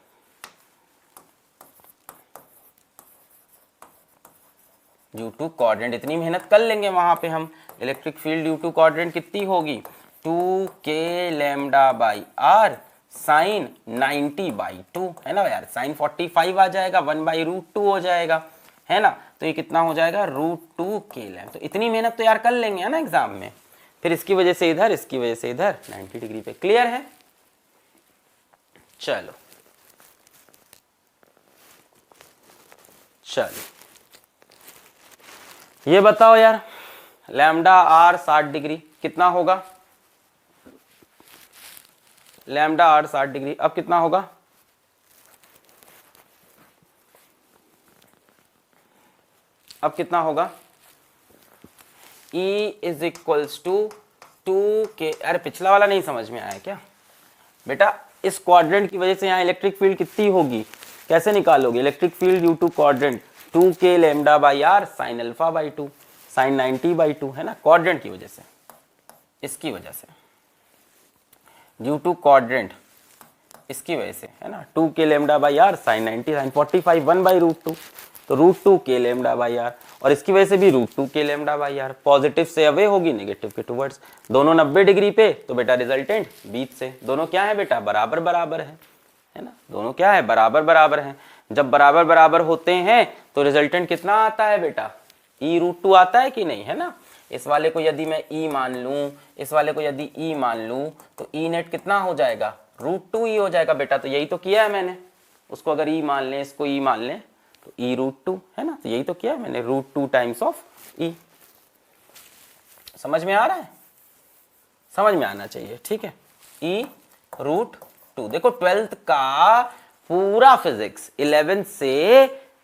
A: ड्यू टू क्वाड्रेंट इतनी मेहनत कर लेंगे वहां पे हम, electric field due to quadrant कितनी होगी, 2 K lambda by R sine 90 by 2, है ना यार, साइन 45 आ जाएगा, 1/√2 हो जाएगा, है ना। तो ये कितना हो जाएगा, √2 के लैम्डा। तो इतनी मेहनत तो यार कर लेंगे, है ना एग्जाम में। फिर इसकी वजह से इधर, इसकी वजह से इधर 90 डिग्री पे, क्लियर है। चलो चलो ये बताओ यार, लैम्डा आर 60 डिग्री कितना होगा, लैम्डा आर 60 डिग्री, अब कितना होगा, अब कितना होगा, E इज इक्वल्स टू 2 के, अरे पिछला वाला नहीं समझ में आया क्या बेटा, इस क्वाड्रेंट की वजह से यहाँ इलेक्ट्रिक फील्ड कितनी होगी, कैसे निकालोगे, electric field due to quadrant 2 K lambda by R sine alpha by 2 sine 90 by 2, है ना, क्वाड्रेंट की वजह से, इसकी वजह से ड्यू टू क्वाड्रेंट, इसकी वजह से, है ना, 2 K lambda by R sine 90 sine 45 1/√2, तो √2 के लैम्डा बाई आर, और इसकी वजह से भी √2 K lambda by R, positive से अवे होगी नेगेटिव के टुवर्ड्स, दोनों 90 डिग्री पे, तो बेटा रिजल्टेंट बीच से, दोनों क्या है बेटा, बराबर बराबर है ना, दोनों क्या है, बराबर बराबर है। जब बराबर बराबर होते हैं तो रिजल्टेंट कितना आता है बेटा, E√2 आता है कि नहीं, है ना। इस वाले को यदि मैं E मान लूं, इस वाले को यदि E मान लूं, तो E नेट कितना हो जाएगा, √2 हो जाएगा बेटा। तो यही तो किया है मैंने, उसको अगर E मान लें, इसको E मान लें, तो E√2, है ना, तो यही तो किया है मैंने, √2 टाइम्स ऑफ E। समझ में आ रहा है, समझ में आना चाहिए, ठीक है। E√2, देखो 12th का पूरा फिजिक्स 11 से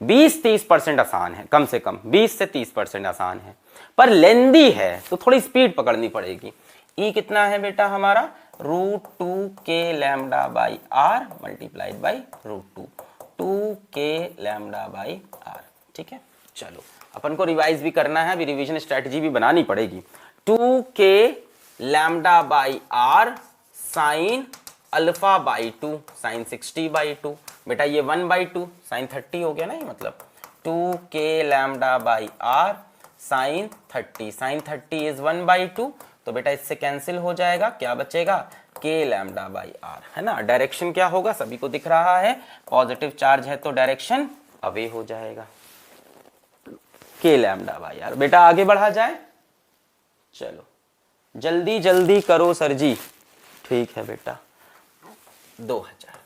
A: 20-30% आसान है, कम से कम 20 से 30% आसान है, पर लेंदी है तो थोड़ी स्पीड पकड़नी पड़ेगी। ई कितना है बेटा हमारा, √2k lambda by R multiplied by √2, 2k lambda by R. ठीक है, चलो अपन को रिवाइज भी करना है, अभी रिवीजन स्ट्रेटजी भी बनानी पड़ेगी। 2k lambda by R sine alpha by 2 sine 60/2, बेटा ये 1/2 साइन 30 हो गया ना, ये मतलब 2k lambda by R sine 30, sine 30 is 1/2, तो बेटा इससे कैंसिल हो जाएगा, क्या बचेगा, k लैम्डा बाई आर, है ना। डायरेक्शन क्या होगा, सभी को दिख रहा है, पॉजिटिव चार्ज है तो डायरेक्शन अवे हो जाएगा, k लैम्डा बाई आर। बेटा आगे बढ़ा जाए, चलो जल्दी जल्दी करो सर जी। ठीक है बेटा, 2000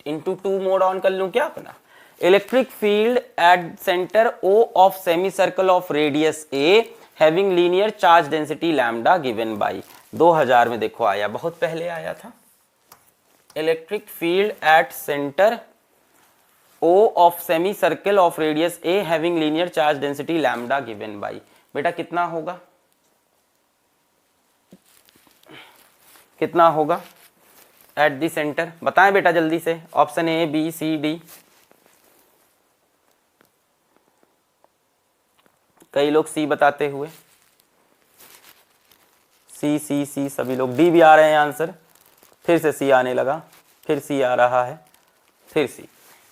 A: इंटू 2 मोड ऑन कर लूं क्या अपना। Electric field at centre O of semi circle of radius A having linear charge density lambda given by, 2000 में देखो आया, बहुत पहले आया था। Electric field at centre O of semi circle of radius A having linear charge density lambda given by, बेटा कितना होगा, कितना होगा एट दी सेंटर, बताएं बेटा जल्दी से, option A B C D, कई लोग C बताते हुए, C सभी लोग, D भी आ रहे हैं आंसर, फिर से C आने लगा, फिर C आ रहा है, फिर C,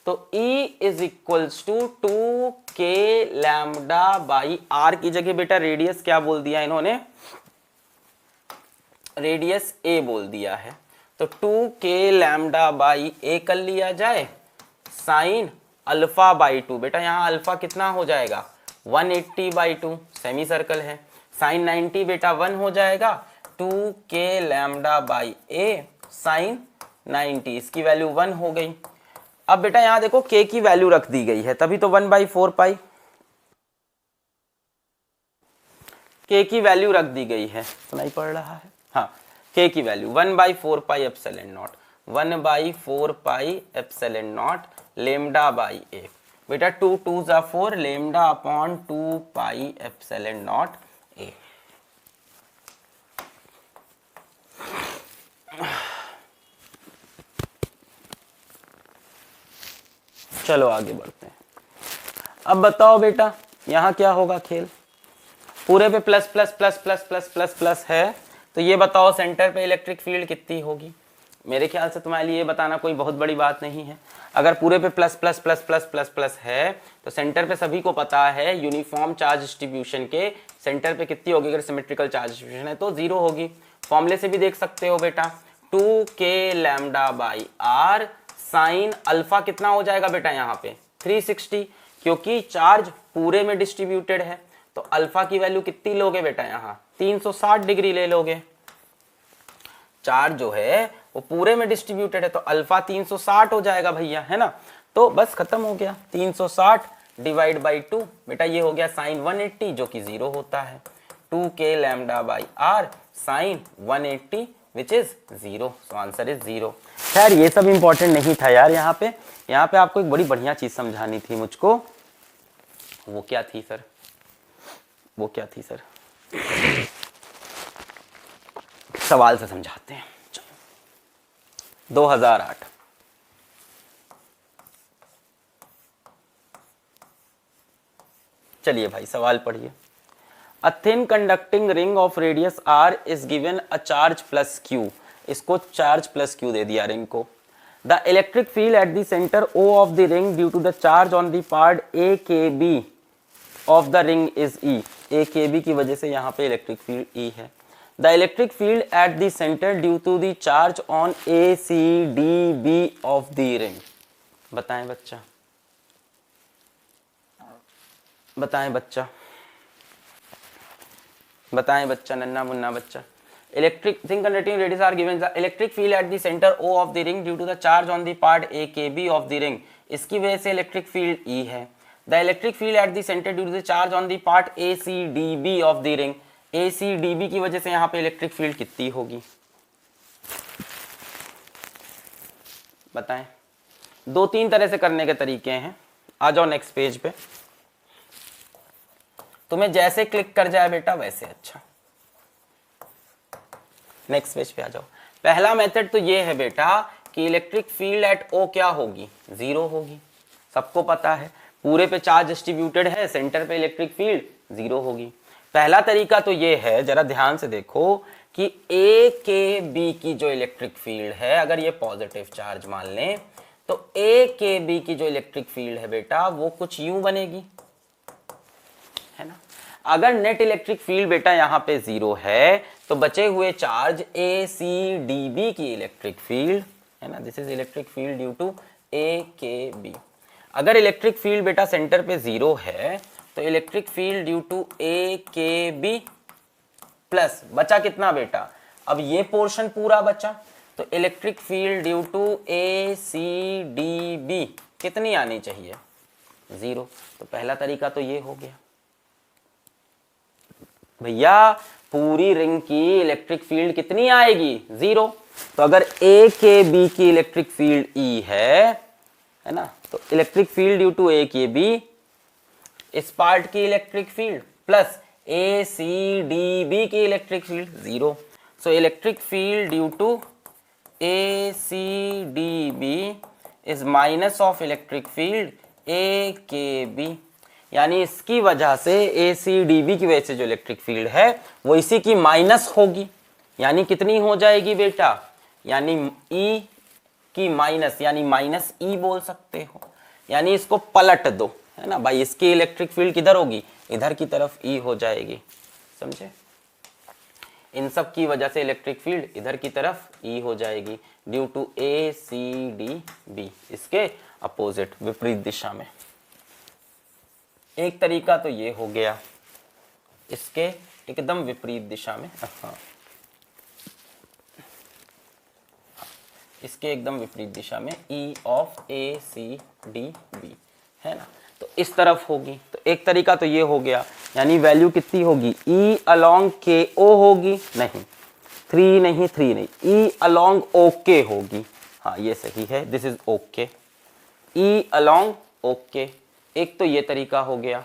A: तो E is equals to 2k lambda by R की जगह बेटा रेडियस क्या बोल दिया इन्होंने, रेडियस A बोल दिया है, तो 2k लैम्डा बाई A कर लिया जाए साइन अल्फा बाई 2, बेटा यहाँ अल्फा कितना हो जाएगा 180/2, सेमी सर्कल है, साइन 90 बेटा 1 हो जाएगा, 2k lambda by A sign 90, इसकी वैल्यू 1 हो गई। अब बेटा यहाँ देखो k की वैल्यू रख दी गई है, तभी तो 1/4 पाई, k की वैल्यू रख दी गई है, सुनाई पड़ रहा है, हाँ k की value 1/4 pi epsilon not, 1/4 pi epsilon not lambda by A, बेटा 2 2 जा 4 lambda upon 2 pi epsilon not A। चलो आगे बढ़ते हैं। अब बताओ बेटा यहाँ क्या होगा खेल, पूरे पे plus plus plus plus plus plus plus है, तो ये बताओ सेंटर पे इलेक्ट्रिक फील्ड कितनी होगी। मेरे ख्याल से तुम्हारे लिए ये बताना कोई बहुत बड़ी बात नहीं है, अगर पूरे पे plus plus plus plus plus plus है तो सेंटर पे सभी को पता है यूनिफॉर्म चार्ज डिस्ट्रीब्यूशन के सेंटर पे कितनी होगी, अगर सिमेट्रिकल चार्ज डिस्ट्रीब्यूशन है तो 0 होगी। फॉर्मूले से भी देख सकते हो बेटा, 2k lambda by R sine alpha कितना हो जाएगा बेटा यहाँ पे 360, क्योंकि चार्ज पूरे में डिस्ट्रीब्यूटेड है, तो अल्फा की वैल्यू कितनी लोगे बेटा यहाँ 360 डिग्री ले लोगे, चार्ज जो है वो पूरे में डिस्ट्रीब्यूटेड है तो अल्फा 360 हो जाएगा भैया, है ना, तो बस खत्म हो गया, 360 डिवाइड बाई 2, बेटा ये हो गया साइन 180 जो कि 0 होता है, 2k lambda by R sine 180 which is 0, so answer is 0। खैर ये सब इंपॉर्टेंट नहीं था यार, यहाँ पे आपको एक बड़ी बढ़िया चीज समझानी थी मुझको, वो क्या थी सर, वो क्या थी सर, सवाल से समझाते हैं। 2008 चलिए भाई सवाल पढ़िए। A thin conducting ring of radius r is given a charge plus q, इसको चार्ज प्लस q दे दिया रिंग को। The electric field at the centre O of the ring due to the charge on the part AKB of the ring is E, AKB की वजह से यहाँ पे electric field E है। The electric field at the center due to the charge on ACDB of the ring, बताएं बच्चा, बताएं बच्चा, बताएं बच्चा, नन्ना मुन्ना बच्चा। Electric thin conducting radius are given, the electric field at the center O of the ring due to the charge on the part AKB of the ring, इसकी वजह से इलेक्ट्रिक फील्ड E है। The electric field at the center due to the charge on the part ACDB of the ring, ACDB की वजह से यहाँ पे electric field कितनी होगी बताएं। दो तीन तरह से करने के तरीके हैं। आ जाओ नेक्स्ट पेज पे, तुम्हें जैसे क्लिक कर जाए बेटा वैसे अच्छा। नेक्स्ट पेज पे आ जाओ। पहला मेथड तो ये है बेटा कि इलेक्ट्रिक फील्ड एट ओ क्या होगी, जीरो होगी, सबको पता है। पूरे पे चार्ज डिस्ट्रीब्यूटेड है, सेंटर पे इलेक्ट्रिक फील्ड जीरो होगी। पहला तरीका तो ये है, जरा ध्यान से देखो कि ए के बी की जो इलेक्ट्रिक फील्ड है, अगर ये पॉजिटिव चार्ज मान लें तो ए के बी की जो इलेक्ट्रिक फील्ड है बेटा वो कुछ यूं बनेगी, है ना। अगर नेट इलेक्ट्रिक फील्ड बेटा यहां पे जीरो है तो बचे हुए charge A C D B की इलेक्ट्रिक फील्ड, है ना, this is electric field due to A K B. अगर इलेक्ट्रिक फील्ड बेटा सेंटर पे जीरो है तो electric field due to A K B plus बचा कितना बेटा, अब ये पोर्शन पूरा बचा, तो electric field due to A C D B कितनी आनी चाहिए, जीरो। तो पहला तरीका तो ये हो गया भैया, पूरी रिंग की इलेक्ट्रिक फील्ड कितनी आएगी, जीरो। तो अगर ए के बी की इलेक्ट्रिक फील्ड ई है ना, तो electric field due to A K B, इस पार्ट की electric field plus A C D B की electric field zero. So electric field due to A C D B is minus of electric field A K B, यानी इसकी वजह से ए C D B की वजह से जो इलेक्ट्रिक फील्ड है वो इसी की माइनस होगी, यानी कितनी हो जाएगी बेटा, यानी ई की माइनस, यानी माइनस ई बोल सकते हो, यानी इसको पलट दो, है ना भाई। इसकी इलेक्ट्रिक फील्ड किधर होगी, इधर की तरफ ई हो जाएगी, समझे। इन सब की वजह से इलेक्ट्रिक फील्ड इधर की तरफ ई हो जाएगी due to A C D B, इसके अपोजिट विपरीत दिशा में। एक तरीका तो ये हो गया, इसके एकदम विपरीत दिशा में, हाँ इसके एकदम विपरीत दिशा में E of A C D B, है ना, तो इस तरफ होगी। तो एक तरीका तो ये हो गया, यानी वैल्यू कितनी होगी, ई अलोंग के ओ होगी, नहीं 3 नहीं 3 नहीं, ई अलोंग ओके होगी, हाँ ये सही है, this is okay, E along okay. एक तो ये तरीका हो गया।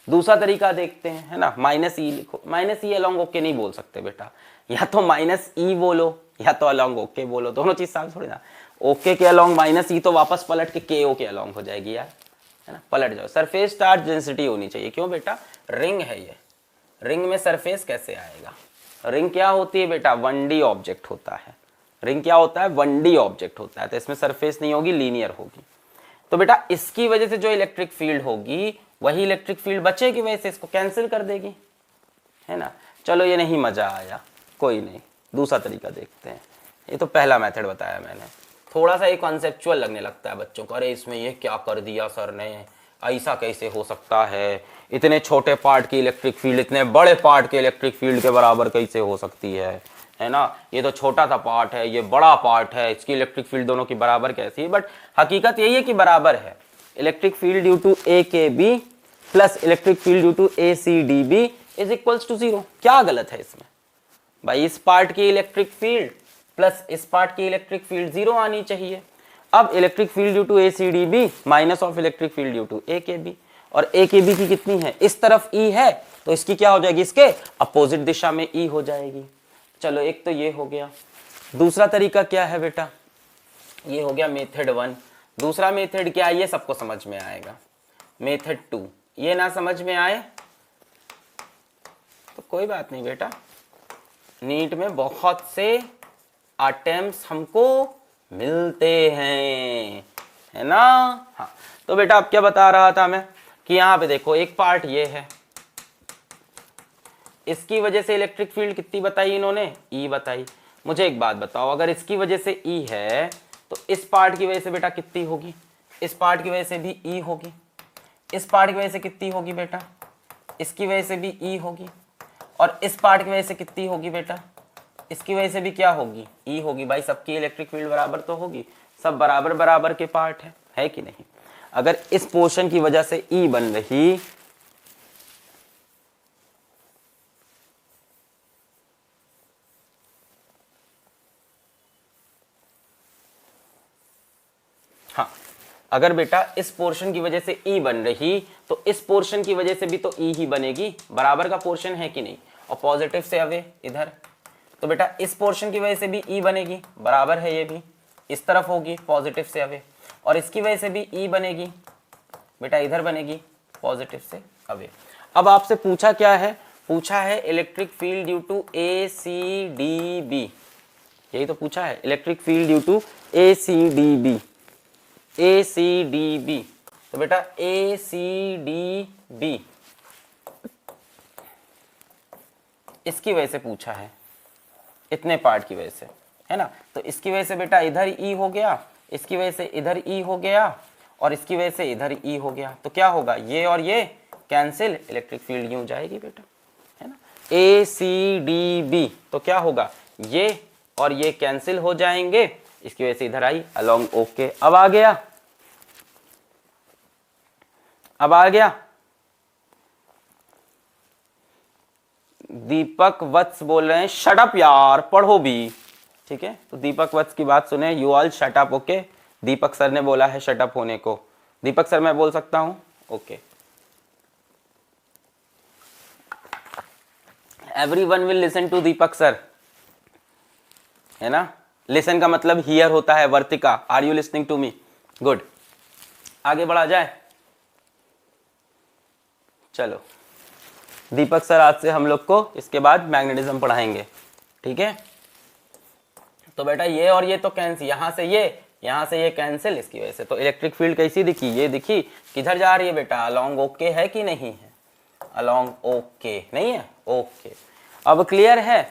A: दूसरा तरीका देखते हैं, है ना, माइनस ई लिखो, माइनस ई अलोंग ओके नहीं बोल सकते बेटा, या तो माइनस ई बोलो या तो अलोंग ओके बोलो, दोनों चीज साथ थोड़ी ना। ओके के अलोंग माइनस ई तो वापस पलट के ओ के अलोंग हो जाएगी यार, है ना, पलट जाओ। सरफेस चार्ज डेंसिटी होनी चाहिए, क्यों बेटा, रिंग है ये, रिंग में सरफेस कैसे आएगा। रिंग क्या होती है बेटा, 1D ऑब्जेक्ट होता है, रिंग क्या होता है, 1D ऑब्जेक्ट होता है, तो इसमें सरफेस नहीं होगी, लीनियर होगी। तो बेटा इसकी वजह से जो इलेक्ट्रिक फील्ड होगी वही इलेक्ट्रिक फील्ड बचे की वजह से इसको कैंसिल कर देगी, है ना। चलो ये नहीं मजा आया, कोई नहीं, दूसरा तरीका देखते हैं। ये तो पहला मेथड बताया मैंने, थोड़ा सा ये कॉन्सेप्चुअल लगने लगता है बच्चों को, अरे इसमें ये क्या कर दिया सर ने, ऐसा कैसे हो सकता है, इतने छोटे पार्ट की इलेक्ट्रिक फील्ड इतने बड़े पार्ट के इलेक्ट्रिक फील्ड के बराबर कैसे हो सकती है ना, ये तो छोटा सा पार्ट है, ये बड़ा पार्ट है, इसकी इलेक्ट्रिक फील्ड दोनों की बराबर कैसी है। बट हकीकत यही है कि बराबर है, electric field due to A K B plus electric field due to A C D B is equals to 0। क्या गलत है इसमें भाई, इस पार्ट की इलेक्ट्रिक फील्ड प्लस इस पार्ट की इलेक्ट्रिक फील्ड 0 आनी चाहिए। अब electric field due to A C D B minus of electric field due to A K B, और ए के बी की कितनी है, इस तरफ ई है, तो इसकी क्या हो जाएगी, इसके अपोजिट दिशा में ई हो जाएगी। चलो एक तो ये हो गया। दूसरा तरीका क्या है बेटा, ये हो गया मेथड 1। दूसरा मेथड क्या है, ये सबको समझ में आएगा। मेथड 2 ये ना समझ में आए तो कोई बात नहीं बेटा, नीट में बहुत से अटेम्प्ट्स हमको मिलते हैं, है ना। हाँ तो बेटा अब क्या बता रहा था मैं कि यहाँ पे देखो एक पार्ट ये है, इसकी वजह से इलेक्ट्रिक फील्ड कितनी बताई इन्होंने, ई बताई। मुझे एक बात बताओ, अगर इसकी वजह से ई है तो इस पार्ट की वजह से बेटा कितनी होगी, इस पार्ट की वजह से भी ई होगी, इस पार्ट की वजह से कितनी होगी बेटा, इसकी वजह से भी ई होगी, और इस पार्ट की वजह से कितनी होगी बेटा, इसकी वजह से भी क्या होगी, ई होगी। भाई सबकी इलेक्ट्रिक फील्ड बराबर तो होगी, सब बराबर बराबर के पार्ट है कि नहीं। अगर इस पोर्शन की वजह से ई बन रही, हाँ अगर बेटा इस पोर्शन की वजह से ई बन रही तो इस पोर्शन की वजह से भी तो ई ही बनेगी, बराबर का पोर्शन है कि नहीं, और पॉजिटिव से अवे इधर, तो बेटा इस पोर्शन की वजह से भी ई बनेगी, बराबर है, ये भी इस तरफ होगी पॉजिटिव से अवे, और इसकी वजह से भी ई बनेगी बेटा इधर बनेगी पॉजिटिव से अवे। अब आपसे पूछा क्या है, पूछा है electric field due to A C D B, यही तो पूछा है, electric field due to A C D B, A C D B, तो बेटा ए सी डी बी इसकी वजह से पूछा है, इतने पार्ट की वजह से, है ना, तो इसकी वजह से बेटा इधर ई हो गया, इसकी वजह से इधर ई हो गया, और इसकी वजह से इधर ई हो गया, तो क्या होगा, ये और ये कैंसिल, इलेक्ट्रिक फील्ड यूं जाएगी बेटा, है ना, ए सी डी बी, तो क्या होगा, ये और ये कैंसिल हो जाएंगे, इसकी वजह से इधर आई अलोंग ओके। अब आ गया, अब आ गया, दीपक वत्स बोल रहे हैं शट अप यार, पढ़ो भी, ठीक है, तो दीपक वत्स की बात सुने, you all shut up, okay, Deepak sir ने बोला है शट अप होने को, दीपक सर मैं बोल सकता हूं, okay, everyone will listen to Deepak sir, है ना, लिसन का मतलब हियर होता है, Vartika are you listening to me, good, आगे बढ़ा जाए, चलो दीपक सर आज से हम लोग को इसके बाद मैग्नेटिज्म पढ़ाएंगे, ठीक है, तो बेटा ये और ये तो कैंसिल, यहां से ये कैंसिल, इसकी वजह से तो इलेक्ट्रिक फील्ड कैसी दिखी, ये दिखी, किधर जा रही है बेटा, अलोंग ओके है कि नहीं है, अलोंग ओके नहीं है, ओके, अब क्लियर है,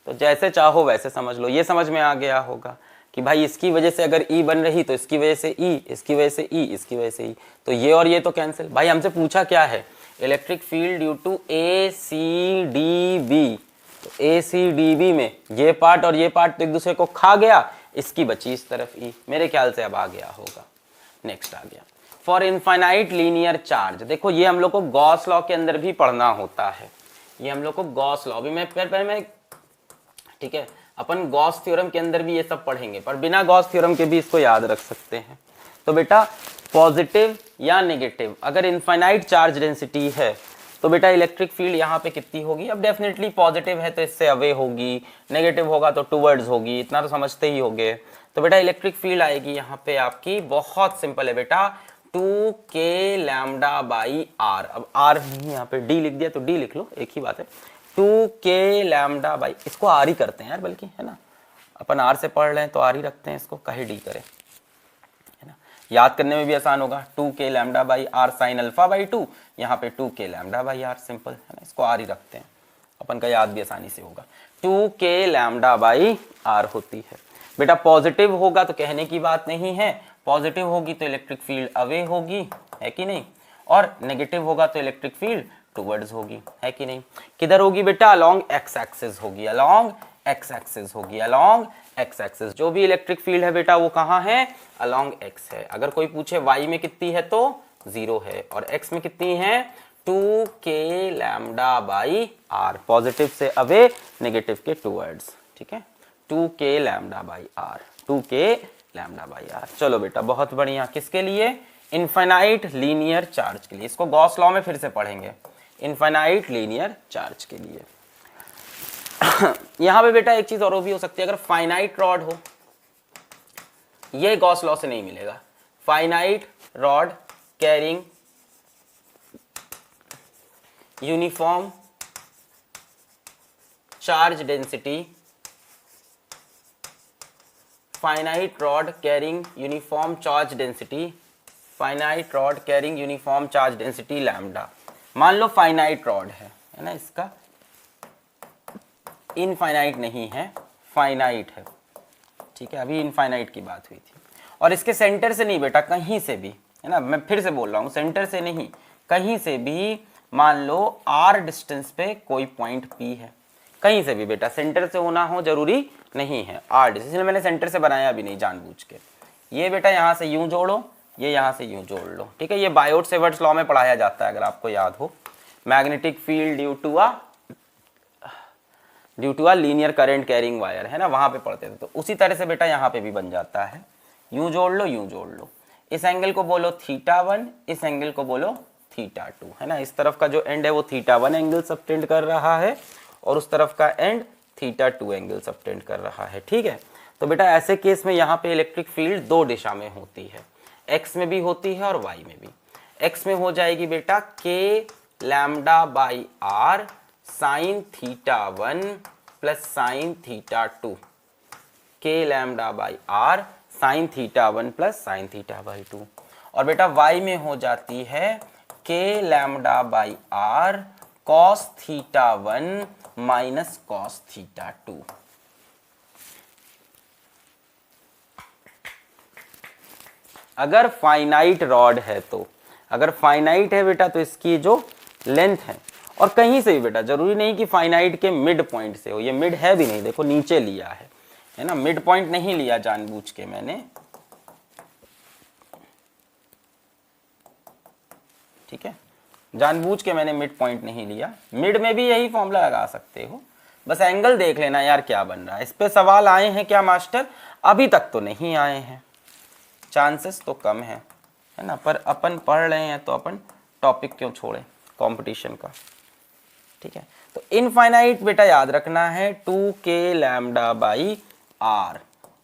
A: तो जैसे चाहो वैसे समझ लो, ये समझ में आ गया होगा कि भाई इसकी वजह से अगर ई बन रही तो इसकी वजह से ई, इसकी वजह से ई, इसकी वजह से ई, तो ये और ये तो कैंसिल। भाई हमसे पूछा क्या है, electric field due to A C D B, तो ए सी डी बी में ये पार्ट और ये पार्ट तो एक दूसरे को खा गया, इसकी बची इस तरफ ई, मेरे ख्याल से अब आ गया होगा। नेक्स्ट आ गया फॉर इनफाइनाइट लीनियर चार्ज, देखो ये हम लोग को गॉस लॉ के अंदर भी पढ़ना होता है, ये हम लोग को गॉस लॉ भी मैं ठीक है, अपन गॉस थ्योरम के अंदर भी ये सब पढ़ेंगे, पर बिना गॉस थ्योरम के भी इसको याद रख सकते हैं। तो बेटा पॉजिटिव या नेगेटिव अगर इनफाइनाइट चार्ज डेंसिटी है तो बेटा इलेक्ट्रिक फील्ड यहाँ पे कितनी होगी, अब डेफिनेटली पॉजिटिव है तो इससे अवे होगी, नेगेटिव होगा तो टूवर्ड्स होगी, इतना तो समझते ही होंगे। तो बेटा इलेक्ट्रिक फील्ड आएगी यहाँ पे आपकी, बहुत सिंपल है बेटा, 2k लैम्डा बाई आर, अब आर नहीं यहाँ पे डी लिख दिया तो डी लिख लो, एक ही बात है, 2k लैम्डा बाई, इसको आर ही करते हैं यार बल्कि, है ना, अपन आर से पढ़ रहे हैं तो आर ही रखते हैं इसको, कहे डी करें, है ना, याद करने में भी आसान होगा, 2k lambda by R sine alpha by 2, यहाँ पे 2k lambda by R, simple है ना, इसको आर ही रखते हैं, अपन का याद भी आसानी से होगा, 2k लैम्डा बाई आर होती है। बेटा पॉजिटिव होगा तो कहने की बात नहीं है, पॉजिटिव होगी तो इलेक्ट्रिक फील्ड अवे होगी, है कि नहीं, और नेगेटिव होगा तो इलेक्ट्रिक फील्ड टुवर्ड्स होगी, है कि नहीं। किधर होगी बेटा, अलोंग एक्स एक्सिस होगी, अलोंग एक्स एक्सिस होगी, अलोंग एक्स एक्सिस, जो भी इलेक्ट्रिक फील्ड है बेटा वो कहाँ है, अलोंग एक्स है। अगर कोई पूछे वाई में कितनी है तो 0 है, और एक्स में कितनी है 2k lambda by R, positive से अवे नेगेटिव के टुवर्ड्स, ठीक है, 2k lambda by R, 2k lambda by R. चलो बेटा बहुत बढ़िया, किसके लिए, इनफाइनाइट लीनियर चार्ज के लिए, इसको गॉस लॉ में फिर से पढ़ेंगे, इनफाइनाइट लीनियर चार्ज के लिए। यहां पे बेटा एक चीज और भी हो सकती है, अगर फाइनाइट रॉड हो, ये गॉस लॉ से नहीं मिलेगा, finite rod carrying uniform charge density, finite rod carrying uniform charge density, finite rod carrying uniform charge density lambda. मान लो फाइनाइट रॉड है ना, इसका इनफाइनाइट नहीं है, फाइनाइट है, ठीक है, अभी इनफाइनाइट की बात हुई थी, और इसके सेंटर से नहीं बेटा, कहीं से भी, है ना, मैं फिर से बोल रहा हूं, सेंटर से नहीं, कहीं से भी, मान लो आर डिस्टेंस पे कोई पॉइंट पी है, कहीं से भी बेटा, सेंटर से होना हो जरूरी नहीं है, आर डिस्टेंस, इसलिए मैंने सेंटर से बनाया भी नहीं जानबूझ के। ये बेटा यहाँ से यूं जोड़ो, ये यहाँ से यूं जोड़ लो, ठीक है, ये बायोट-सेवर्ट्स लॉ में पढ़ाया जाता है अगर आपको याद हो, magnetic field due to a linear current carrying wire, है ना, वहां पे पढ़ते थे, तो उसी तरह से बेटा यहाँ पे भी बन जाता है, यूं जोड़ लो, यूं जोड़ लो, इस एंगल को बोलो θ1, इस एंगल को बोलो θ2, है ना। इस तरफ का जो एंड है वो θ1 एंगल सबटेंड कर रहा है और उस तरफ का एंड θ2 एंगल सबटेंड कर रहा है, ठीक है। तो बेटा ऐसे केस में यहाँ पे इलेक्ट्रिक फील्ड दो दिशा में होती है, x में भी होती है और y में भी। x में हो जाएगी बेटा k λ/r sin θ1 plus sin θ2, k λ/r sin θ1 plus sin θ2। और बेटा y में हो जाती है k λ/r cos θ1 minus cos θ2। अगर फाइनाइट रॉड है तो, अगर फाइनाइट है बेटा तो इसकी जो लेंथ है, और कहीं से भी बेटा, जरूरी नहीं कि फाइनाइट के मिड पॉइंट से हो, ये मिड है भी नहीं, देखो नीचे लिया है ना, मिड पॉइंट नहीं लिया जानबूझ के मैंने, ठीक है, जानबूझ के मैंने मिड पॉइंट नहीं लिया। मिड में भी यही फॉर्मूला लगा सकते हो, बस एंगल देख लेना यार क्या बन रहा है। इस पे सवाल आए हैं क्या मास्टर? अभी तक तो नहीं आए हैं, चांसेस तो कम है ना, पर अपन पढ़ रहे हैं तो अपन टॉपिक क्यों छोड़े कंपटीशन का, ठीक है। तो इनफाइनाइट बेटा याद रखना है 2k λ/r,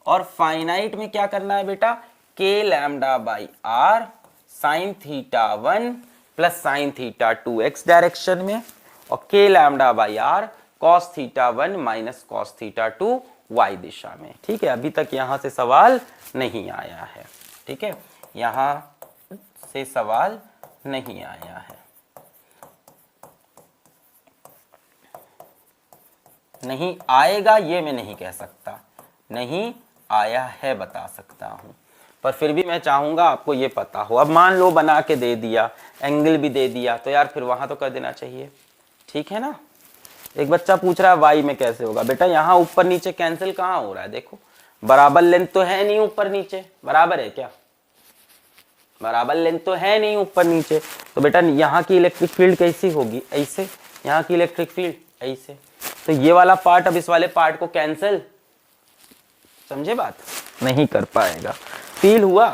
A: और फाइनाइट में क्या करना है बेटा, k λ/r sin θ1 plus sin θ2 x direction में, और k λ/r cos θ1 minus cos θ2 y दिशा में, ठीक है। अभी तक यहां से सवाल नहीं आया है, ठीक है, यहां से सवाल नहीं आया है, नहीं आएगा ये मैं नहीं कह सकता, नहीं आया है बता सकता हूं, पर फिर भी मैं चाहूंगा आपको ये पता हो। अब मान लो बना के दे दिया, एंगल भी दे दिया, तो यार फिर वहां तो कर देना चाहिए, ठीक है ना। एक बच्चा पूछ रहा है वाई में कैसे होगा, बेटा यहाँ ऊपर नीचे कैंसिल कहाँ हो रहा है, देखो बराबर लेंथ तो है नहीं ऊपर नीचे, बराबर है क्या, बराबर लेंथ तो है नहीं ऊपर नीचे, तो बेटा यहाँ की इलेक्ट्रिक फील्ड कैसी होगी, ऐसे, यहाँ की इलेक्ट्रिक फील्ड ऐसे, तो ये वाला पार्ट अब इस वाले पार्ट को कैंसिल, समझे बात, नहीं कर पाएगा। फील हुआ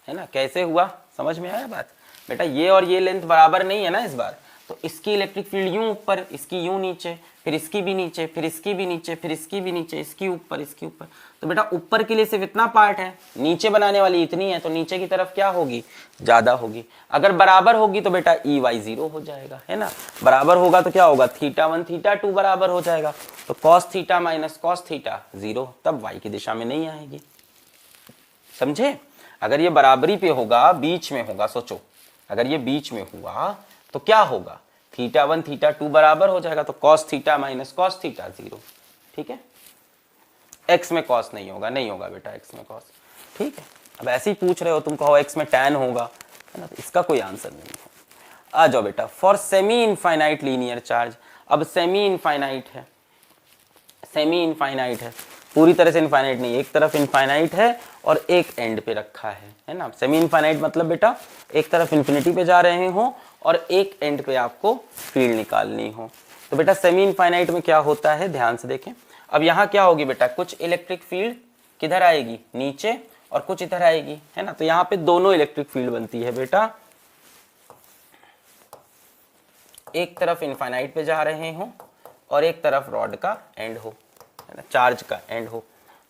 A: है ना, कैसे हुआ, समझ में आया बात। बेटा ये और ये लेंथ बराबर नहीं है ना इस बार, तो इसकी इलेक्ट्रिक फील्ड यूं ऊपर, इसकी यूं नीचे, फिर इसकी भी नीचे, फिर इसकी भी नीचे, फिर इसकी भी नीचे, इसकी ऊपर, इसकी ऊपर। तो बेटा ऊपर के लिए सिर्फ इतना पार्ट है, नीचे बनाने वाली इतनी है, तो नीचे की तरफ क्या होगी, ज्यादा होगी। अगर बराबर होगी तो बेटा ई वाई 0 हो जाएगा, है ना। बराबर होगा तो क्या होगा, θ1 θ2 बराबर हो जाएगा, तो cos θ माइनस cos θ 0, तब वाई की दिशा में नहीं आएगी, समझे। अगर ये बराबरी पे होगा, बीच में होगा, सोचो अगर ये बीच में हुआ तो क्या होगा, θ1 θ2 बराबर हो जाएगा, तो cos θ माइनस cos θ 0, ठीक है। x में cos नहीं होगा, नहीं होगा बेटा x में cos, ठीक है। अब ऐसे ही पूछ रहे हो तुम, कहो x में tan होगा, है ना, तो इसका कोई आंसर नहीं है। आ जाओ बेटा, for semi infinite linear charge. अब सेमी इनफाइनाइट है, सेमी इनफाइनाइट है, पूरी तरह से इनफाइनाइट नहीं, एक तरफ इनफाइनाइट है और एक एंड पे रखा है ना। सेमी इनफाइनाइट मतलब बेटा एक तरफ इन्फिनिटी पे जा रहे हो और एक एंड पे आपको फील्ड निकालनी हो। तो बेटा सेमी इनफाइनाइट में क्या होता है, ध्यान से देखें। अब यहाँ क्या होगी बेटा, कुछ इलेक्ट्रिक फील्ड किधर आएगी, नीचे, और कुछ इधर आएगी, है ना। तो यहाँ पे दोनों इलेक्ट्रिक फील्ड बनती है बेटा, एक तरफ इनफाइनाइट पे जा रहे हो और एक तरफ रॉड का एंड हो, है ना, चार्ज का एंड हो।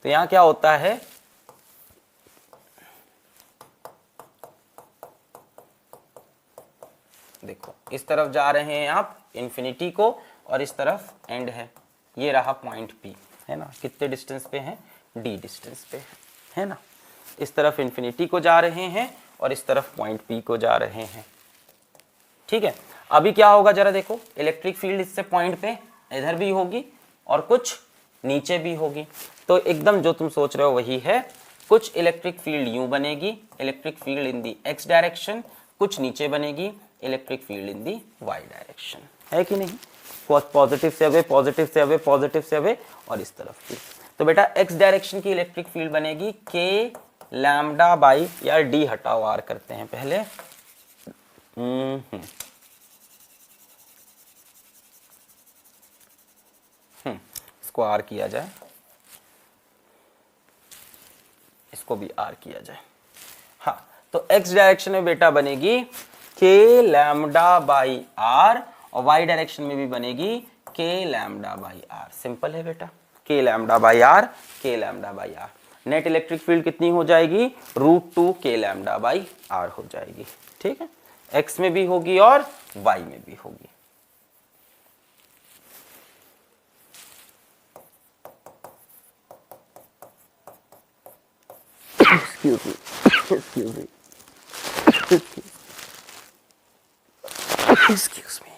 A: तो यहाँ क्या होता है, देखो इस तरफ जा रहे हैं आप इन्फिनिटी को और इस तरफ एंड है, ये रहा पॉइंट P, है ना। कितने डिस्टेंस पे है, d डिस्टेंस पे है ना। इस तरफ इन्फिनिटी को जा रहे हैं और इस तरफ पॉइंट P को जा रहे हैं, ठीक है। अभी क्या होगा जरा देखो, इलेक्ट्रिक फील्ड इससे पॉइंट पे इधर भी होगी और कुछ नीचे भी होगी। तो एकदम जो तुम सोच रहे हो वही है, कुछ इलेक्ट्रिक फील्ड यूं बनेगी, इलेक्ट्रिक फील्ड इन दी x डायरेक्शन, कुछ नीचे बनेगी इलेक्ट्रिक फील्ड इन दी y डायरेक्शन, है कि नहीं। पॉजिटिव से अवे, पॉजिटिव से अवे, पॉजिटिव से अवे, और इस तरफ की। तो बेटा x डायरेक्शन की इलेक्ट्रिक फील्ड बनेगी k लैम्डा बाई, यार d हटाओ, r करते हैं पहले, इसको r किया जाए, इसको भी r किया जाए, हाँ। तो x डायरेक्शन में बेटा बनेगी k लैम्डा बाई आर, और y डायरेक्शन में भी बनेगी k lambda by R. Simple है बेटा, k lambda by R, k lambda by R. Net electric field कितनी हो जाएगी, √2 k लैम्डा बाई आर हो जाएगी। ठीक है, x में भी होगी और y में भी होगी। Excuse me. Excuse me. Excuse me.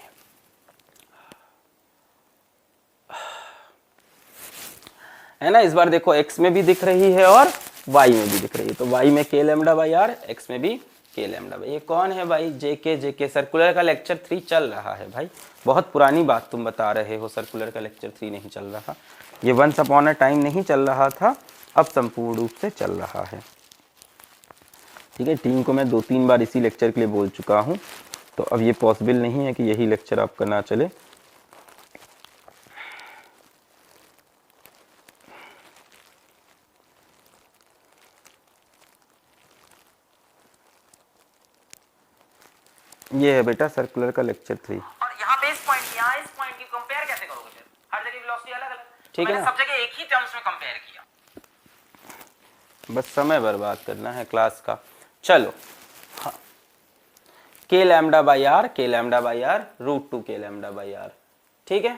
A: है ना, इस बार देखो x में भी दिख रही है और y में भी दिख रही है। तो y में k lambda by R, x में भी k लैम्डा बाई। ये कौन है भाई, जेके सर्कुलर का लेक्चर 3 चल रहा है भाई। बहुत पुरानी बात तुम बता रहे हो, सर्कुलर का लेक्चर 3 नहीं चल रहा। ये वंस अपॉन अ टाइम नहीं चल रहा था, अब संपूर्ण रूप से चल रहा है। ठीक है, टीम को मैं 2-3 बार इसी लेक्चर के लिए बोल चुका हूँ, तो अब ये पॉसिबल नहीं है कि यही लेक्चर आपका ना चले। ये है बेटा सर्कुलर का लेक्चर 3।
B: और यहाँ पे इस पॉइंट की कंपेयर कैसे करोगे फिर? हर जगह वेलोसिटी अलग अलग,
A: ठीक है ना,
B: सब जगह एक ही टर्म्स में कंपेयर किया।
A: बस समय बर्बाद करना है क्लास का। चलो, हाँ, k lambda by R, k lambda by R, √2 k lambda by R. ठीक है,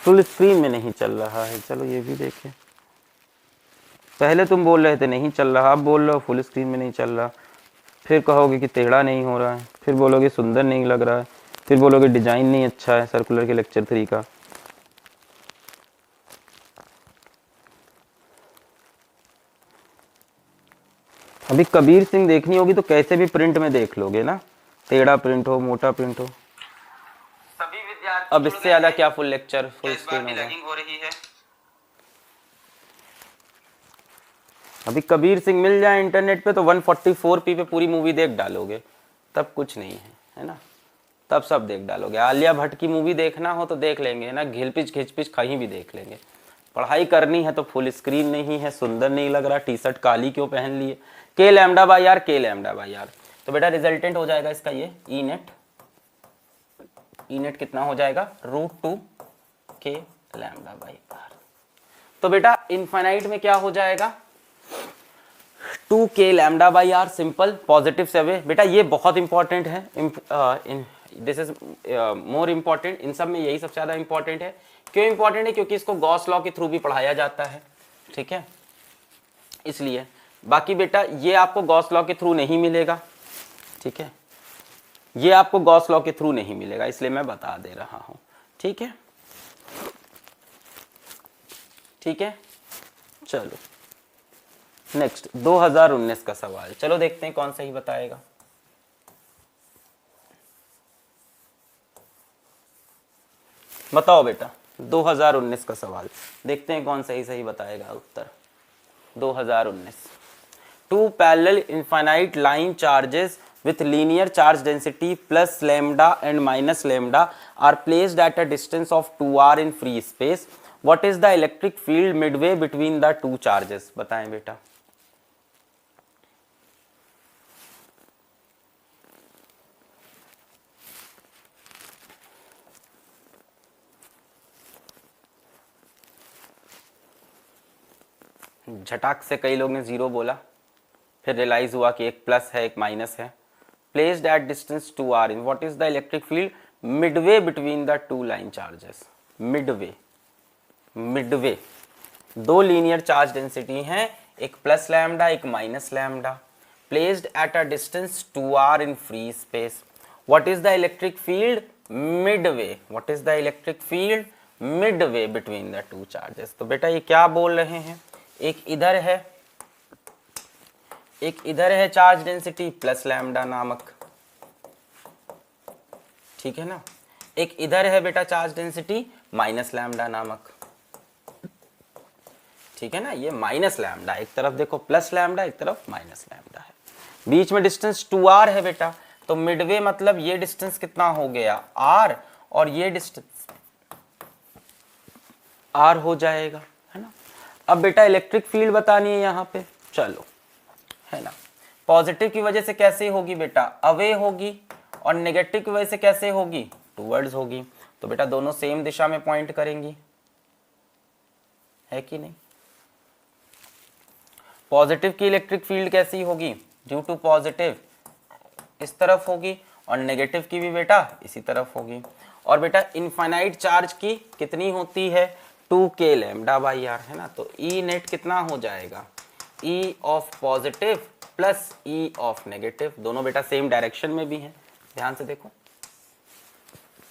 A: फुल स्क्रीन में नहीं चल रहा है। चलो ये भी देखें, पहले तुम बोल रहे थे नहीं चल रहा, अब बोल रहे हो फुल स्क्रीन में नहीं चल रहा। फिर कहोगे कि टेढ़ा नहीं हो रहा है, फिर बोलोगे सुंदर नहीं लग रहा है, फिर बोलोगे डिजाइन नहीं अच्छा है सर्कुलर के लेक्चर 3 का। अभी कबीर सिंह देखनी होगी तो कैसे भी प्रिंट में देख लोगे ना, टेढ़ा प्रिंट हो, मोटा प्रिंट हो।
B: सभी विद्यार्थी
A: अब इससे ज्यादा क्या फुल लेक्चर फुल स्क्रीन होगा।
B: हो रही है।
A: अभी कबीर सिंह मिल जाए इंटरनेट पे तो 144p पे पूरी मूवी देख डालोगे, तब कुछ नहीं है ना, तब सब देख डालोगे। आलिया भट्ट की मूवी देखना हो तो देख लेंगे ना, घिलपिच खिचपिच कहीं भी देख लेंगे। पढ़ाई करनी है तो फुल स्क्रीन नहीं है, सुंदर नहीं लग रहा, टी शर्ट काली क्यों पहन लिए, k lambda by R, k lambda by R. तो बेटा रिजल्टेंट हो जाएगा इसका ये ई नेट कितना हो जाएगा, √2 k लैम्डा बाई आर। तो बेटा इनफाइनाइट में क्या हो जाएगा, 2k lambda by R. Simple, positive से अवे। बेटा ये बहुत इंपॉर्टेंट है, दिस इज मोर इंपॉर्टेंट। इन सब में यही सबसे ज्यादा इंपॉर्टेंट है। क्यों इंपॉर्टेंट है, क्योंकि इसको गॉस लॉ के थ्रू भी पढ़ाया जाता है। ठीक है, इसलिए। बाकी बेटा ये आपको गॉस लॉ के थ्रू नहीं मिलेगा। ठीक है, ये आपको गॉस लॉ के थ्रू नहीं मिलेगा, इसलिए मैं बता दे रहा हूं। ठीक है, ठीक है, चलो नेक्स्ट 2019 का सवाल। चलो देखते हैं कौन सही बताएगा। बताओ बेटा 2019 का सवाल, देखते हैं कौन सही बताएगा उत्तर। 2019, 2 parallel infinite line charges with linear charge density plus lambda and minus lambda are placed at a distance of 2r in free space. What is the electric field midway between the two charges? बताएं बेटा। झटाक से कई लोग ने 0 बोला, फिर realise हुआ कि एक प्लस है एक माइनस है। Placed at distance 2r in what is the electric field Midway between the two line charges. Midway दो लीनियर चार्ज डेंसिटी हैं, एक प्लस लैम्डा एक minus lambda, placed at a distance 2r in free space. What is the electric field Midway, what is the electric field Midway between the two charges. तो बेटा ये क्या बोल रहे हैं, एक इधर है चार्ज डेंसिटी प्लस लैम्डा नामक, ठीक है ना, एक इधर है बेटा चार्ज डेंसिटी माइनस लैम्डा नामक, ठीक है ना। ये माइनस लैम्डा, एक तरफ देखो प्लस लैम्डा एक तरफ माइनस लैम्डा है, बीच में डिस्टेंस 2r है बेटा। तो मिडवे मतलब ये डिस्टेंस कितना हो गया r, और ये डिस्टेंस r हो जाएगा, है ना। अब बेटा इलेक्ट्रिक फील्ड बतानी है यहाँ पे, चलो, है ना। पॉजिटिव की वजह से कैसे होगी बेटा, अवे होगी, और नेगेटिव की वजह से कैसे होगी, टूवर्ड्स होगी। तो बेटा दोनों सेम दिशा में पॉइंट करेंगी, है कि नहीं। पॉजिटिव की इलेक्ट्रिक फील्ड कैसी होगी, ड्यू टू पॉजिटिव इस तरफ होगी, और नेगेटिव की भी बेटा इसी तरफ होगी। और बेटा इनफाइनाइट चार्ज की कितनी होती है, 2k लैम्डा बाई आर, है ना। तो ई नेट कितना हो जाएगा, ई of positive plus E of negative, दोनों बेटा सेम डायरेक्शन में भी हैं, ध्यान से देखो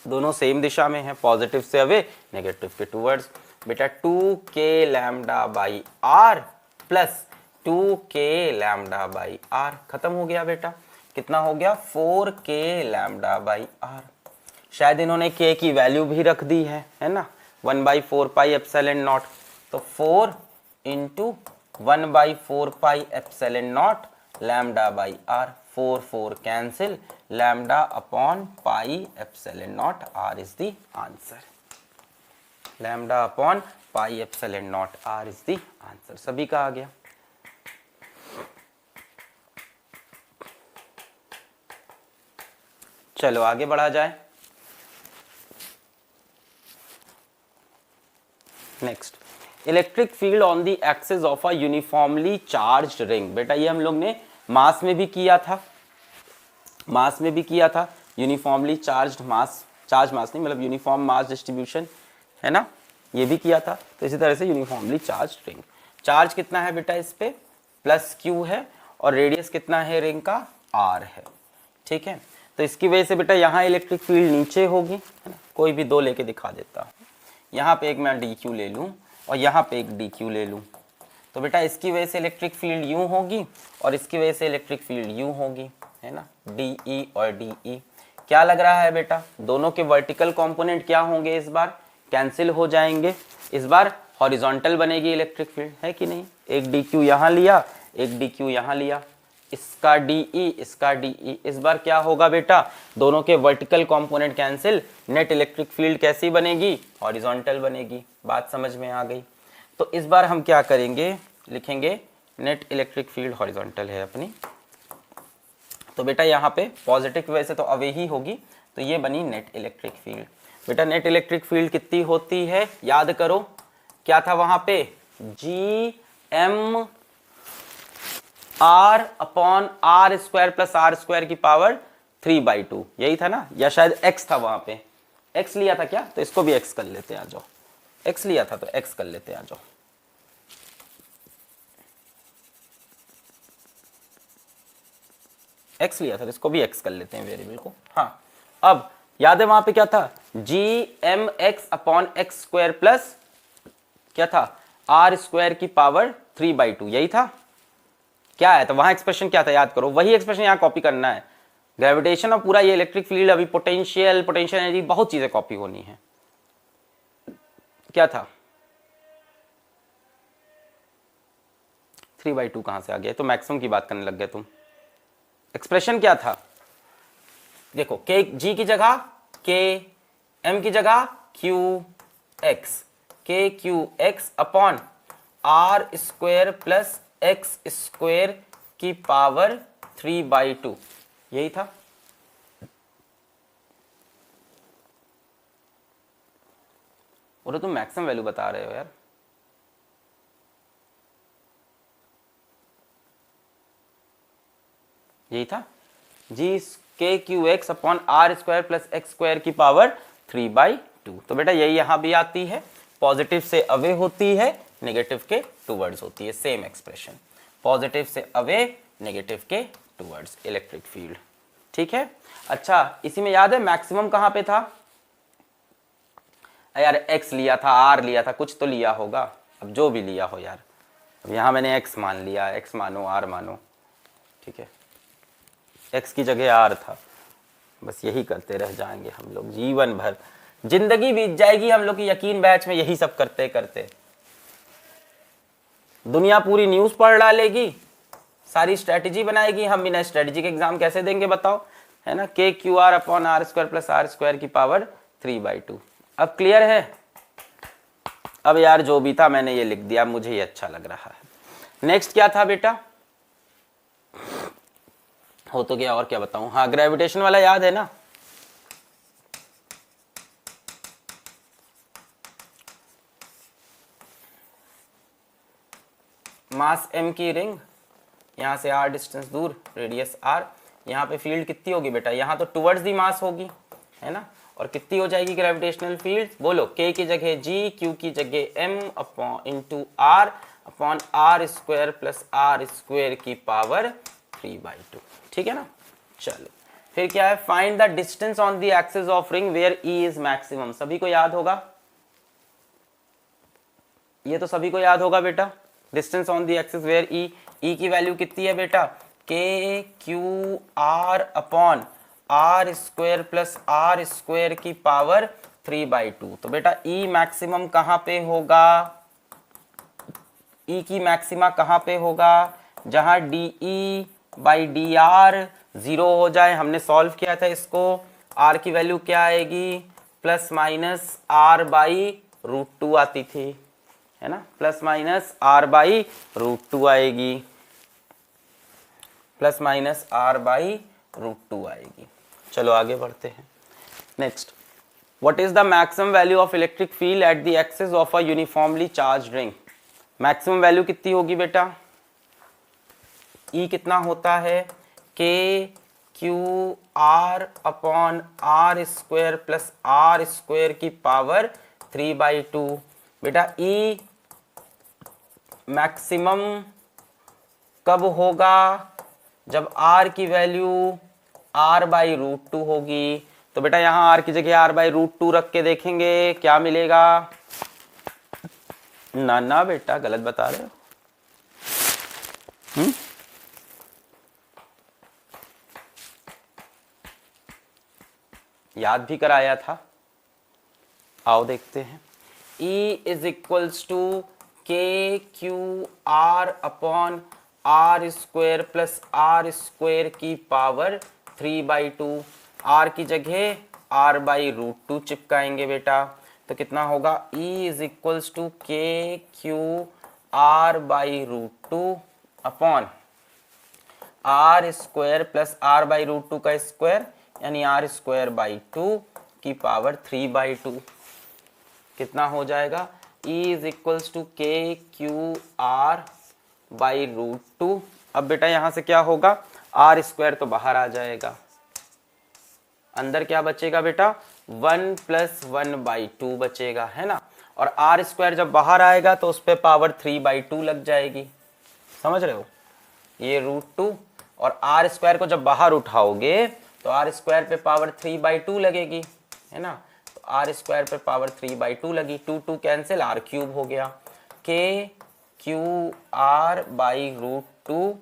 A: दोनों सेम दिशा में है, पॉजिटिव से अवे नेगेटिव के टूवर्ड्स। बेटा 2k lambda by R plus 2k lambda by R, खत्म हो गया बेटा, कितना हो गया 4k लैम्डा बाई आर। शायद इन्होंने k की वैल्यू भी रख दी है ना, 1/4 पाई एप्सिलॉन नॉट, तो 4 into 1/4 pi epsilon naught lambda by R, 4 4 cancel, lambda upon pi epsilon naught R is the answer, lambda upon pi epsilon naught R is the answer. सभी का आ गया। चलो आगे बढ़ा जाए। Next, electric field on the axis of a uniformly charged ring. बेटा ये हम लोग ने मास में भी किया था, मास में भी किया था, यूनिफॉर्मली चार्ज्ड मास, चार्ज मास नहीं मतलब यूनिफॉर्म मास डिस्ट्रीब्यूशन, है ना, ये भी किया था। तो इसी तरह से यूनिफॉर्मली चार्ज्ड रिंग, चार्ज कितना है बेटा इस पे, प्लस क्यू है, और रेडियस कितना है रिंग का, आर है, ठीक है। तो इसकी वजह से बेटा यहाँ इलेक्ट्रिक फील्ड नीचे होगी, है ना, कोई भी दो लेके दिखा देता हूँ, यहाँ पे एक मैं डी क्यू ले लूँ और यहाँ पे एक डी क्यू ले लूँ, तो बेटा इसकी वजह से इलेक्ट्रिक फील्ड यूँ होगी और इसकी वजह से इलेक्ट्रिक फील्ड यूँ होगी, है ना, डी ई और डी ई। क्या लग रहा है बेटा, दोनों के वर्टिकल कंपोनेंट क्या होंगे, इस बार कैंसिल हो जाएंगे, इस बार हॉरिजॉन्टल बनेगी इलेक्ट्रिक फील्ड, है कि नहीं। एक डी क्यू यहाँ लिया, एक डी क्यू यहाँ लिया, इसका डी ई, इसका डी ई, इस बार क्या होगा बेटा, दोनों के vertical component cancel, net electric field कैसी बनेगी, हॉरिजॉन्टल बनेगी। बात समझ में आ गई। तो इस बार हम क्या करेंगे, लिखेंगे नेट इलेक्ट्रिक फील्ड हॉरिजॉन्टल है अपनी। तो बेटा यहाँ पे पॉजिटिव की वजह से तो अवे ही होगी, तो ये बनी नेट इलेक्ट्रिक फील्ड। बेटा नेट इलेक्ट्रिक फील्ड कितनी होती है, याद करो क्या था वहां पे, G M R upon R square plus R square की पावर 3/2, यही था ना, या शायद एक्स था वहां पे, एक्स लिया था क्या, तो इसको भी एक्स कर लेते हैं, आ जाओ, एक्स लिया था तो एक्स कर लेते हैं, आ जाओ। एक्स लिया था तो इसको भी एक्स कर लेते हैं वेरिएबल को। हाँ, अब याद है वहां पे क्या था, G M X upon X square plus क्या था, आर स्क्वायर की पावर 3/2, यही था। क्या है तो वहां एक्सप्रेशन क्या था, याद करो, वही एक्सप्रेशन यहां कॉपी करना है। ग्रेविटेशन और पूरा ये इलेक्ट्रिक फील्ड, अभी पोटेंशियल एनर्जी, बहुत चीजें कॉपी होनी है। क्या था, 3/2 कहां से आ गया, तो मैक्सिमम की बात करने लग गए तुम। एक्सप्रेशन क्या था, देखो के जी की जगह के, एम की जगह Q X, K Q X upon R square plus X square की पावर 3/2, यही था। और तुम मैक्सिमम वैल्यू बता रहे हो यार, यही था, G K Q X upon R square plus X square की पावर 3/2। तो बेटा यही यहां भी आती है, पॉजिटिव से अवे होती है, नेगेटिव के टूवर्ड्स होती है, सेम एक्सप्रेशन, पॉजिटिव से अवे, नेगेटिव के टूवर्ड्स इलेक्ट्रिक फील्ड, ठीक है। अच्छा, इसी में याद है मैक्सिमम कहां पे था यार, एक्स लिया था, आर लिया था, कुछ तो लिया होगा, अब जो भी लिया हो यार, अब यहां मैंने एक्स मान लिया, एक्स मानो आर मानो, ठीक है, एक्स की जगह आर था, बस यही करते रह जाएंगे हम लोग जीवन भर, जिंदगी बीत जाएगी हम लोग की यकीन बैच में यही सब करते करते। दुनिया पूरी न्यूज पढ़ डालेगी, सारी स्ट्रेटेजी बनाएगी, हम बिना स्ट्रेटेजी के एग्जाम कैसे देंगे बताओ, है ना। K Q R upon R square plus R square की पावर 3/2। अब क्लियर है, अब यार जो भी था मैंने ये लिख दिया, मुझे ये अच्छा लग रहा है। नेक्स्ट क्या था बेटा, हो तो गया, और क्या बताऊं। हाँ, ग्रेविटेशन वाला याद है ना। मास m की रिंग, यहाँ से r डिस्टेंस दूर, रेडियस r, यहाँ पे फील्ड कितनी होगी बेटा, यहाँ तो टुवर्ड्स दी मास होगी, है ना। और कितनी हो जाएगी ग्रेविटेशनल फील्ड, बोलो। k की जगह g, q की जगह m upon into r upon r square plus r square की पावर 3/2, ठीक है ना। चलो फिर क्या है, find the distance on the axis of ring where e is maximum. सभी को याद होगा, ये तो सभी को याद होगा बेटा। Distance on the axis where e की वैल्यू कितनी है बेटा, k q r upon r square plus r square की पावर 3/2। तो बेटा e मैक्सिमम कहाँ पे होगा, e की मैक्सिमा कहाँ पे होगा, जहां de बाई डी आर 0 हो जाए। हमने सॉल्व किया था इसको, r की वैल्यू क्या आएगी, plus minus r by root 2 आती थी, है ना। Plus minus r by root 2 आएगी, plus minus r by root 2 आएगी। चलो आगे बढ़ते हैं। Next, what is the maximum value of electric field at the axis of a uniformly charge ring. Maximum value कितनी होगी बेटा, E कितना होता है, k q r upon r square plus r square की पावर 3/2। बेटा E मैक्सिमम कब होगा, जब r की वैल्यू r बाई रूट 2 होगी। तो बेटा यहाँ r की जगह r बाई रूट 2 रख के देखेंगे क्या मिलेगा, ना ना बेटा गलत बता रहे हो। याद भी कराया था, आओ देखते हैं। E is equals to K Q R upon R square plus R square की पावर 3/2। r की जगह r बाई रूट 2 चिपकाएंगे बेटा, तो कितना होगा, E is equals to K Q R by root 2 upon R square plus R by root 2 का square यानी are square by 2 की पावर 3/2। कितना हो जाएगा, E is equals to K Q R by root 2। अब बेटा यहां से क्या होगा, आर स्क्वायर तो बाहर आ जाएगा, अंदर क्या बचेगा बेटा, 1 प्लस 1/2 बचेगा, है ना। और आर स्क्वायर जब बाहर आएगा तो उस पर पावर 3/2 लग जाएगी, समझ रहे हो। ये रूट 2 और आर स्क्वायर को जब बाहर उठाओगे तो आर स्क्वायर पे पावर 3/2 लगेगी, है ना। तो आर स्क्वायर पे पावर 3/2 लगी, 2 कैंसिल, आर क्यूब हो गया, के क्यू आर बाई रूट 2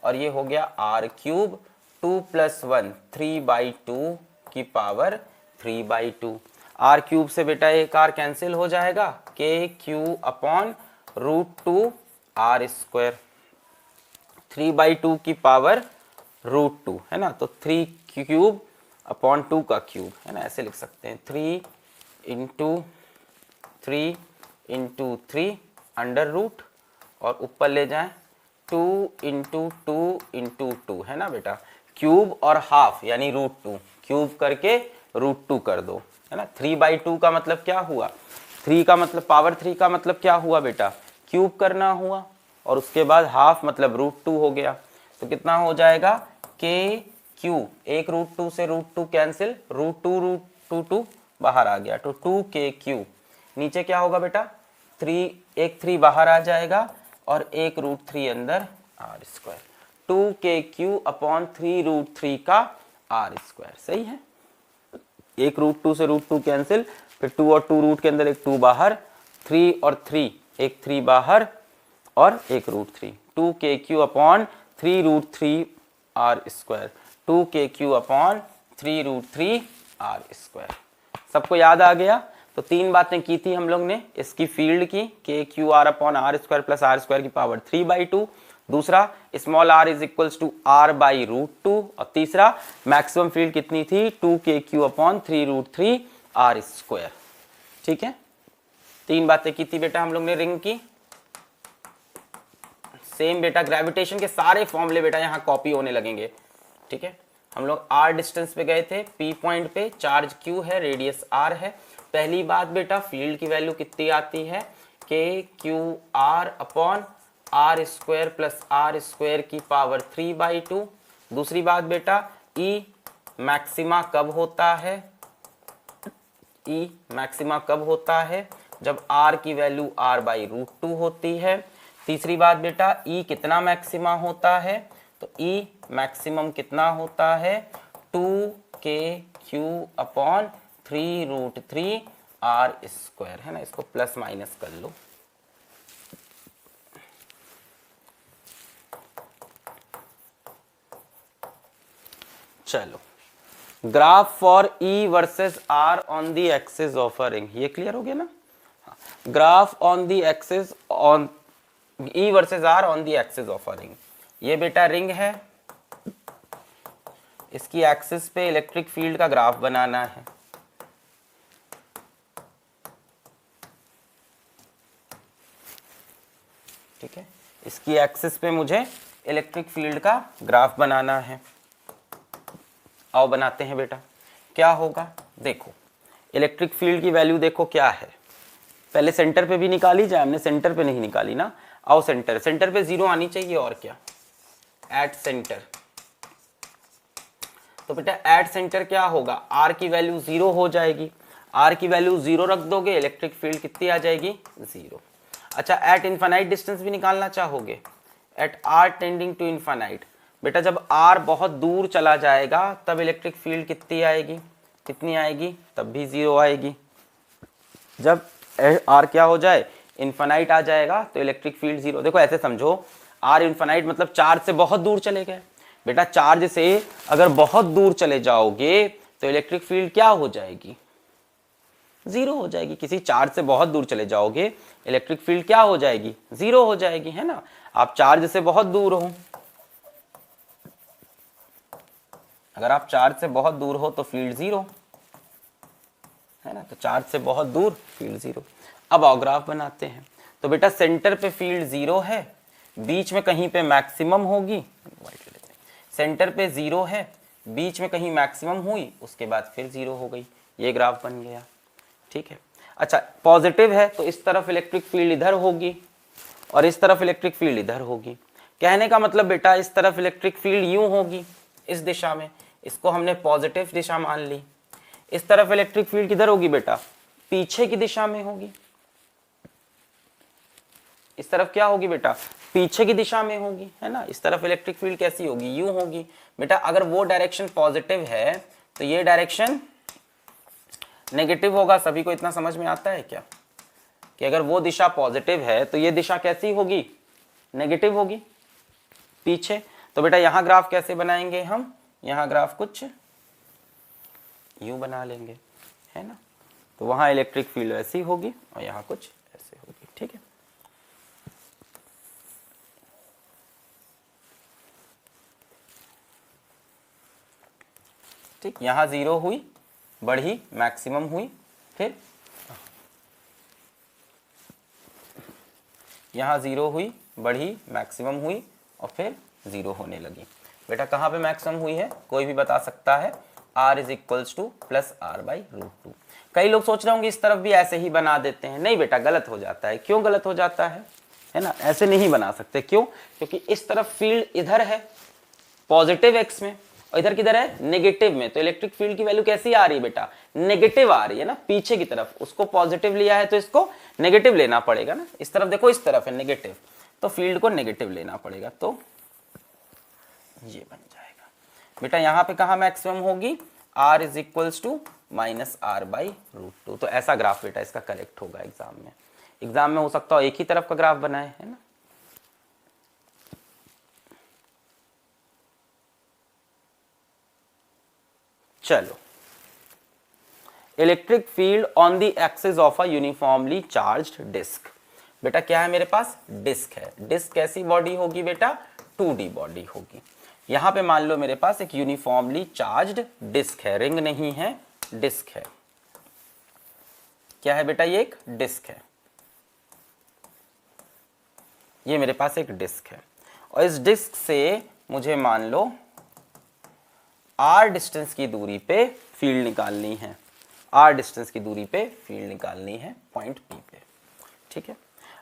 A: और ये हो गया आर क्यूब, 2 प्लस 1 3/2 की पावर 3/2। आर क्यूब से बेटा एक आर कैंसिल हो जाएगा, K Q upon root 2 R square, 3/2 की पावर रूट 2, है ना। तो 3 क्यूब अपॉन 2 का क्यूब, है ना, ऐसे लिख सकते हैं, 3 इंटू 3 अंडर रूट और ऊपर ले जाएं 2 इंटू 2, है ना बेटा। क्यूब और हाफ यानी रूट 2, क्यूब करके रूट 2 कर दो, है ना। 3/2 का मतलब क्या हुआ, 3 का मतलब पावर 3 का मतलब क्या हुआ बेटा, क्यूब करना हुआ, और उसके बाद हाफ मतलब रूट 2 हो गया। तो कितना हो जाएगा, के क्यू, एक रूट 2 से रूट 2 कैंसिल, रूट 2 बाहर आ गया, तो 2 के क्यू, नीचे क्या होगा बेटा, 3, एक 3 बाहर आ जाएगा और एक रूट 3 अंदर, are square, 2 K Q upon 3 root 3 का आर स्क्वायर। सही है, एक रूट 2 से रूट 2 कैंसिल, फिर 2 और 2 रूट के अंदर एक 2 बाहर, 3 और 3 एक 3 बाहर और एक root 3, 2 K Q upon 3 root 3 R square, 2 K Q upon 3 root 3 R square. सबको याद आ गया। तो 3 बातें की थी हम लोग ने इसकी फील्ड की, K Q R upon R square plus R square की पावर 3/2, दूसरा small r is equals to r by root 2, और तीसरा मैक्सिमम फील्ड कितनी थी, 2 K Q upon 3 root 3 R square. ठीक है, 3 बातें की थी बेटा हम लोग ने रिंग की। सेम बेटा ग्रेविटेशन के सारे फॉर्मूले बेटा यहाँ कॉपी होने लगेंगे, ठीक है, हम लोग r डिस्टेंस पे गए थे, p पॉइंट पे चार्ज q है, रेडियस r है। पहली बात बेटा फील्ड की वैल्यू कितनी आती है, k q r upon R square plus R square की पावर 3/2। दूसरी बात बेटा E मैक्सिमा कब होता है, E मैक्सिमा कब होता है, जब r की वैल्यू r/√2 होती है। तीसरी बात बेटा E कितना मैक्सिमा होता है, तो E मैक्सिमम कितना होता है, 2kq अपॉन 3√3 r स्क्वायर, है ना, इसको प्लस माइनस कर लो। चलो, graph for E versus R on the axis of a ring, ये क्लियर हो गया ना। Graph on the axis on E versus R on the axis of a ring, ये बेटा रिंग है, इसकी एक्सिस पे इलेक्ट्रिक फील्ड का ग्राफ बनाना है। ठीक है, इसकी एक्सिस पे मुझे इलेक्ट्रिक फील्ड का ग्राफ बनाना है। आओ बनाते हैं बेटा। क्या होगा, देखो इलेक्ट्रिक फील्ड की वैल्यू देखो क्या है, पहले सेंटर पे भी निकाली जाए, हमने सेंटर पे नहीं निकाली ना। आओ सेंटर, सेंटर पे 0 आनी चाहिए, और क्या, एट सेंटर। तो बेटा एट सेंटर क्या होगा, आर की वैल्यू 0 हो जाएगी, आर की वैल्यू 0 रख दोगे, इलेक्ट्रिक फील्ड कितनी आ जाएगी, 0। अच्छा, एट इनफाइनाइट डिस्टेंस भी निकालना चाहोगे, at R tending to infinite, बेटा जब आर बहुत दूर चला जाएगा तब इलेक्ट्रिक फील्ड कितनी आएगी, कितनी आएगी, तब भी 0 आएगी। जब आर क्या हो जाए, इनफाइनाइट आ जाएगा, तो इलेक्ट्रिक फील्ड 0। देखो ऐसे समझो, आर इनफाइनाइट मतलब चार्ज से बहुत दूर चले गए। बेटा चार्ज से अगर बहुत दूर चले जाओगे तो इलेक्ट्रिक फील्ड क्या हो जाएगी, 0 हो जाएगी। किसी चार्ज से बहुत दूर चले जाओगे, इलेक्ट्रिक फील्ड क्या हो जाएगी, 0 हो जाएगी, है ना। आप चार्ज से बहुत दूर हो, अगर आप चार्ज से बहुत दूर हो तो फील्ड 0, है ना, तो चार्ज से बहुत दूर फील्ड 0। अब आओ ग्राफ बनाते हैं। तो बेटा सेंटर पे फील्ड 0 है, बीच में कहीं पे मैक्सिमम होगी, सेंटर पे 0 है, बीच में कहीं मैक्सिमम हुई, उसके बाद फिर 0 हो गई, ये ग्राफ बन गया। ठीक है, अच्छा पॉजिटिव है तो इस तरफ इलेक्ट्रिक फील्ड इधर होगी और इस तरफ इलेक्ट्रिक फील्ड इधर होगी। कहने का मतलब बेटा इस तरफ इलेक्ट्रिक फील्ड यूं होगी, इस दिशा में, इसको हमने पॉजिटिव दिशा मान ली। इस तरफ इलेक्ट्रिक फील्ड किधर होगी बेटा, पीछे की दिशा में होगी। इस तरफ क्या होगी बेटा, पीछे की दिशा में होगी, है ना। इस तरफ इलेक्ट्रिक फील्ड कैसी होगी, यूं होगी। बेटा अगर वो डायरेक्शन पॉजिटिव है तो ये डायरेक्शन नेगेटिव होगा। सभी को इतना समझ में आता है क्या, कि अगर वो दिशा पॉजिटिव है तो ये दिशा कैसी होगी, नेगेटिव होगी, पीछे। तो बेटा यहां ग्राफ कैसे बनाएंगे हम, यहां ग्राफ कुछ यूं बना लेंगे, है ना। तो वहां इलेक्ट्रिक फील्ड ऐसी होगी और यहां कुछ ऐसे होगी। ठीक है, ठीक, यहां 0 हुई, बढ़ी, मैक्सिमम हुई, फिर यहां 0 हुई, बढ़ी, मैक्सिमम हुई और फिर 0 होने लगी। बेटा कहां पे मैक्सिमम हुई है, कोई भी बता सकता है, r is equals two plus r/√2। कई लोग सोच रहे होंगे इस तरफ भी ऐसे ही बना देते हैं, नहीं बेटा गलत हो जाता है। क्यों गलत हो जाता है ना, ऐसे नहीं बना सकते। क्यों, क्योंकि इस तरफ फील्ड इधर है पॉजिटिव एक्स में और इधर किधर है, नेगेटिव में। तो इलेक्ट्रिक फील्ड की वैल्यू कैसी आ रही है बेटा, नेगेटिव आ रही है ना, पीछे की तरफ। उसको पॉजिटिव लिया है तो इसको नेगेटिव लेना पड़ेगा ना। इस तरफ देखो, इस तरफ है नेगेटिव, तो फील्ड को नेगेटिव लेना पड़ेगा, तो ये बन जाएगा। बेटा यहां पे कहां मैक्सिमम होगी, r is equals to minus r/√2। तो ऐसा ग्राफ बेटा इसका करेक्ट होगा एग्जाम में। एग्जाम में हो सकता हो एक ही तरफ का ग्राफ बनाए, है ना। चलो, electric field on the axis of a uniformly charged disc. बेटा क्या है मेरे पास, डिस्क है। डिस्क कैसी बॉडी होगी बेटा, 2D बॉडी होगी। यहां पे मान लो मेरे पास एक यूनिफॉर्मली चार्ज्ड डिस्क है, रिंग नहीं है, डिस्क है। क्या है बेटा, ये एक डिस्क है, ये मेरे पास एक डिस्क है। और इस डिस्क से मुझे मान लो r डिस्टेंस की दूरी पे फील्ड निकालनी है, r डिस्टेंस की दूरी पे फील्ड निकालनी है पॉइंट P पे, ठीक है।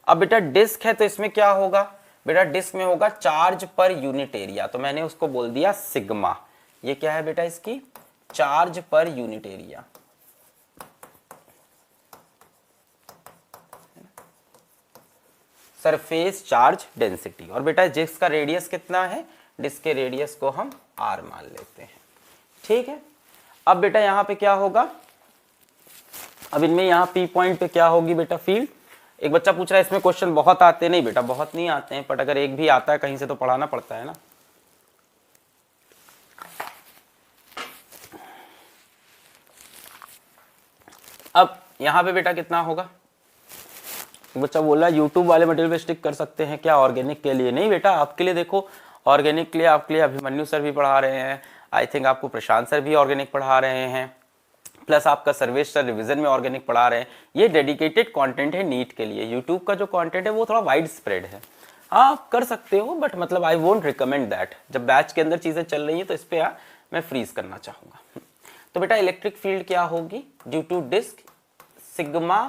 A: अब बेटा डिस्क है तो इसमें क्या होगा बेटा, डिस्क में होगा चार्ज पर यूनिट एरिया, तो मैंने उसको बोल दिया सिग्मा। ये क्या है बेटा, इसकी charge per unit area, surface charge density. और बेटा डिस्क का रेडियस कितना है, डिस्क के रेडियस को हम r मान लेते हैं, ठीक है। अब बेटा यहां पे क्या होगा, अब इनमें यहां P पॉइंट पे क्या होगी बेटा फील्ड। एक बच्चा पूछ रहा है इसमें क्वेश्चन बहुत आते नहीं बेटा, बहुत नहीं आते हैं, बट अगर एक भी आता है कहीं से तो पढ़ाना पड़ता है ना। अब यहां पे बेटा कितना होगा, बच्चा बोला यूट्यूब वाले मटेरियल पे स्टिक कर सकते हैं क्या ऑर्गेनिक के लिए, नहीं बेटा आपके लिए देखो, ऑर्गेनिक के लिए आपके लिए अभिमन्यु सर भी पढ़ा रहे हैं, आई थिंक आपको प्रशांत सर भी ऑर्गेनिक पढ़ा रहे हैं, प्लस आपका सर्वेश सर रिवीजन में ऑर्गेनिक पढ़ा रहे हैं। ये डेडिकेटेड कंटेंट है नीट के लिए। यूट्यूब का जो कंटेंट है वो थोड़ा वाइड स्प्रेड है, हाँ आप कर सकते हो, बट मतलब आई वोंट रिकमेंड दैट। जब बैच के अंदर चीजें चल रही है तो इस पे मैं फ्रीज करना चाहूंगा। तो बेटा इलेक्ट्रिक फील्ड क्या होगी, due to disc sigma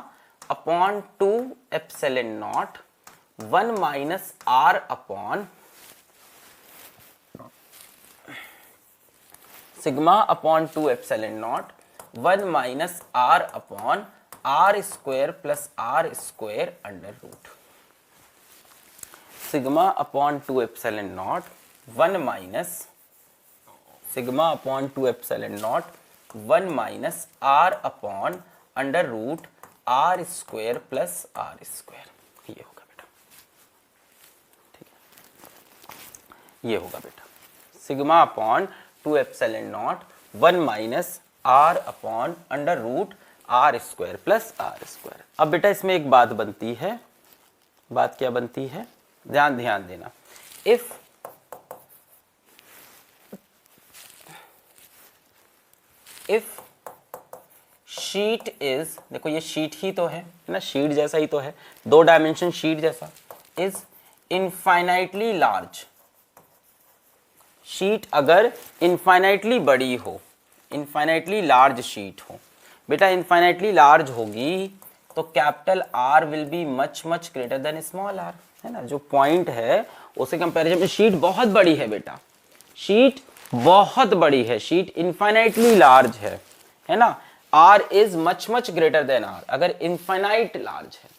A: upon 2 epsilon naught 1 minus r upon sigma upon 2 epsilon naught 1 minus r upon r square plus r square under root. Sigma upon 2 epsilon naught 1 minus sigma upon 2 epsilon naught 1 minus r upon under root r square plus r square, ये होगा बेटा, ठीक है, ये होगा बेटा sigma upon 2 epsilon naught 1 minus r upon under root r square plus r square. अब बेटा इसमें एक बात बनती है, बात क्या बनती है, ध्यान देना, इफ शीट इज, देखो ये शीट ही तो है ना, शीट जैसा ही तो है, 2 डायमेंशन शीट जैसा, इज इनफाइनाइटली लार्ज, शीट अगर इनफाइनाइटली बड़ी हो, इनफाइनाइटली लार्ज शीट हो, बेटा इनफाइनाइटली लार्ज होगी तो capital R will be much much greater than small r, है ना। जो पॉइंट है उसे कंपैरिजन में शीट बहुत बड़ी है बेटा, शीट बहुत बड़ी है, शीट इनफाइनाइटली लार्ज है ना, r is much much greater than r, अगर इनफाइनाइट लार्ज है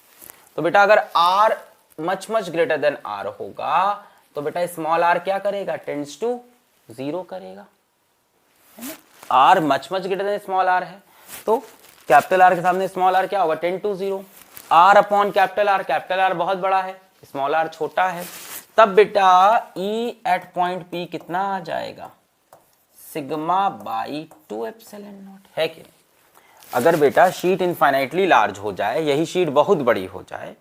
A: तो बेटा अगर r much much greater than r होगा तो बेटा स्मॉल r क्या करेगा, टेंड्स टू 0 करेगा, है ना। r much much greater than small r है तो कैपिटल R के सामने स्मॉल r क्या होगा, tend to 0, r upon capital R बहुत बड़ा है, स्मॉल r छोटा है, तब बेटा E एट पॉइंट P कितना आ जाएगा, सिग्मा बाई 2 एप्सिलॉन नॉट, है कि नहीं। अगर बेटा शीट इनफाइनाइटली लार्ज हो जाए, यही शीट बहुत बड़ी हो जाए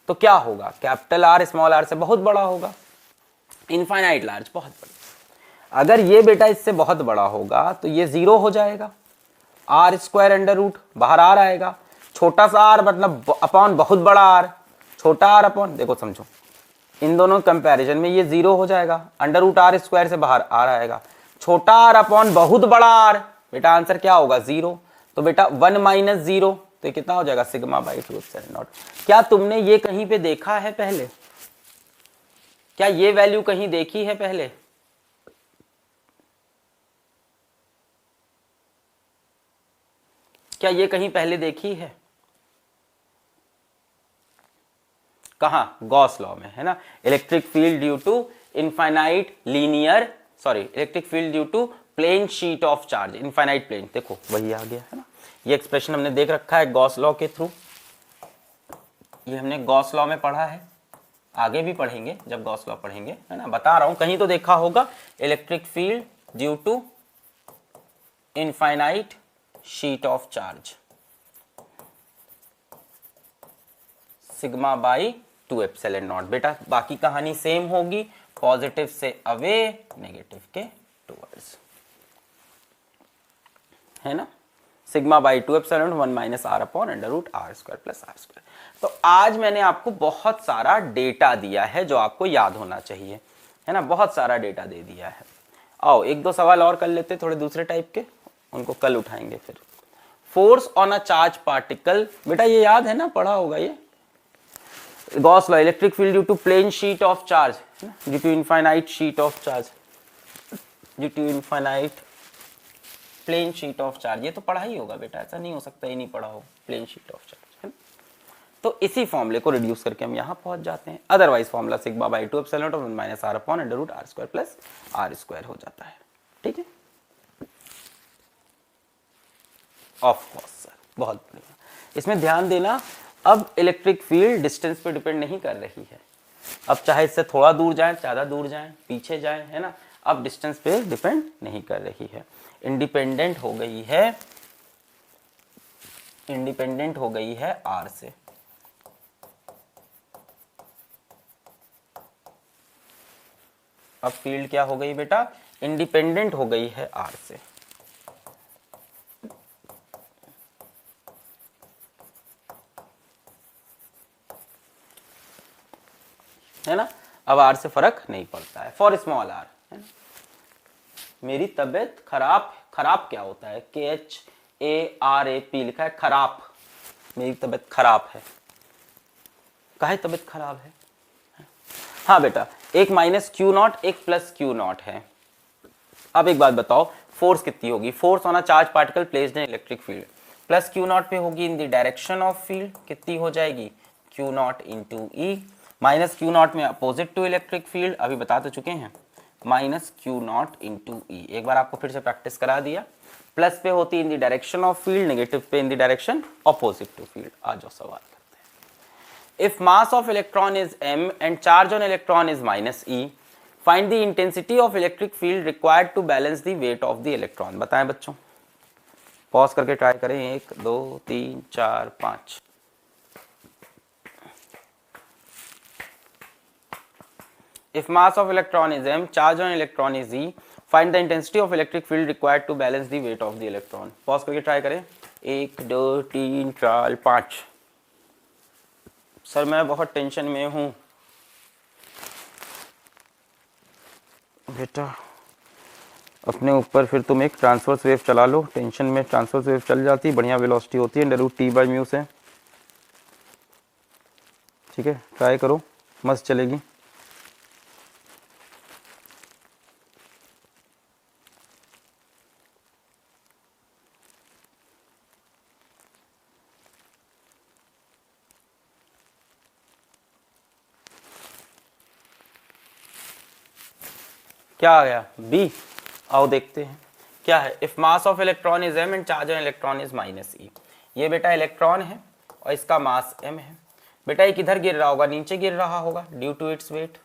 A: तो क्या होगा, कैपिटल R स्मॉल r से बहुत बड़ा होगा, इनफाइनाइट लार्ज बहुत बड़ी। अगर ये बेटा इससे बहुत बड़ा होगा तो ये 0 हो जाएगा, r स्क्वायर अंडर रूट बाहर r आएगा, छोटा सा r मतलब अपॉन बहुत बड़ा r, छोटा r अपॉन, देखो समझो इन दोनों कंपैरिजन में ये 0 हो जाएगा, अंडर रूट r स्क्वायर से बाहर r आएगा, छोटा r अपॉन बहुत बड़ा r, बेटा आंसर क्या होगा 0, तो बेटा 1 माइनस 0 तो ये कितना हो जाएगा, सिग्मा बाई 2 एप्सिलॉन नॉट। क्या तुमने ये कहीं पे देखा है पहले, क्या ये वैल्यू कहीं देखी है पहले, क्या ये कहीं पहले देखी है, कहां, गॉस लॉ में, है ना। Electric field due to infinite linear, sorry electric field due to plane sheet of charge, infinite plane, देखो वही आ गया, है ना। ये एक्सप्रेशन हमने देख रखा है गॉस लॉ के थ्रू, ये हमने गॉस लॉ में पढ़ा है, आगे भी पढ़ेंगे जब गॉस लॉ पढ़ेंगे, है ना। बता रहा हूं कहीं तो देखा होगा, electric field due to infinite sheet of charge sigma by 2 epsilon naught. बेटा बाकी कहानी सेम होगी, पॉजिटिव से अवे, नेगेटिव के टुवर्ड्स, है ना। Sigma by 2 epsilon 1 minus r upon under root r square plus r square. तो आज मैंने आपको बहुत सारा डेटा दिया है जो आपको याद होना चाहिए, है ना, बहुत सारा डेटा दे दिया है। आओ एक दो सवाल और कर लेते, थोड़े दूसरे टाइप के, उनको कल उठाएंगे फिर। Force on a charge particle, बेटा ये याद है ना, पढ़ा होगा ये, Gauss law, electric field due to plane sheet of charge, due to infinite sheet of charge, due to infinite plane sheet of charge, ये तो पढ़ा ही होगा बेटा, ऐसा नहीं हो सकता ये नहीं पढ़ा हो, प्लेन शीट ऑफ चार्ज है। तो इसी फॉर्मूले को रिड्यूस करके हम यहाँ पहुंच जाते हैं। Otherwise formula sigma by 2 epsilon naught 1 minus r upon under root r square plus r square हो जाता है। ठीक है, ऑफ कोर्स सर, बहुत बढ़िया। इसमें ध्यान देना, अब इलेक्ट्रिक फील्ड डिस्टेंस पे डिपेंड नहीं कर रही है, अब चाहे इससे थोड़ा दूर जाए, ज्यादा दूर जाए, पीछे जाए, है ना, अब डिस्टेंस पे डिपेंड नहीं कर रही है, इंडिपेंडेंट हो गई है, इंडिपेंडेंट हो गई है r से। अब फील्ड क्या हो गई बेटा, इंडिपेंडेंट हो गई है r से। है ना, अब r से फर्क नहीं पड़ता है फॉर स्मॉल r, है ना? मेरी तबीयत खराब, खराब क्या होता है, KHARAP लिखा है, खराब, मेरी तबीयत खराब है, काहे तबीयत खराब है? हाँ बेटा, एक माइनस क्यू नॉट, एक प्लस क्यू नॉट है। अब एक बात बताओ, फोर्स कितनी होगी, force on a charge particle placed in electric field, plus Q not पे होगी इन द डायरेक्शन ऑफ फील्ड, कितनी हो जाएगी, Q not into E, minus Q not में अपोजिट टू इलेक्ट्रिक फील्ड, अभी बता तो चुके हैं, माइनस क्यू नॉट इंटू ई, एक बार आपको फिर से प्रैक्टिस करा दिया। प्लस पे होती in the direction of field, negative पे in the direction opposite to field. आ जाओ सवाल करते हैं। If mass of electron is m and charge on electron is minus e, find the intensity of electric field required to balance the weight of the electron. बताएं बच्चों, pause करके try करें, 1 2 3 4 5। If mass of electron is m, charge on electron is e, find the intensity of electric field required to balance the weight of the electron. Pause करके try करें, 1 2 3 4 5। Sir मैं बहुत tension में हूँ बेटा, अपने ऊपर फिर तुम एक ट्रांसवर्स वेव चला लो, टेंशन में ट्रांसवर्स वेव चल जाती, बढ़िया वेलोसिटी होती है, under root T by mu से। ठीक है, ट्राई करो, मस्त चलेगी। क्या आ गया, बी। आओ देखते हैं क्या है। If mass of electron is m and charge on electron is minus e, ये बेटा इलेक्ट्रॉन है और इसका मास m है। बेटा ये किधर गिर रहा होगा, नीचे गिर रहा होगा, due to its weight,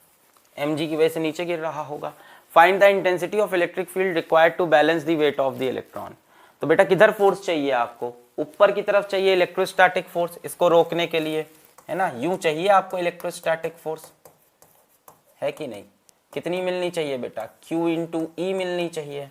A: mg की वजह से नीचे गिर रहा होगा। Find the intensity of electric field required to balance the weight of the electron. तो बेटा किधर फोर्स चाहिए आपको, ऊपर की तरफ चाहिए इलेक्ट्रोस्टैटिक फोर्स, इसको रोकने के लिए, है ना, यूं चाहिए आपको इलेक्ट्रोस्टैटिक फोर्स, है कि नहीं, कितनी मिलनी चाहिए बेटा, Q इंटू ई मिलनी चाहिए।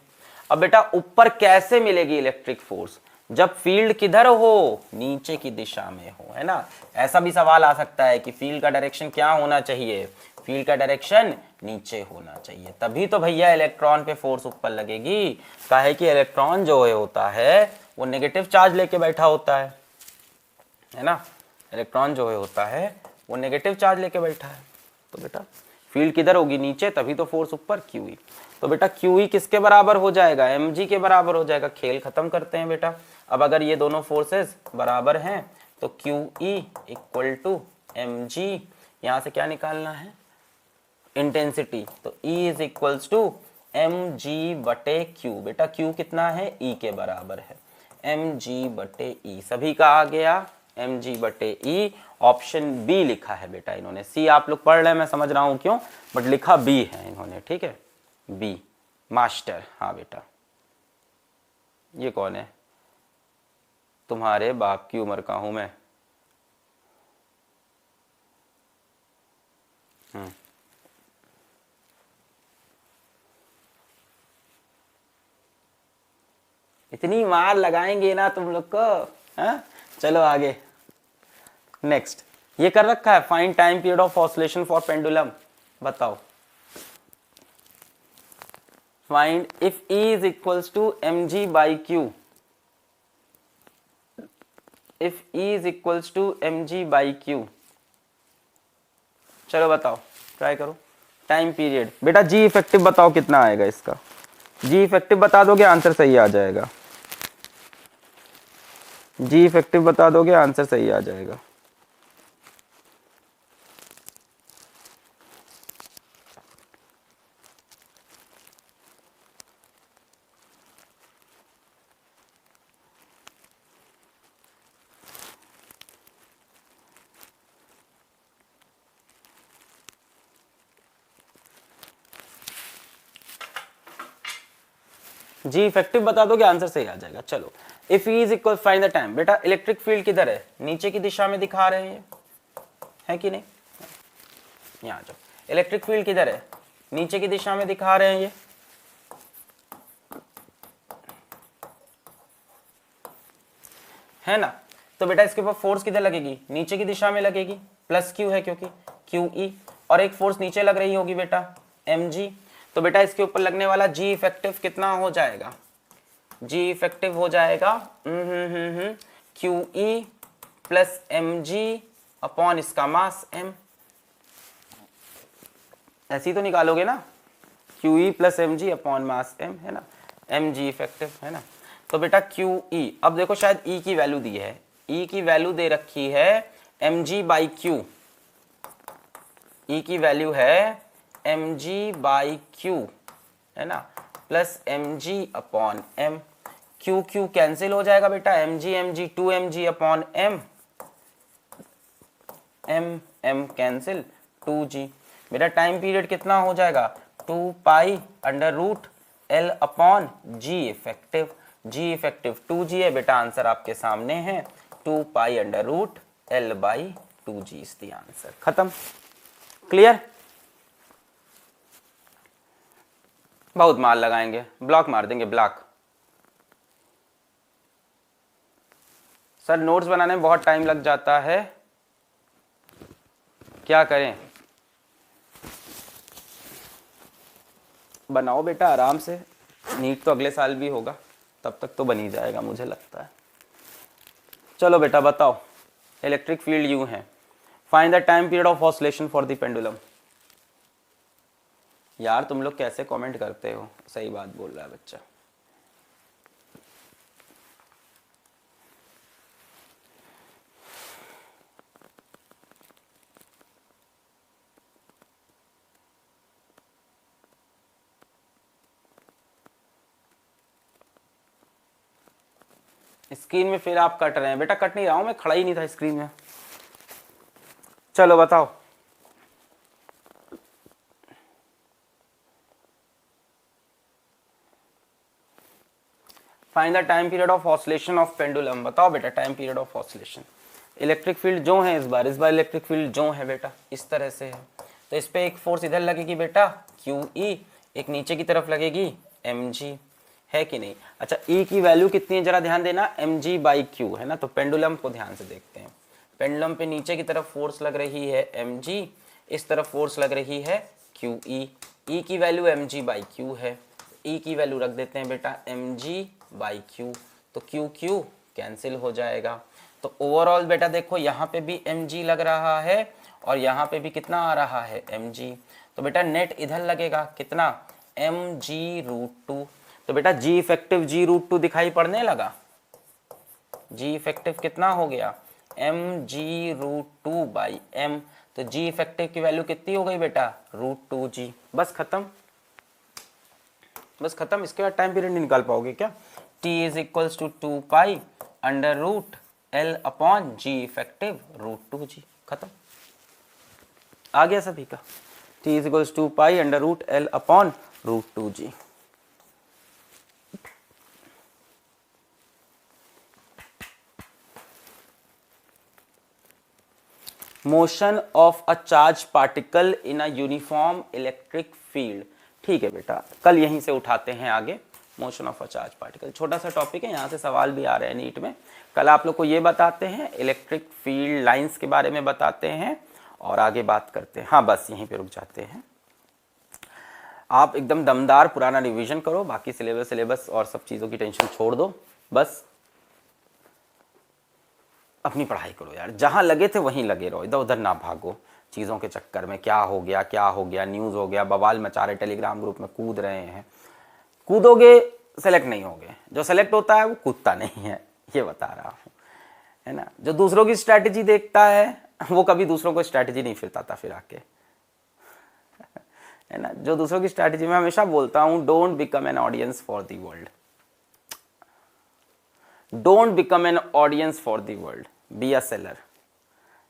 A: अब बेटा ऊपर कैसे मिलेगी इलेक्ट्रिक फोर्स, जब फील्ड किधर हो, नीचे की दिशा में हो, है ना। ऐसा भी सवाल आ सकता है कि फील्ड का डायरेक्शन क्या होना चाहिए, फील्ड का डायरेक्शन नीचे होना चाहिए, तभी तो भैया इलेक्ट्रॉन पे फोर्स ऊपर लगेगी। काहे कि इलेक्ट्रॉन जो होता है वो नेगेटिव चार्ज लेके बैठा होता है ना, इलेक्ट्रॉन जो होता है वो नेगेटिव चार्ज लेके बैठा है। तो बेटा फील्ड किधर होगी, नीचे, तभी तो फोर्स ऊपर, QE। तो बेटा QE किसके बराबर हो जाएगा, mg के बराबर हो जाएगा। खेल खत्म करते हैं बेटा। अब अगर ये दोनों फोर्सेस बराबर हैं तो QE इक्वल टू mg, यहाँ से क्या निकालना है, इंटेंसिटी, तो E is equals to mg बटे Q। बेटा Q कितना है, E के बराबर है, mg बटे E, सभी का आ गया, mg बटे E। ऑप्शन बी लिखा है बेटा इन्होंने, सी आप लोग पढ़ रहे हैं, मैं समझ रहा हूं क्यों, बट लिखा बी है इन्होंने, ठीक है, बी मास्टर। हाँ बेटा, ये कौन है, तुम्हारे बाप की उम्र का हूं मैं। इतनी मार लगाएंगे ना तुम लोग को, हाँ? चलो आगे, नेक्स्ट ये कर रखा है, find time period of oscillation for pendulum. बताओ find if E is equals to mg by q, if E is equals to mg by q। चलो बताओ, ट्राई करो। टाइम पीरियड बेटा जी इफेक्टिव बताओ कितना आएगा इसका, जी इफेक्टिव बता दोगे आंसर सही आ जाएगा, जी इफेक्टिव बता दोगे आंसर सही आ जाएगा। जी इफेक्टिव बता दोगे आंसर सही आ जाएगा। चलो if E is equal find the time. बेटा इलेक्ट्रिक फील्ड किधर है, नीचे की दिशा में दिखा रहे हैं है कि नहीं, यहाँ जाओ। इलेक्ट्रिक फील्ड किधर है, नीचे की दिशा में दिखा रहे हैं ये, है ना। तो बेटा इसके ऊपर फोर्स किधर लगेगी, नीचे की दिशा में लगेगी, प्लस क्यू है क्योंकि क्यू ई, और एक फोर्स नीचे लग रही होगी बेटा एम जी। तो बेटा इसके ऊपर लगने वाला जी इफेक्टिव कितना हो जाएगा, जी इफेक्टिव हो जाएगा Q E plus M G upon इसका मास एम। ऐसे ही तो निकालोगे ना, Q E plus M G upon mass M, है ना, एम जी इफेक्टिव, है ना। तो बेटा क्यू ई, अब देखो शायद ई की वैल्यू दी है, ई की वैल्यू दे रखी है M G by Q, E की वैल्यू है एम जी बाई क्यू, है ना, plus M G upon M. Q Q cancel हो जाएगा बेटा, M G 2 M G upon M, M M cancel 2g। बेटा टाइम पीरियड कितना हो जाएगा, 2 pi under root L upon G effective, G effective 2g है बेटा, आंसर आपके सामने है 2 pi under root L by 2g is the answer. खत्म, क्लियर। बहुत मार लगाएंगे, ब्लॉक मार देंगे, ब्लॉक। सर नोट्स बनाने में बहुत टाइम लग जाता है, क्या करें। बनाओ बेटा आराम से, नीट तो अगले साल भी होगा, तब तक तो बन ही जाएगा मुझे लगता है। चलो बेटा बताओ, इलेक्ट्रिक फील्ड यूं है, find the time period of oscillation for the pendulum. यार तुम लोग कैसे कमेंट करते हो, सही बात बोल रहा है बच्चा। स्क्रीन में फिर आप कट रहे हैं बेटा, कट नहीं रहा हूं मैं, खड़ा ही नहीं था स्क्रीन में। चलो बताओ, find the time period of oscillation of pendulum. बताओ बेटा time period of oscillation. Electric field जो है इस बार इलेक्ट्रिक फील्ड जो है बेटा इस तरह से है, तो इस पे एक फोर्स इधर लगेगी बेटा क्यू ई, एक नीचे की तरफ लगेगी एम जी, है कि नहीं। अच्छा ई की वैल्यू कितनी है जरा ध्यान देना, एम जी बाई क्यू, है ना। तो पेंडुलम को ध्यान से देखते हैं, पेंडुलम पे नीचे की तरफ फोर्स लग रही है एम जी, इस तरफ फोर्स लग रही है क्यू ई, ई की value M G by Q है, ई की वैल्यू रख देते हैं बेटा एम जी बाई क्यू, तो क्यू क्यू कैंसिल हो जाएगा। तो ओवरऑल बेटा देखो यहाँ पे भी एम जी लग रहा है और यहाँ पे भी कितना आ रहा है एम जी, तो बेटा नेट इधर लगेगा कितना एम जी रूट टू। तो बेटा G effective G root two दिखाई पड़ने लगा, जी इफेक्टिव कितना हो गया M G root two by M, तो जी इफेक्टिव की वैल्यू कितनी हो गई बेटा रूट टू जी। बस खत्म, बस खत्म। इसके बाद टाइम पीरियड नहीं निकाल पाओगे क्या, t is equals to 2 pi under root L upon G effective root two G, खत्म। आ गया सभी का, t is equals 2 pi under root L upon root two G. Motion of a charge particle in a uniform electric field. ठीक है बेटा, कल यहीं से उठाते हैं आगे motion of a charge particle. छोटा सा टॉपिक है, यहाँ से सवाल भी आ रहे हैं नीट में। कल आप लोग को ये बताते हैं, इलेक्ट्रिक फील्ड लाइंस के बारे में बताते हैं और आगे बात करते हैं। हाँ बस यहीं पे रुक जाते हैं। आप एकदम दमदार पुराना रिवीजन करो, बाकी सिलेबस और सब चीज़ों की टेंशन छोड़ दो, बस अपनी पढ़ाई करो यार, जहाँ लगे थे वहीं लगे रहो, इधर उधर ना भागो चीज़ों के चक्कर में। क्या हो गया, न्यूज़ हो गया, बवाल मचा रहे, टेलीग्राम ग्रुप में कूद रहे हैं, कूदोगे सेलेक्ट नहीं होगे, जो सेलेक्ट होता है वो कूदता नहीं है, ये बता रहा हूँ, है ना। जो दूसरों की स्ट्रैटेजी देखता है वो कभी दूसरों को स्ट्रैटेजी नहीं फिरता फिर आके, है ना। जो दूसरों की स्ट्रैटेजी, मैं हमेशा बोलता हूँ, don't become an audience for the world, don't become an audience for the world, be a seller,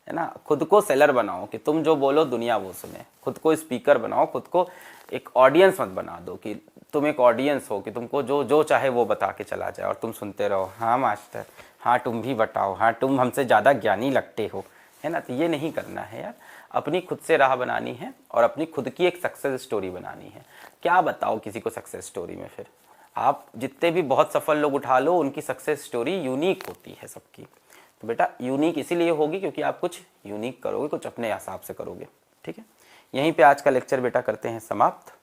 A: है ना। खुद को सेलर बनाओ कि तुम जो बोलो दुनिया वो सुने, खुद को स्पीकर बनाओ, खुद को एक ऑडियंस मत बना दो कि तुम एक ऑडियंस हो कि तुमको जो जो चाहे वो बता के चला जाए और तुम सुनते रहो, हाँ मास्टर, हाँ तुम भी बताओ, हाँ तुम हमसे ज़्यादा ज्ञानी लगते हो, है ना। तो ये नहीं करना है यार, अपनी खुद से राह बनानी है और अपनी खुद की एक सक्सेस स्टोरी बनानी है। क्या बताओ किसी को सक्सेस स्टोरी में, फिर आप जितने भी बहुत सफल लोग उठा लो, उनकी सक्सेस स्टोरी यूनिक होती है सबकी। तो बेटा यूनिक इसीलिए होगी क्योंकि आप कुछ यूनिक करोगे, कुछ अपने हिसाब से करोगे, ठीक है। यहीं पे आज का लेक्चर बेटा करते हैं समाप्त।